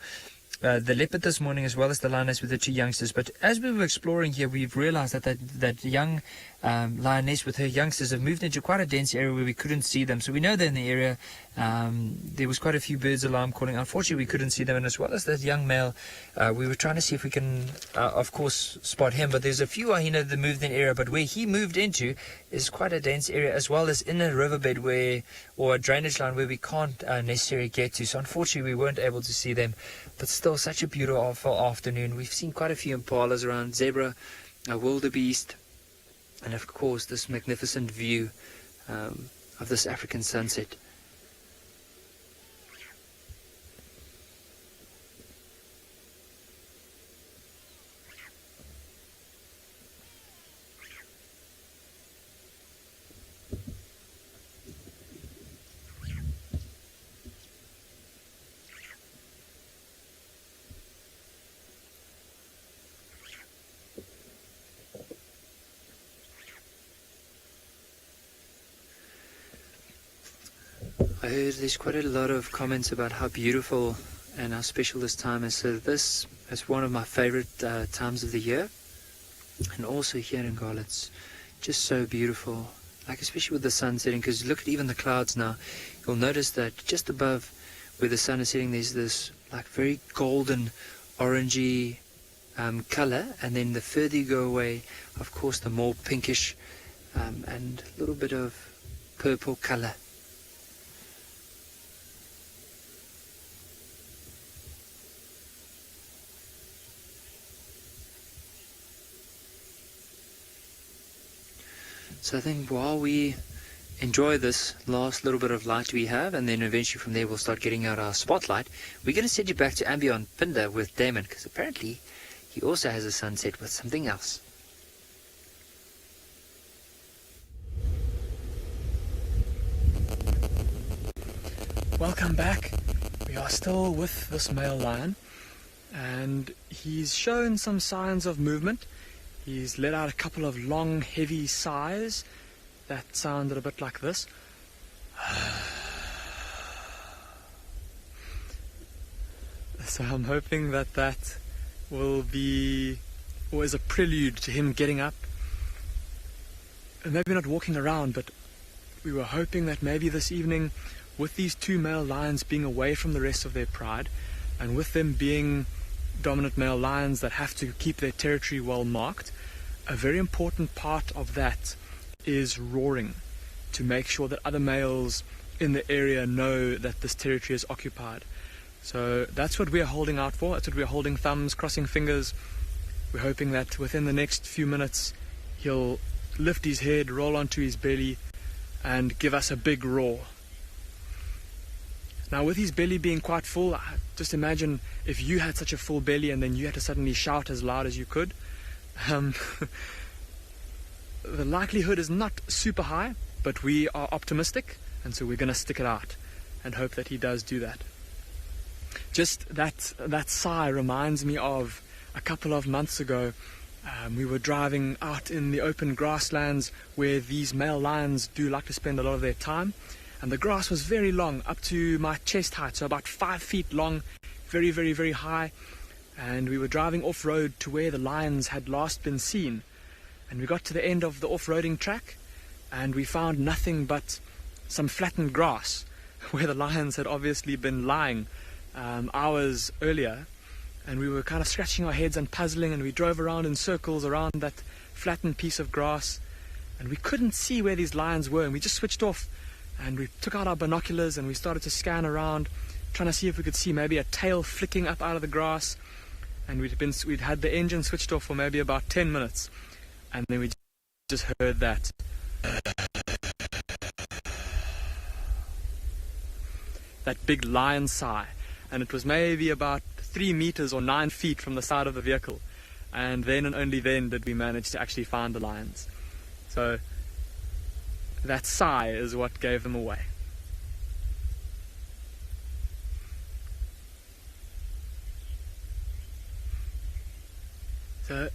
the leopard this morning, as well as the lioness with the two youngsters. But as we were exploring here, we've realized that young lioness with her youngsters have moved into quite a dense area where we couldn't see them. So we know they're in the area. There was quite a few birds alarm calling. Unfortunately, we couldn't see them, and as well as that young male, we were trying to see if we can, of course, spot him. But there's a few hyena that moved in area, but where he moved into is quite a dense area, as well as in a riverbed or a drainage line where we can't necessarily get to. So unfortunately, we weren't able to see them. But still, such a beautiful afternoon. We've seen quite a few impalas around, zebra, wildebeest, and of course this magnificent view of this African sunset. I heard there's quite a lot of comments about how beautiful and how special this time is. So this is one of my favorite times of the year. And also here in Ngala, it's just so beautiful, like especially with the sun setting, because look at even the clouds now. You'll notice that just above where the sun is setting, there's this like very golden orangey color, and then the further you go away, of course, the more pinkish and a little bit of purple color. So I think while we enjoy this last little bit of light we have, and then eventually from there we'll start getting out our spotlight, we're going to send you back to Ambient Pinda with Damon, because apparently he also has a sunset with something else. Welcome back. We are still with this male lion, and he's shown some signs of movement. He's let out a couple of long, heavy sighs that sounded a bit like this. So I'm hoping that will be, or is a prelude to him getting up. And maybe not walking around, but we were hoping that maybe this evening, with these two male lions being away from the rest of their pride, and with them being dominant male lions that have to keep their territory well marked, a very important part of that is roaring, to make sure that other males in the area know that this territory is occupied. So that's what we're holding out for. That's what we're holding thumbs, crossing fingers. We're hoping that within the next few minutes he'll lift his head, roll onto his belly, and give us a big roar. Now, with his belly being quite full, just imagine if you had such a full belly and then you had to suddenly shout as loud as you could. The likelihood is not super high, but we are optimistic, and so we're going to stick it out and hope that he does do that. Just that sigh reminds me of a couple of months ago. We were driving out in the open grasslands where these male lions do like to spend a lot of their time. And the grass was very long, up to my chest height, so about 5 feet long, very, very, very high. And we were driving off-road to where the lions had last been seen. And we got to the end of the off-roading track, and we found nothing but some flattened grass where the lions had obviously been lying hours earlier. And we were kind of scratching our heads and puzzling, and we drove around in circles around that flattened piece of grass, and we couldn't see where these lions were. And we just switched off, and we took out our binoculars and we started to scan around, trying to see if we could see maybe a tail flicking up out of the grass. And we'd had the engine switched off for maybe about 10 minutes, and then we just heard that big lion sigh, and it was maybe about 3 meters or 9 feet from the side of the vehicle. And then and only then did we manage to actually find the lions. So that sigh is what gave them away. So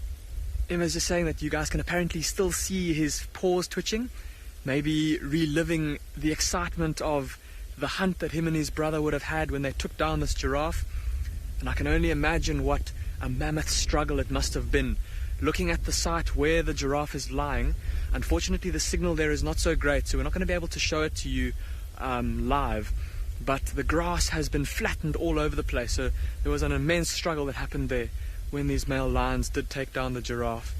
Emma's just saying that you guys can apparently still see his paws twitching, maybe reliving the excitement of the hunt that him and his brother would have had when they took down this giraffe. And I can only imagine what a mammoth struggle it must have been, looking at the site where the giraffe is lying. Unfortunately, the signal there is not so great, so we're not going to be able to show it to you live. But the grass has been flattened all over the place, so there was an immense struggle that happened there when these male lions did take down the giraffe.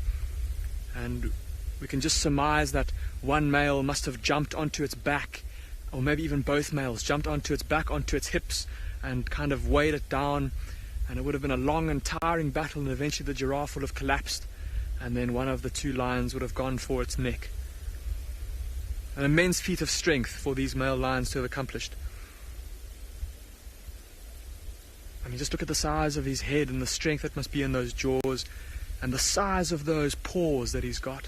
And we can just surmise that one male must have jumped onto its back, or maybe even both males jumped onto its back, onto its hips, and kind of weighed it down. And it would have been a long and tiring battle, and eventually the giraffe would have collapsed, and then one of the two lions would have gone for its neck. An immense feat of strength for these male lions to have accomplished. I mean, just look at the size of his head and the strength that must be in those jaws, and the size of those paws that he's got.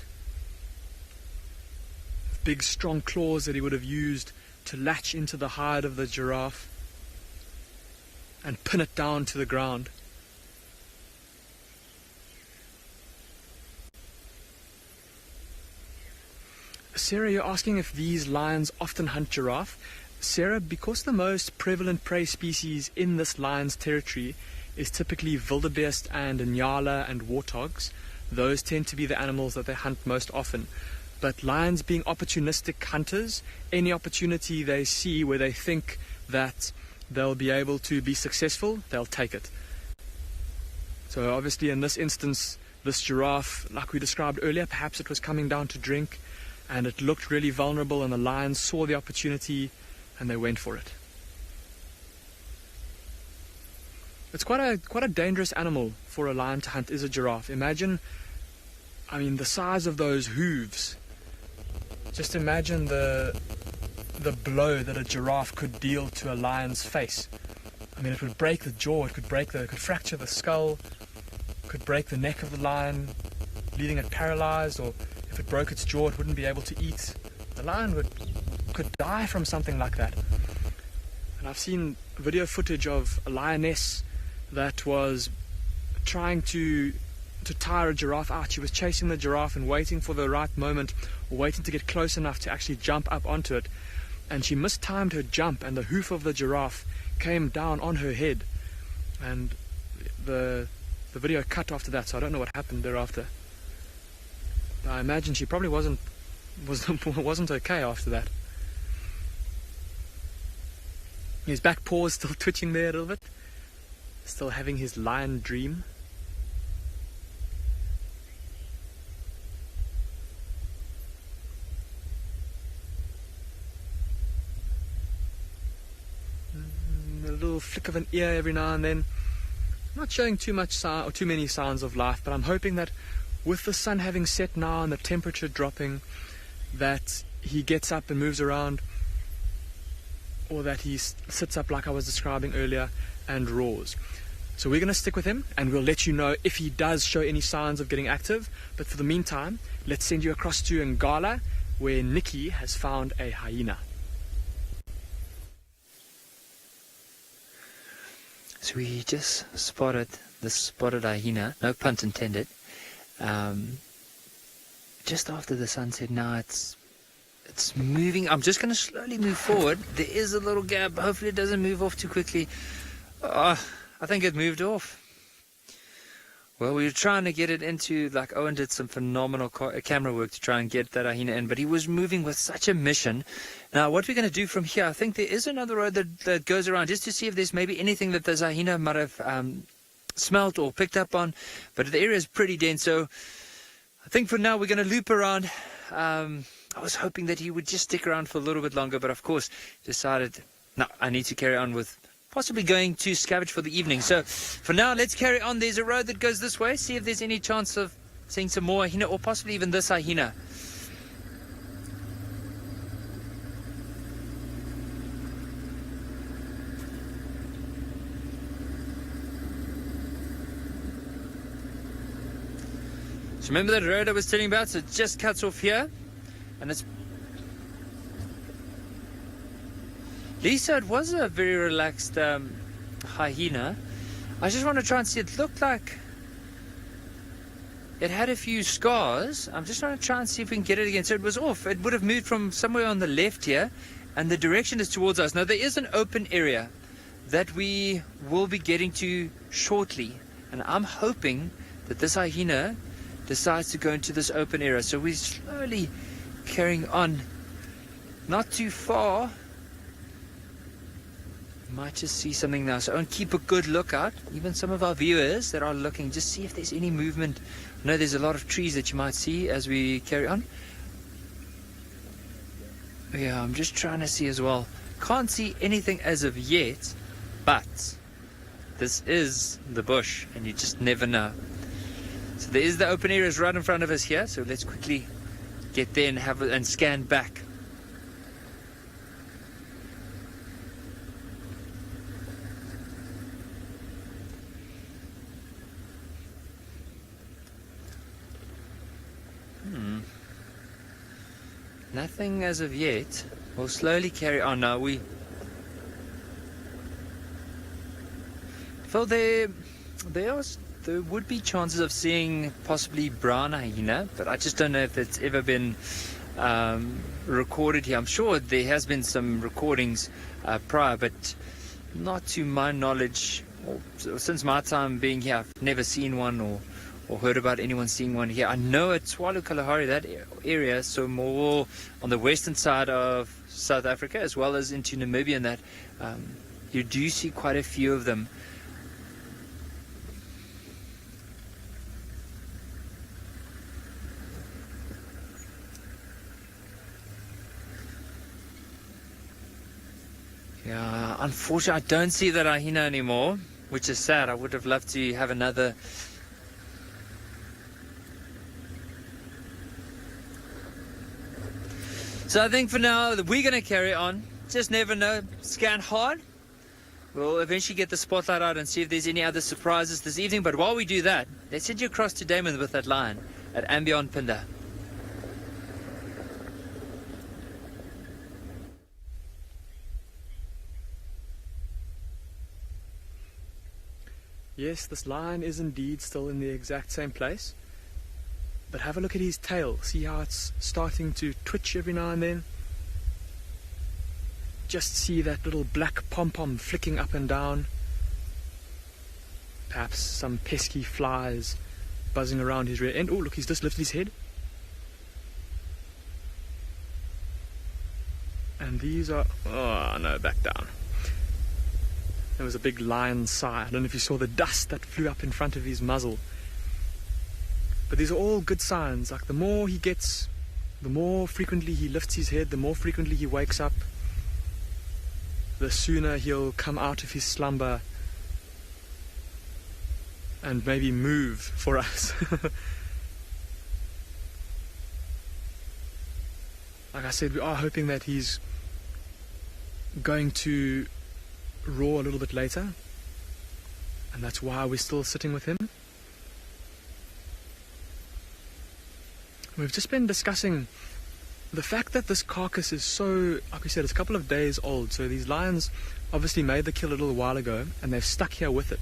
Big strong claws that he would have used to latch into the hide of the giraffe and pin it down to the ground. Sarah, you're asking if these lions often hunt giraffe. Sarah, because the most prevalent prey species in this lion's territory is typically wildebeest and nyala and warthogs, those tend to be the animals that they hunt most often. But lions being opportunistic hunters, any opportunity they see where they think that they'll be able to be successful, they'll take it. So obviously in this instance, this giraffe, like we described earlier, perhaps it was coming down to drink and it looked really vulnerable, and the lions saw the opportunity and they went for it. It's quite a dangerous animal for a lion to hunt, is a giraffe. Imagine, I mean, the size of those hooves. Just imagine the blow that a giraffe could deal to a lion's face. I mean, it would break the jaw, it could fracture the skull, could break the neck of the lion, leaving it paralyzed, or if it broke its jaw, it wouldn't be able to eat. The lion could die from something like that. And I've seen video footage of a lioness that was trying to tire a giraffe out. She was chasing the giraffe and waiting for the right moment, or waiting to get close enough to actually jump up onto it. And she mistimed her jump, and the hoof of the giraffe came down on her head. And the video cut after that, so I don't know what happened thereafter. But I imagine she probably wasn't okay after that. His back paw is still twitching there a little bit, still having his lion dream. A little flick of an ear every now and then. Not showing too many signs of life, but I'm hoping that with the sun having set now and the temperature dropping, that he gets up and moves around, or that he sits up like I was describing earlier and roars. So we're going to stick with him, and we'll let you know if he does show any signs of getting active. But for the meantime, let's send you across to Ngala, where Nikki has found a hyena. So we just spotted this spotted hyena, no pun intended. just after the sunset. Now it's moving. I'm just going to slowly move forward. There is a little gap. Hopefully it doesn't move off too quickly. I think it moved off. Well, we were trying to get it into, like Owen did some phenomenal camera work to try and get that hyena in, but he was moving with such a mission. Now, what we're going to do from here, I think there is another road that goes around just to see if there's maybe anything that the hyena might have smelt or picked up on, but the area is pretty dense, so I think for now we're going to loop around. I was hoping that he would just stick around for a little bit longer, but of course decided, no, I need to carry on with possibly going to scavenge for the evening. So for now, let's carry on. There's a road that goes this way. See if there's any chance of seeing some more hyena, or possibly even this hyena. So remember that road I was telling you about? So it just cuts off here, and it's Lisa, it was a very relaxed hyena. I just want to try and see. It looked like it had a few scars. I'm just trying to try and see if we can get it again. So it was off. It would have moved from somewhere on the left here, and the direction is towards us. Now, there is an open area that we will be getting to shortly, and I'm hoping that this hyena decides to go into this open area. So we're slowly carrying on, not too far. Might just see something now, so keep a good lookout. Even some of our viewers that are looking, just see if there's any movement. I know there's a lot of trees that you might see as we carry on. Yeah, I'm just trying to see as well. Can't see anything as of yet, but this is the bush and you just never know. So there is the open areas right in front of us here, so let's quickly get there and have and scan back. Nothing as of yet. We'll slowly carry on now. There would be chances of seeing possibly brown hyena, but I just don't know if it's ever been recorded here. I'm sure there has been some recordings prior, but not to my knowledge. Or since my time being here, I've never seen one or heard about anyone seeing one here. I know at Tswalu Kalahari, that area, so more on the western side of South Africa, as well as into Namibia, and that you do see quite a few of them. Yeah, unfortunately, I don't see that hyena anymore, which is sad. I would have loved to have another. So I think for now we're going to carry on. Just never know. Scan hard. We'll eventually get the spotlight out and see if there's any other surprises this evening. But while we do that, let's send you across to Damon with that lion at Beyond Pinda. Yes, this lion is indeed still in the exact same place. But have a look at his tail. See how it's starting to twitch every now and then? Just see that little black pom-pom flicking up and down. Perhaps some pesky flies buzzing around his rear end. Oh, look, he's just lifted his head. And these are... oh, no, back down. There was a big lion sigh. I don't know if you saw the dust that flew up in front of his muzzle. But these are all good signs. Like the more he gets, the more frequently he lifts his head, the more frequently he wakes up, the sooner he'll come out of his slumber and maybe move for us. Like I said, we are hoping that he's going to roar a little bit later, and that's why we're still sitting with him. We've just been discussing the fact that this carcass is so, like we said, it's a couple of days old. So these lions obviously made the kill a little while ago, and they've stuck here with it.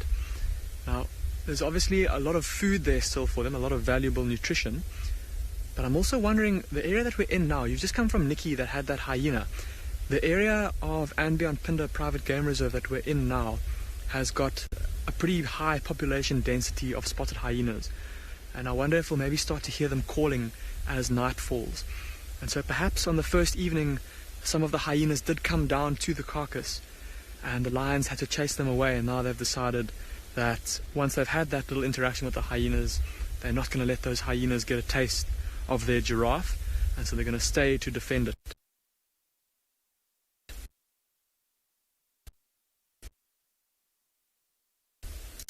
Now, There's obviously a lot of food there still for them, a lot of valuable nutrition. But I'm also wondering, the area that we're in now, you've just come from Nikki that had that hyena. The area of and Beyond Phinda Private Game Reserve that we're in now has got a pretty high population density of spotted hyenas. And I wonder if we'll maybe start to hear them calling as night falls. And so perhaps on the first evening, some of the hyenas did come down to the carcass, and the lions had to chase them away, and now they've decided that once they've had that little interaction with the hyenas, they're not going to let those hyenas get a taste of their giraffe, and so they're going to stay to defend it.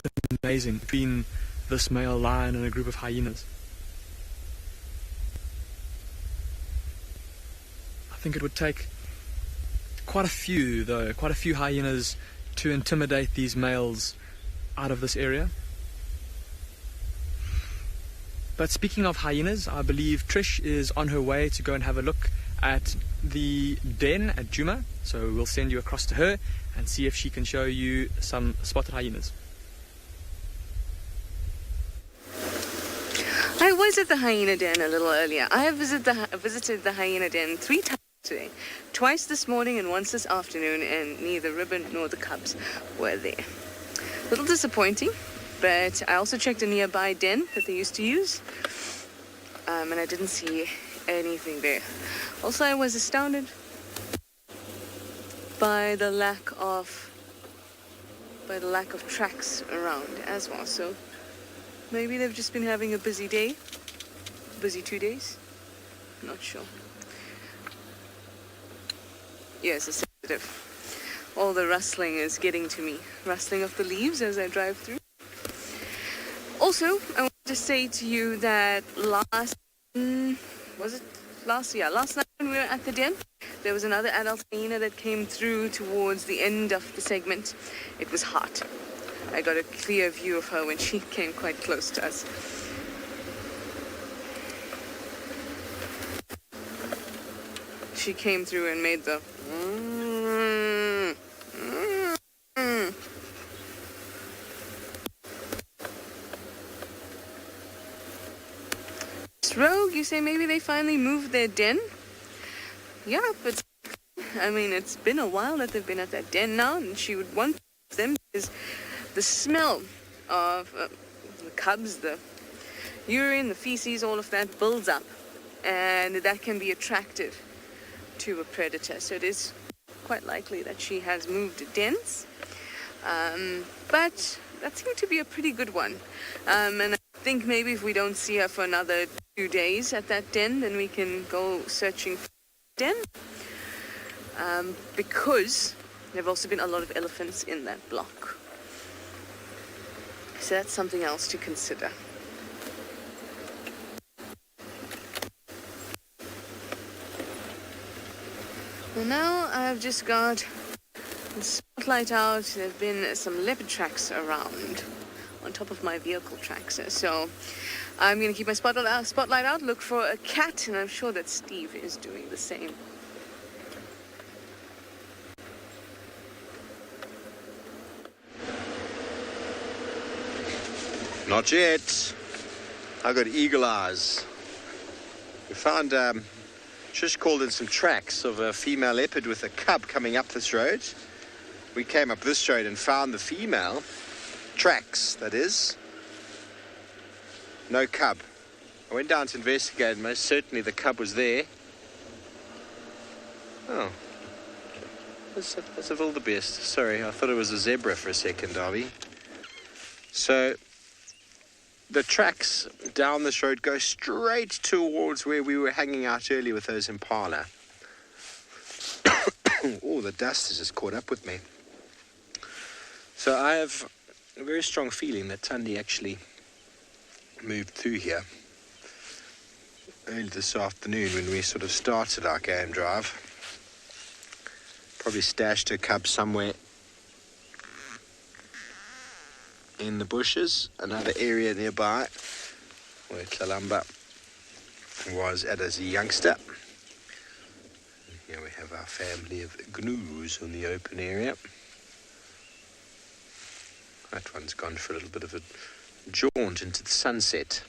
It's amazing between this male lion and a group of hyenas. I think it would take quite a few hyenas to intimidate these males out of this area. But speaking of hyenas, I believe Trish is on her way to go and have a look at the den at Djuma. So we'll send you across to her and see if she can show you some spotted hyenas. I was at the hyena den a little earlier. I have visited the hyena den 3 times today. Twice this morning and once this afternoon, and neither Ribbon nor the cubs were there. A little disappointing, but I also checked a nearby den that they used to use, and I didn't see anything there. Also, I was astounded by the lack of tracks around as well. So maybe they've just been having a busy 2 days. I'm not sure. Yes, it's sensitive. All the rustling is getting to me. Rustling of the leaves as I drive through. Also, I want to say to you that last night when we were at the den, there was another adult hyena that came through towards the end of the segment. It was hot. I got a clear view of her when she came quite close to us. She came through and made the Rogue, you say maybe they finally moved their den? Yeah, but I mean, it's been a while that they've been at that den now, and she would want them because the smell of the cubs, the urine, the feces, all of that builds up, and that can be attractive to a predator. So it is quite likely that she has moved dens, but that seemed to be a pretty good one. And I think maybe if we don't see her for another 2 days at that den, then we can go searching for the den, because there have also been a lot of elephants in that block. So that's something else to consider. Well, now I've just got the spotlight out. There have been some leopard tracks around on top of my vehicle tracks. So I'm going to keep my spotlight out, look for a cat, and I'm sure that Steve is doing the same. Not yet. I got eagle eyes. We found, Trish called in some tracks of a female leopard with a cub coming up this road. We came up this road and found the female tracks, that is. No cub. I went down to investigate, and most certainly the cub was there. Oh. That's a wildebeest. Sorry, I thought it was a zebra for a second, Darby. So the tracks down this road go straight towards where we were hanging out earlier with those impala. Oh, the dust has just caught up with me. So I have a very strong feeling that Tundi actually moved through here early this afternoon when we sort of started our game drive. Probably stashed her cub somewhere in the bushes, another area nearby where Kalamba was as a youngster. And here we have our family of gnus on the open area. That one's gone for a little bit of a jaunt into the sunset.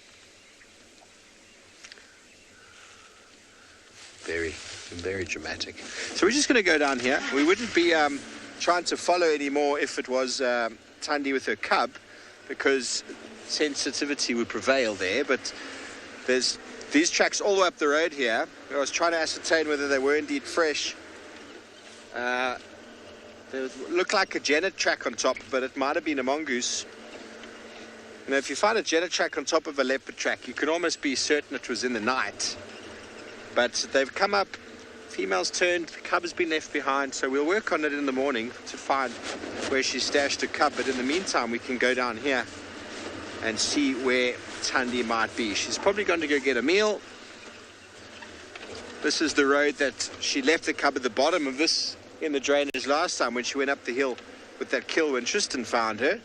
Very, very dramatic. So we're just going to go down here. We wouldn't be trying to follow anymore if it was Thandi with her cub, because sensitivity would prevail there. But there's these tracks all the way up the road here. I was trying to ascertain whether they were indeed fresh. They look like a Janet track on top, but it might have been a mongoose. You know, if you find a Janet track on top of a leopard track, you can almost be certain it was in the night. But they've come up, female's turned, the cub has been left behind, so we'll work on it in the morning to find where she stashed her cub. But in the meantime, we can go down here and see where Thandi might be. She's probably going to go get a meal. This is the road that she left the cub at the bottom of this in the drainage last time when she went up the hill with that kill when Tristan found her.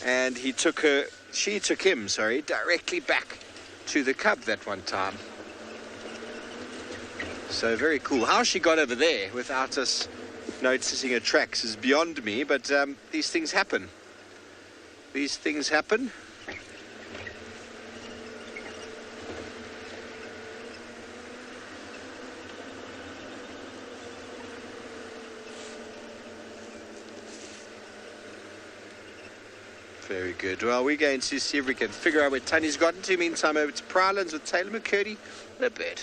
And she took him, directly back to the cub that one time. So very cool. How she got over there without us noticing her tracks is beyond me, but these things happen. These things happen. Very good. Well, we're going to see if we can figure out where Thandi's gotten to. Meantime, over to Prowlands with Taylor McCurdy and a bird.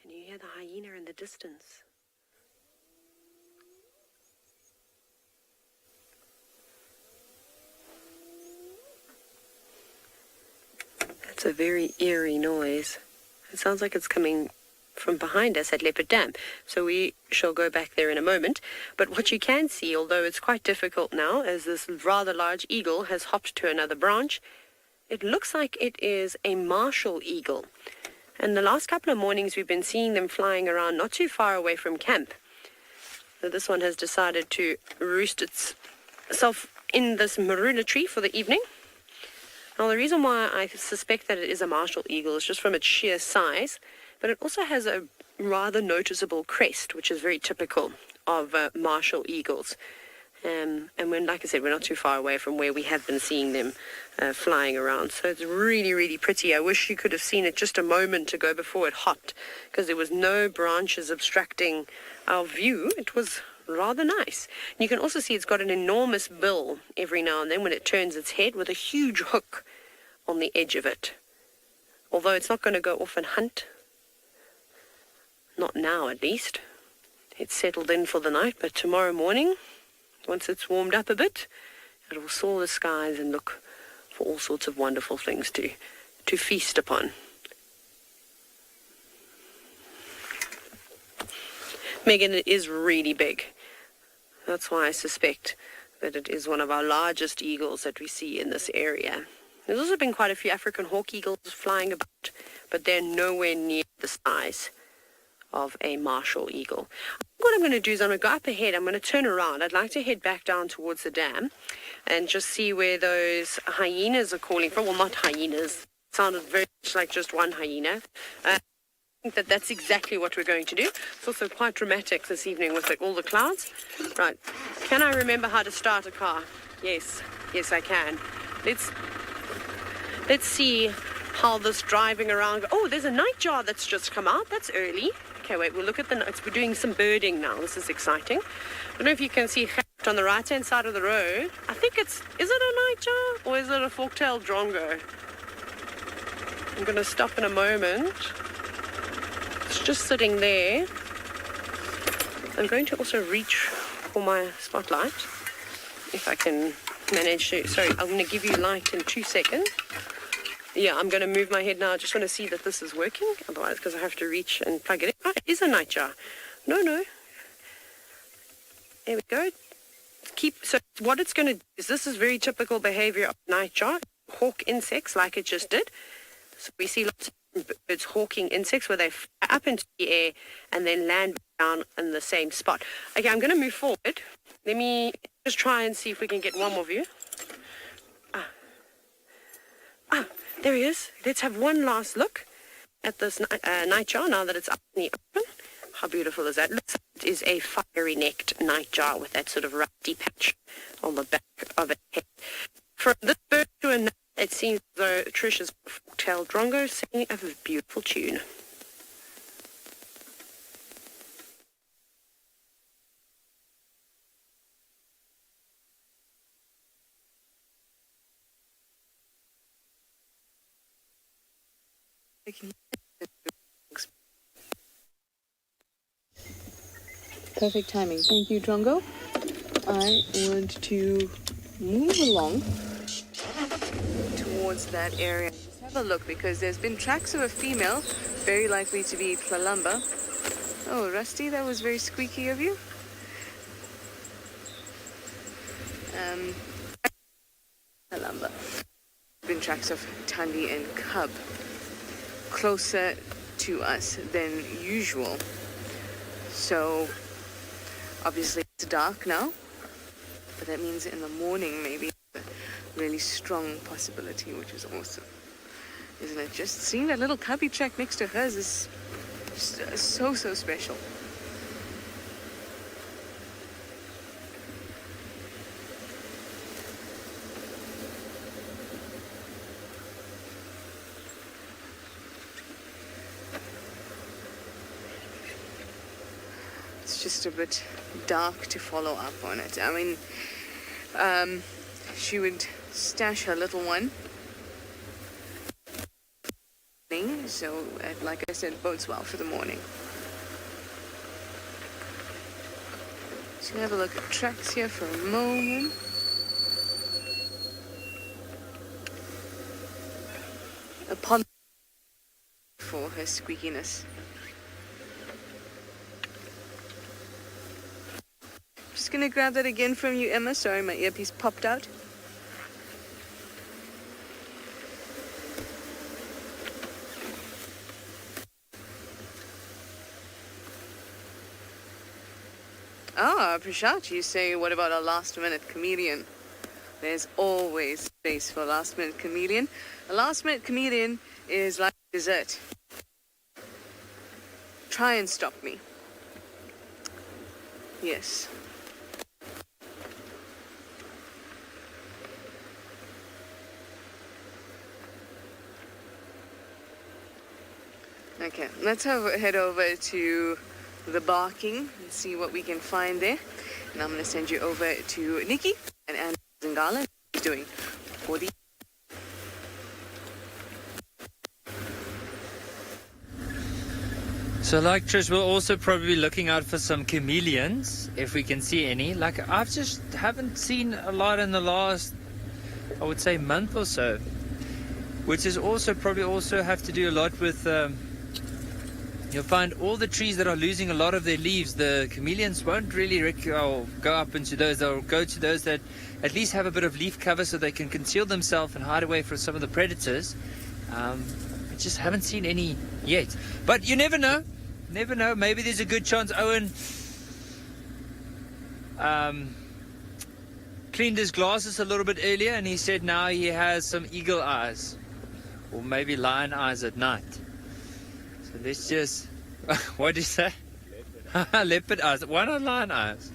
Can you hear the hyena in the distance? It's a very eerie noise. It sounds like it's coming from behind us at Leopard Dam. So we shall go back there in a moment. But what you can see, although it's quite difficult now, as this rather large eagle has hopped to another branch, it looks like it is a martial eagle. And the last couple of mornings we've been seeing them flying around not too far away from camp. So this one has decided to roost itself in this marula tree for the evening. Now, the reason why I suspect that it is a martial eagle is just from its sheer size, but it also has a rather noticeable crest, which is very typical of martial eagles. And when, like I said, we're not too far away from where we have been seeing them flying around. So it's really, really pretty. I wish you could have seen it just a moment ago before it hopped, because there was no branches obstructing our view. It was rather nice. And you can also see it's got an enormous bill every now and then when it turns its head, with a huge hook on the edge of it. Although it's not going to go off and hunt. Not now, at least. It's settled in for the night, but tomorrow morning, once it's warmed up a bit, it will soar the skies and look for all sorts of wonderful things to feast upon. Megan, it is really big. That's why I suspect that it is one of our largest eagles that we see in this area. There's also been quite a few African hawk eagles flying about, but they're nowhere near the size of a martial eagle. What I'm going to do is I'm going to go up ahead. I'm going to turn around. I'd like to head back down towards the dam and just see where those hyenas are calling from. Well, not hyenas. It sounded very much like just one hyena. I think that's exactly what we're going to do. It's also quite dramatic this evening with all the clouds. Right. Can I remember how to start a car? Yes. Yes, I can. Let's see how this driving around... Oh, there's a nightjar that's just come out. That's early. Okay, wait, we'll look at the notes. We're doing some birding now. This is exciting. I don't know if you can see on the right-hand side of the road. I think is it a nightjar or is it a fork-tailed drongo? I'm going to stop in a moment. It's just sitting there. I'm going to also reach for my spotlight, if I can manage to. Sorry, I'm going to give you light in 2 seconds. Yeah, I'm going to move my head now. I just want to see that this is working. Otherwise, because I have to reach and plug it in. Oh, it is a nightjar. No. There we go. So what it's going to do is, this is very typical behavior of nightjar. Hawk insects like it just did. So we see lots of birds hawking insects where they fly up into the air and then land down in the same spot. Okay, I'm going to move forward. Let me just try and see if we can get one more view. There he is. Let's have one last look. at this nightjar now that it's up in the open. How beautiful is that? Looks like it is a fiery-necked nightjar with that sort of rusty patch on the back of its head. From this bird to another, it seems as though Trish is a fork-tailed drongo singing a beautiful tune. Perfect timing. Thank you, Drongo. I want to move along towards that area. Just have a look, because there's been tracks of a female, very likely to be Tlalamba. Oh, Rusty, that was very squeaky of you. Tlalamba. Been tracks of Tandi and Cub closer to us than usual. So obviously it's dark now, but that means in the morning maybe a really strong possibility, which is awesome, isn't it? Just seeing that little cubby track next to hers is just so special. It's just a bit dark to follow up on it. I mean, she would stash her little one. So, like I said, bodes well for the morning. Just gonna have a look at tracks here for a moment. Upon for her squeakiness. Just gonna grab that again from you, Emma. Sorry, my earpiece popped out. Ah, Prashant, you say, what about a last-minute comedian? There's always space for a last-minute comedian. A last-minute comedian is like dessert. Try and stop me. Yes. Okay, let's head over to the barking and see what we can find there. And I'm going to send you over to Nikki and Andy Zingala. He's doing for the... So like Trish, we'll also probably be looking out for some chameleons, if we can see any. Like, I've just haven't seen a lot in the last, I would say, month or so. Which is also probably also have to do a lot with... you'll find all the trees that are losing a lot of their leaves, the chameleons won't really go up into those. They'll go to those that at least have a bit of leaf cover so they can conceal themselves and hide away from some of the predators. I just haven't seen any yet. But you never know. Never know. Maybe there's a good chance Owen cleaned his glasses a little bit earlier and he said now he has some eagle eyes. Or maybe lion eyes at night. So let's just... what did you say? Leopard eyes. Why not lion eyes?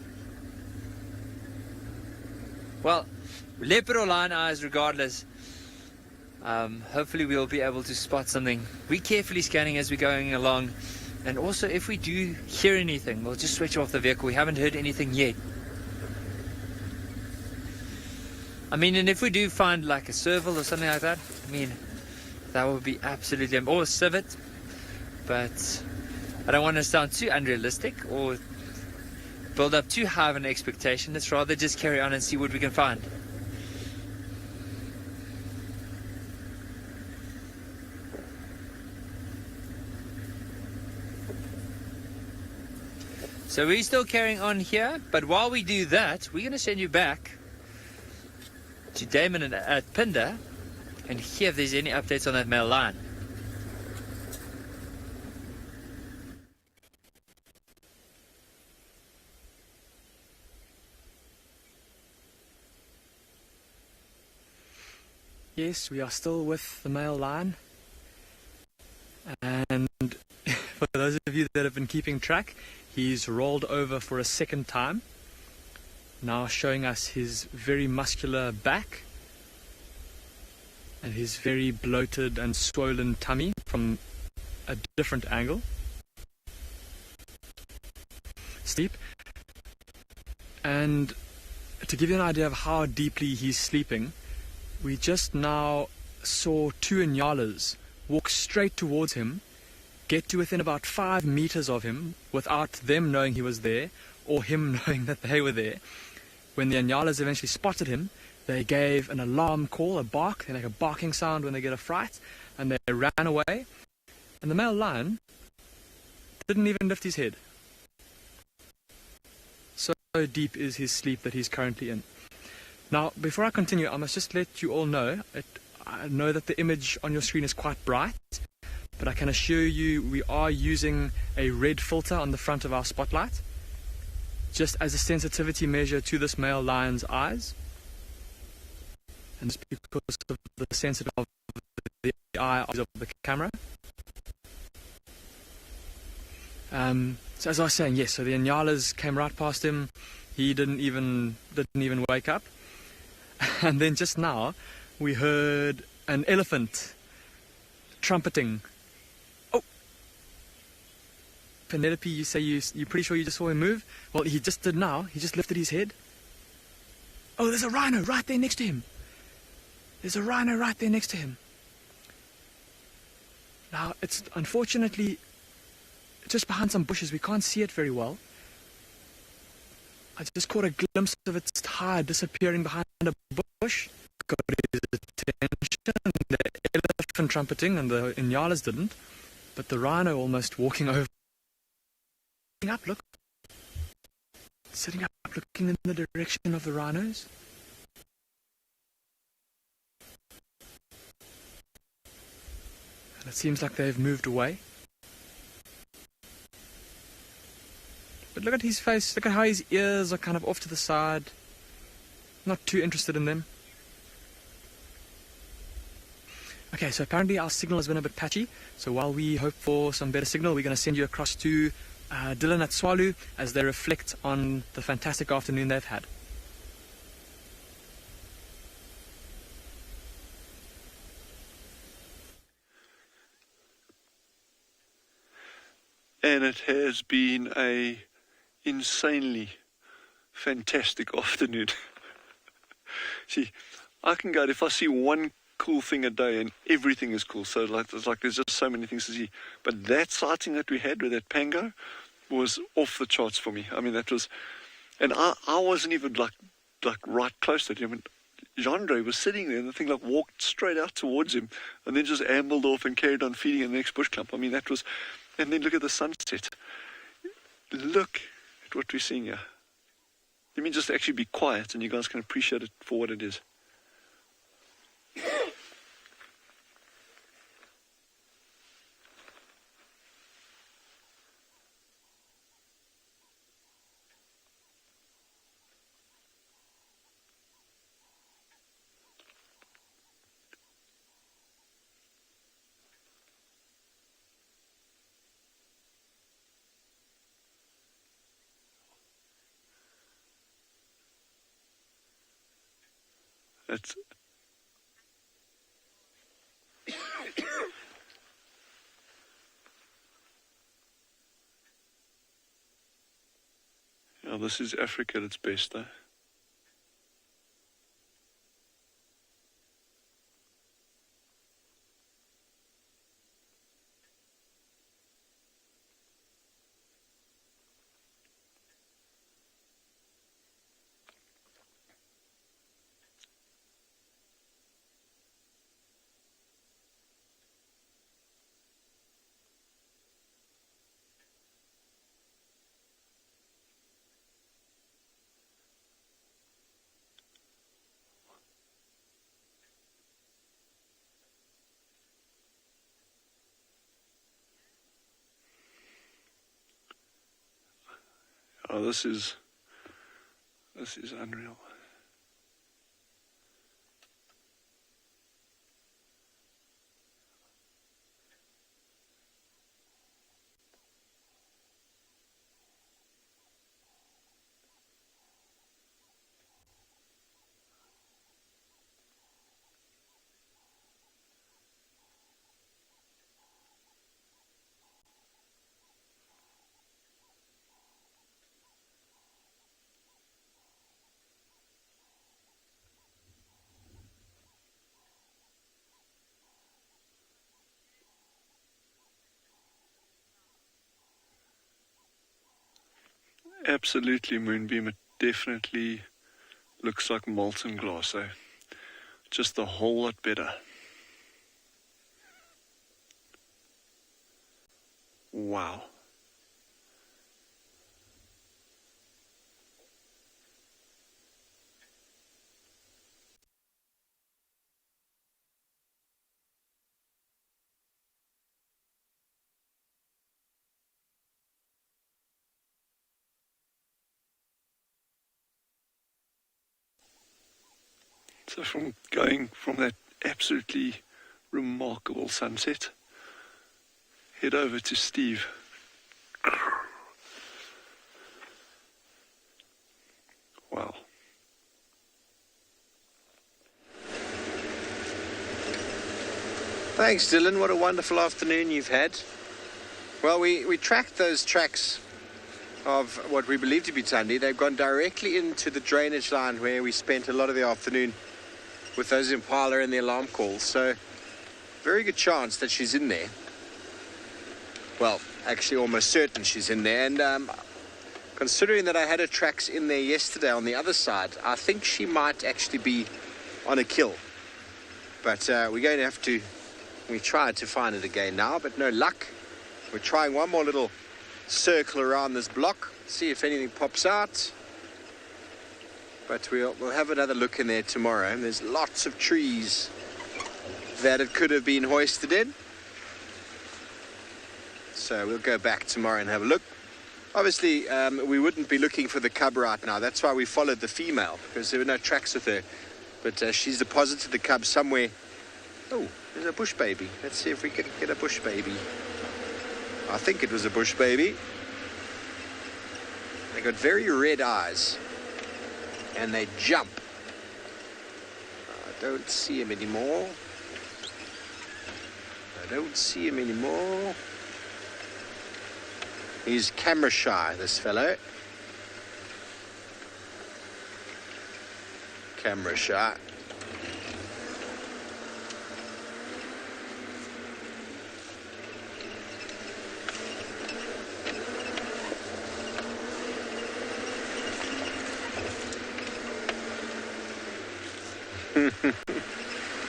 Well, leopard or lion eyes regardless. Hopefully we'll be able to spot something. We're carefully scanning as we're going along. And also if we do hear anything, we'll just switch off the vehicle. We haven't heard anything yet. I mean, and if we do find like a serval or something like that, I mean, that would be absolutely... or a civet. But I don't want to sound too unrealistic or build up too high of an expectation. Let's rather just carry on and see what we can find. So we're still carrying on here, but while we do that, we're going to send you back to Damon at Pinda and hear if there's any updates on that male lion. Yes, we are still with the male lion. And for those of you that have been keeping track, he's rolled over for a second time, now showing us his very muscular back and his very bloated and swollen tummy from a different angle. Steep. And to give you an idea of how deeply he's sleeping, we just now saw two Inyalas walk straight towards him, get to within about 5 meters of him without them knowing he was there or him knowing that they were there. When the Inyalas eventually spotted him, they gave an alarm call, a bark. They make a barking sound when they get a fright, and they ran away. And the male lion didn't even lift his head. So deep is his sleep that he's currently in. Now, before I continue, I must just let you all know, I know that the image on your screen is quite bright, but I can assure you we are using a red filter on the front of our spotlight, just as a sensitivity measure to this male lion's eyes. And just because of the sensitivity of the eye of the camera. So as I was saying, yes, so the Inyalas came right past him. He didn't even wake up. And then just now, we heard an elephant trumpeting. Oh! Penelope, you say you're pretty sure you just saw him move? Well, he just did now. He just lifted his head. Oh, there's a rhino right there next to him. There's a rhino right there next to him. Now, it's unfortunately just behind some bushes. We can't see it very well. I just caught a glimpse of its hide disappearing behind a bush. Got his attention. The elephant trumpeting and the Inyalas didn't. But the rhino almost walking over. Sitting up, look. Sitting up, looking in the direction of the rhinos. And it seems like they've moved away. But look at his face, look at how his ears are kind of off to the side. Not too interested in them. Okay, so apparently our signal has been a bit patchy. So while we hope for some better signal, we're going to send you across to Dylan at Tswalu as they reflect on the fantastic afternoon they've had. And it has been a insanely fantastic afternoon. See, I can go, if I see one cool thing a day and everything is cool, so it's like there's just so many things to see. But that sighting that we had with that pango was off the charts for me. I mean, that was, and I wasn't even like right close to him. Jandre was sitting there and the thing like walked straight out towards him and then just ambled off and carried on feeding in the next bush clump. I mean, that was, and then look at the sunset. Look at what we're seeing here. Let me just actually be quiet and you guys can appreciate it for what it is. It's yeah, this is Africa at its best, though. Oh, this is unreal. Absolutely, Moonbeam. It definitely looks like molten glass, eh? Just a whole lot better. Wow. So from going from that absolutely remarkable sunset, head over to Steve. Wow. Thanks, Dylan. What a wonderful afternoon you've had. Well, we tracked those tracks of what we believe to be Tundi. They've gone directly into the drainage line where we spent a lot of the afternoon with those impala and the alarm calls. So, very good chance that she's in there. Well, actually almost certain she's in there. And considering that I had her tracks in there yesterday on the other side, I think she might actually be on a kill. But we're going to have to, we tried to find it again now, but no luck. We're trying one more little circle around this block, see if anything pops out. But we'll have another look in there tomorrow. And there's lots of trees that it could have been hoisted in. So we'll go back tomorrow and have a look. Obviously, we wouldn't be looking for the cub right now. That's why we followed the female, because there were no tracks with her. But she's deposited the cub somewhere. Oh, there's a bush baby. Let's see if we can get a bush baby. I think it was a bush baby. They got very red eyes. And they jump. I don't see him anymore. I don't see him anymore. He's camera shy, this fellow. Camera shy.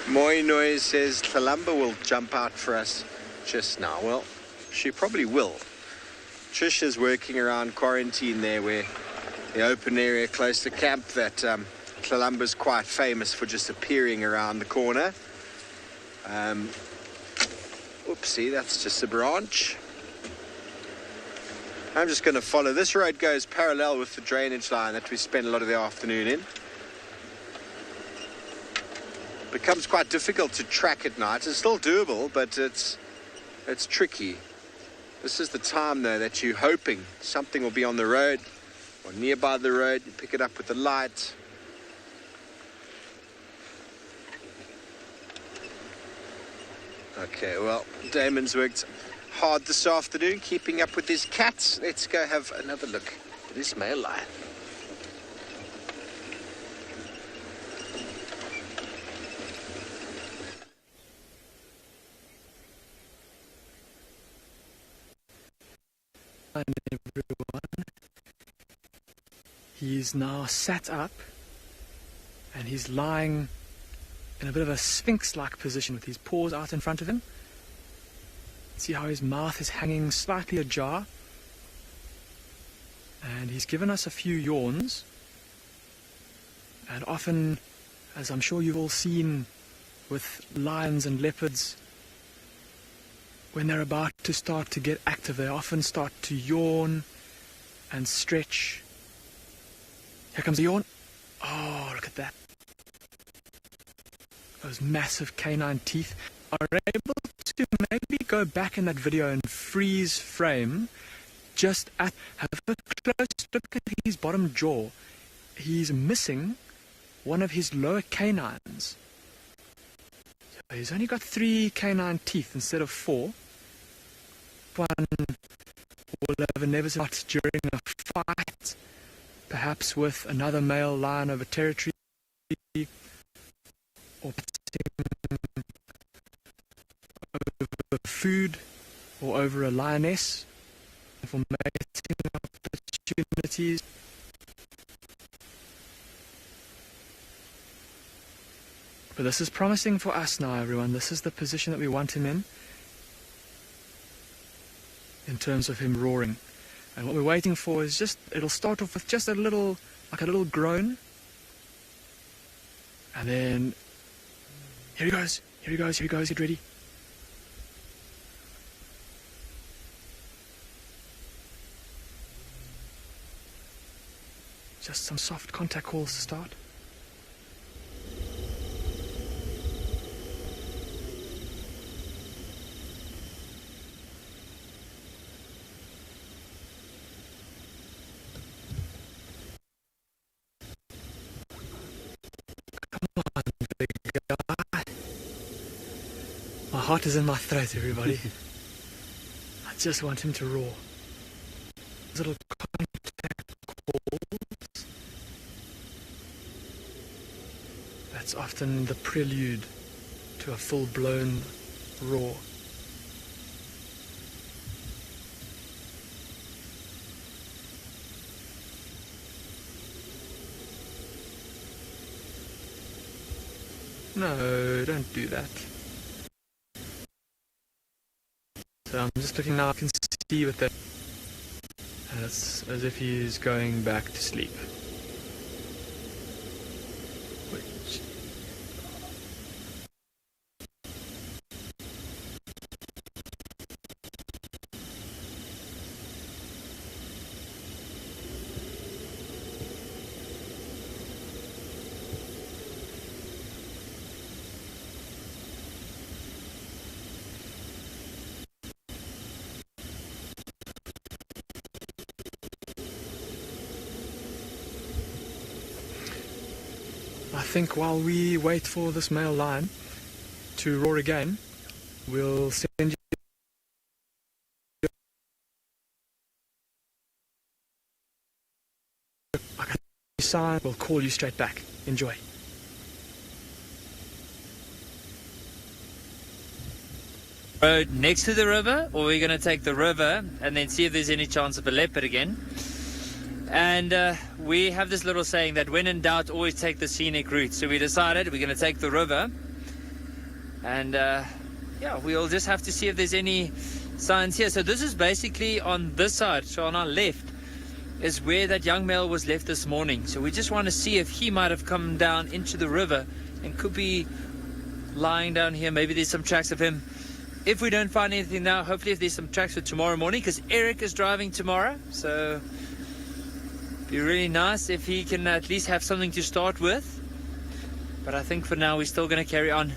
Moy Noise says Kalamba will jump out for us just now. Well, she probably will. Trish is working around quarantine there, where the open area close to camp, that Kalamba's quite famous for just appearing around the corner. Oopsie, that's just a branch. I'm just going to follow. This road goes parallel with the drainage line that we spent a lot of the afternoon in. Becomes quite difficult to track at night. It's still doable, but it's tricky. This is the time, though, that you're hoping something will be on the road or nearby the road. You pick it up with the light. Okay, well, Damon's worked hard this afternoon, keeping up with his cats. Let's go have another look at this male lion. Everyone. He's now sat up and he's lying in a bit of a sphinx-like position with his paws out in front of him. See how his mouth is hanging slightly ajar, and he's given us a few yawns. And often, as I'm sure you've all seen with lions and leopards, when they're about to start to get active, they often start to yawn and stretch. Here comes a yawn. Oh, look at that. Those massive canine teeth. Are able to maybe go back in that video and freeze frame just at, have a close look at his bottom jaw. He's missing one of his lower canines. So he's only got 3 canine teeth instead of 4. One will have never shot during a fight, perhaps with another male lion over territory, or over food, or over a lioness, for mating opportunities. But this is promising for us now, everyone. This is the position that we want him in terms of him roaring. And what we're waiting for is just, it'll start off with just a little, like a little groan. And then, here he goes, here he goes, here he goes, get ready. Just some soft contact calls to start. My heart is in my throat, everybody. I just want him to roar. Little contact calls. That's often the prelude to a full-blown roar. No, don't do that. So I'm just looking now, I can see with that. And it's as if he's going back to sleep. Which... I think while we wait for this male lion to roar again, we'll send you a sign. We'll call you straight back. Enjoy. Road next to the river, or we're going to take the river and then see if there's any chance of a leopard again. And we have this little saying that when in doubt, always take the scenic route. So we decided we're going to take the river. And yeah, we'll just have to see if there's any signs here. So this is basically on this side, so on our left, is where that young male was left this morning. So we just want to see if he might have come down into the river and could be lying down here. Maybe there's some tracks of him. If we don't find anything now, hopefully if there's some tracks for tomorrow morning, because Eric is driving tomorrow. So be really nice if he can at least have something to start with. But I think for now we're still going to carry on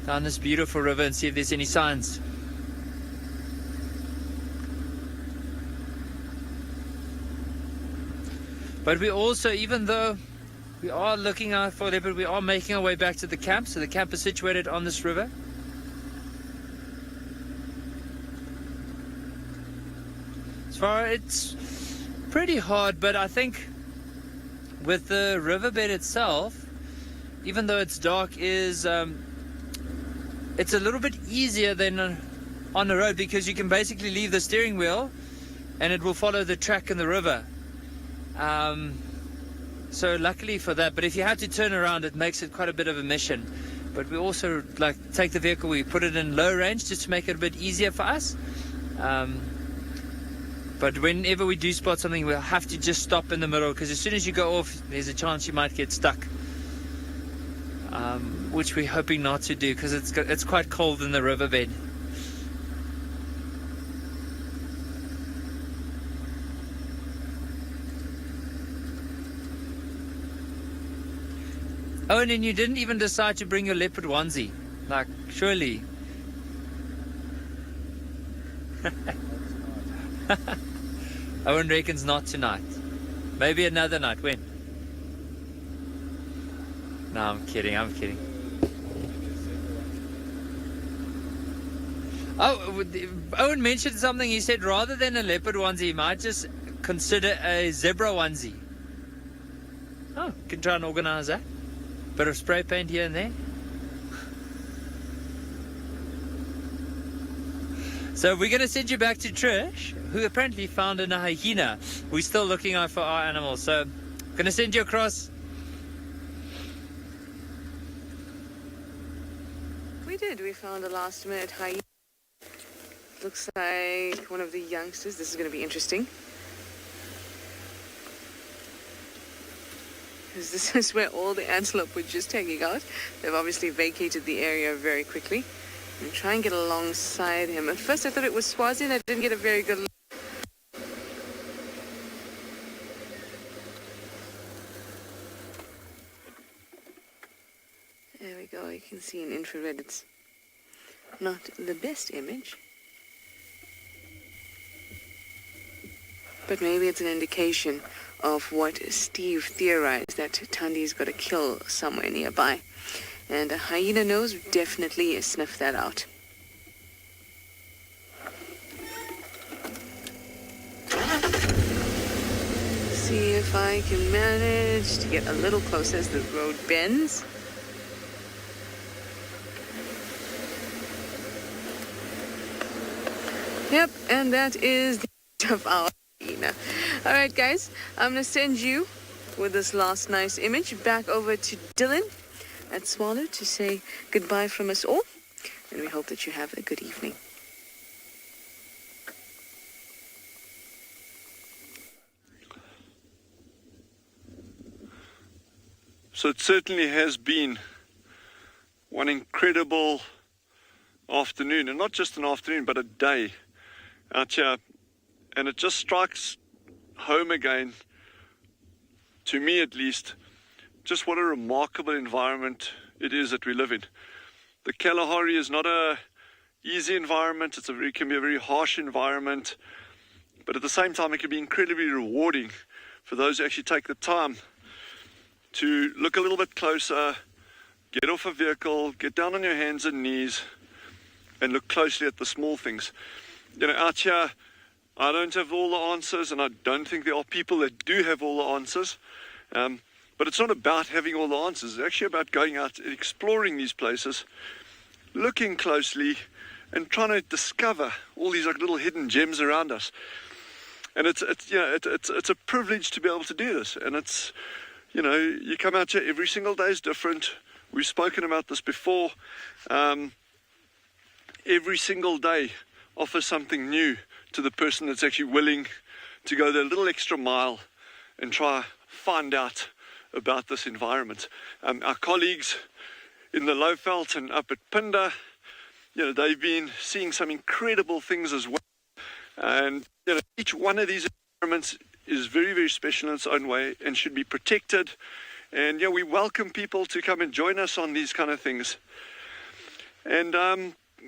down this beautiful river and see if there's any signs. But we also, even though we are looking out for leopard, we are making our way back to the camp. So the camp is situated on this river. As far it's pretty hard, but I think with the riverbed itself, even though it's dark, is it's a little bit easier than on the road, because you can basically leave the steering wheel and it will follow the track in the river. So luckily for that, but if you have to turn around, it makes it quite a bit of a mission. But we also like take the vehicle, we put it in low range just to make it a bit easier for us. But whenever we do spot something, we'll have to just stop in the middle, because as soon as you go off, there's a chance you might get stuck. Which we're hoping not to do, because it's quite cold in the riverbed. Oh, and then you didn't even decide to bring your leopard onesie. Like, surely. Owen reckons not tonight. Maybe another night. When? No, I'm kidding. Oh, Owen mentioned something. He said rather than a leopard onesie, he might just consider a zebra onesie. Oh, can try and organise that. Bit of spray paint here and there. So we're going to send you back to Trish, who apparently found a hyena. We're still looking out for our animals, so I'm going to send you across. We did. We found a last-minute hyena. Looks like one of the youngsters. This is going to be interesting. Because this is where all the antelope were just hanging out. They've obviously vacated the area very quickly. And try and get alongside him. At first I thought it was Swazi and I didn't get a very good look. There we go. You can see in infrared it's not the best image. But maybe it's an indication of what Steve theorized, that Tandi's got a kill somewhere nearby. And a hyena nose definitely sniff that out. See if I can manage to get a little closer as the road bends. Yep, and that is the end of our hyena. All right, guys, I'm going to send you with this last nice image back over to Dylan at Tswalu to say goodbye from us all, and we hope that you have a good evening. So it certainly has been one incredible afternoon, and not just an afternoon but a day out here, and it just strikes home again, to me at least, just what a remarkable environment it is that we live in. The Kalahari is not a easy environment. It can be a very harsh environment, but at the same time it can be incredibly rewarding for those who actually take the time to look a little bit closer, get off a vehicle, get down on your hands and knees and look closely at the small things. You know, out here I don't have all the answers, and I don't think there are people that do have all the answers. But it's not about having all the answers. It's actually about going out and exploring these places, looking closely, and trying to discover all these like little hidden gems around us. And it's a privilege to be able to do this. And it's, you know, you come out here, every single day is different. We've spoken about this before. Every single day offers something new to the person that's actually willing to go the little extra mile and try find out about this environment. Our colleagues in the Lowveld and up at Pinda, you know, they've been seeing some incredible things as well. And you know, each one of these environments is very, very special in its own way and should be protected. And yeah, we welcome people to come and join us on these kind of things. And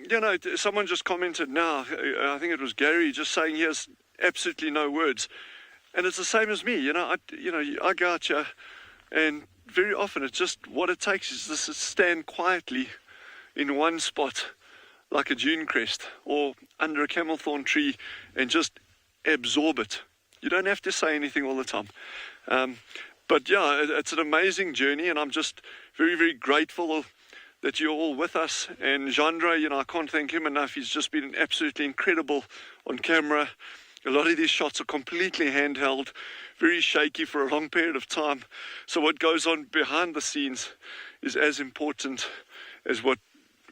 you know, someone just commented now, I think it was Gary, just saying he has absolutely no words. And it's the same as me, you know, I go out here, and very often it's just what it takes is just to stand quietly in one spot, like a dune crest or under a camel thorn tree, and just absorb it. You don't have to say anything all the time. But yeah, it's an amazing journey, and I'm just very, very grateful that you're all with us. And Jandre, you know, I can't thank him enough. He's just been absolutely incredible on camera. A lot of these shots are completely handheld, very shaky for a long period of time. So what goes on behind the scenes is as important as what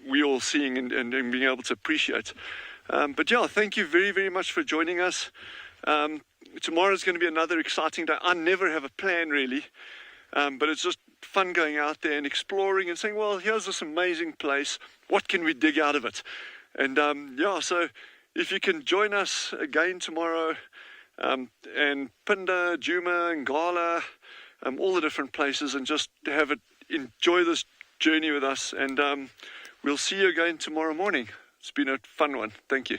we're all seeing and being able to appreciate. But yeah, thank you very, very much for joining us. Tomorrow is going to be another exciting day. I never have a plan really, but it's just fun going out there and exploring and saying, well, here's this amazing place. What can we dig out of it? And yeah, so if you can join us again tomorrow, and Pinda, Djuma, Ngala, all the different places, and just have it, enjoy this journey with us. And we'll see you again tomorrow morning. It's been a fun one. Thank you.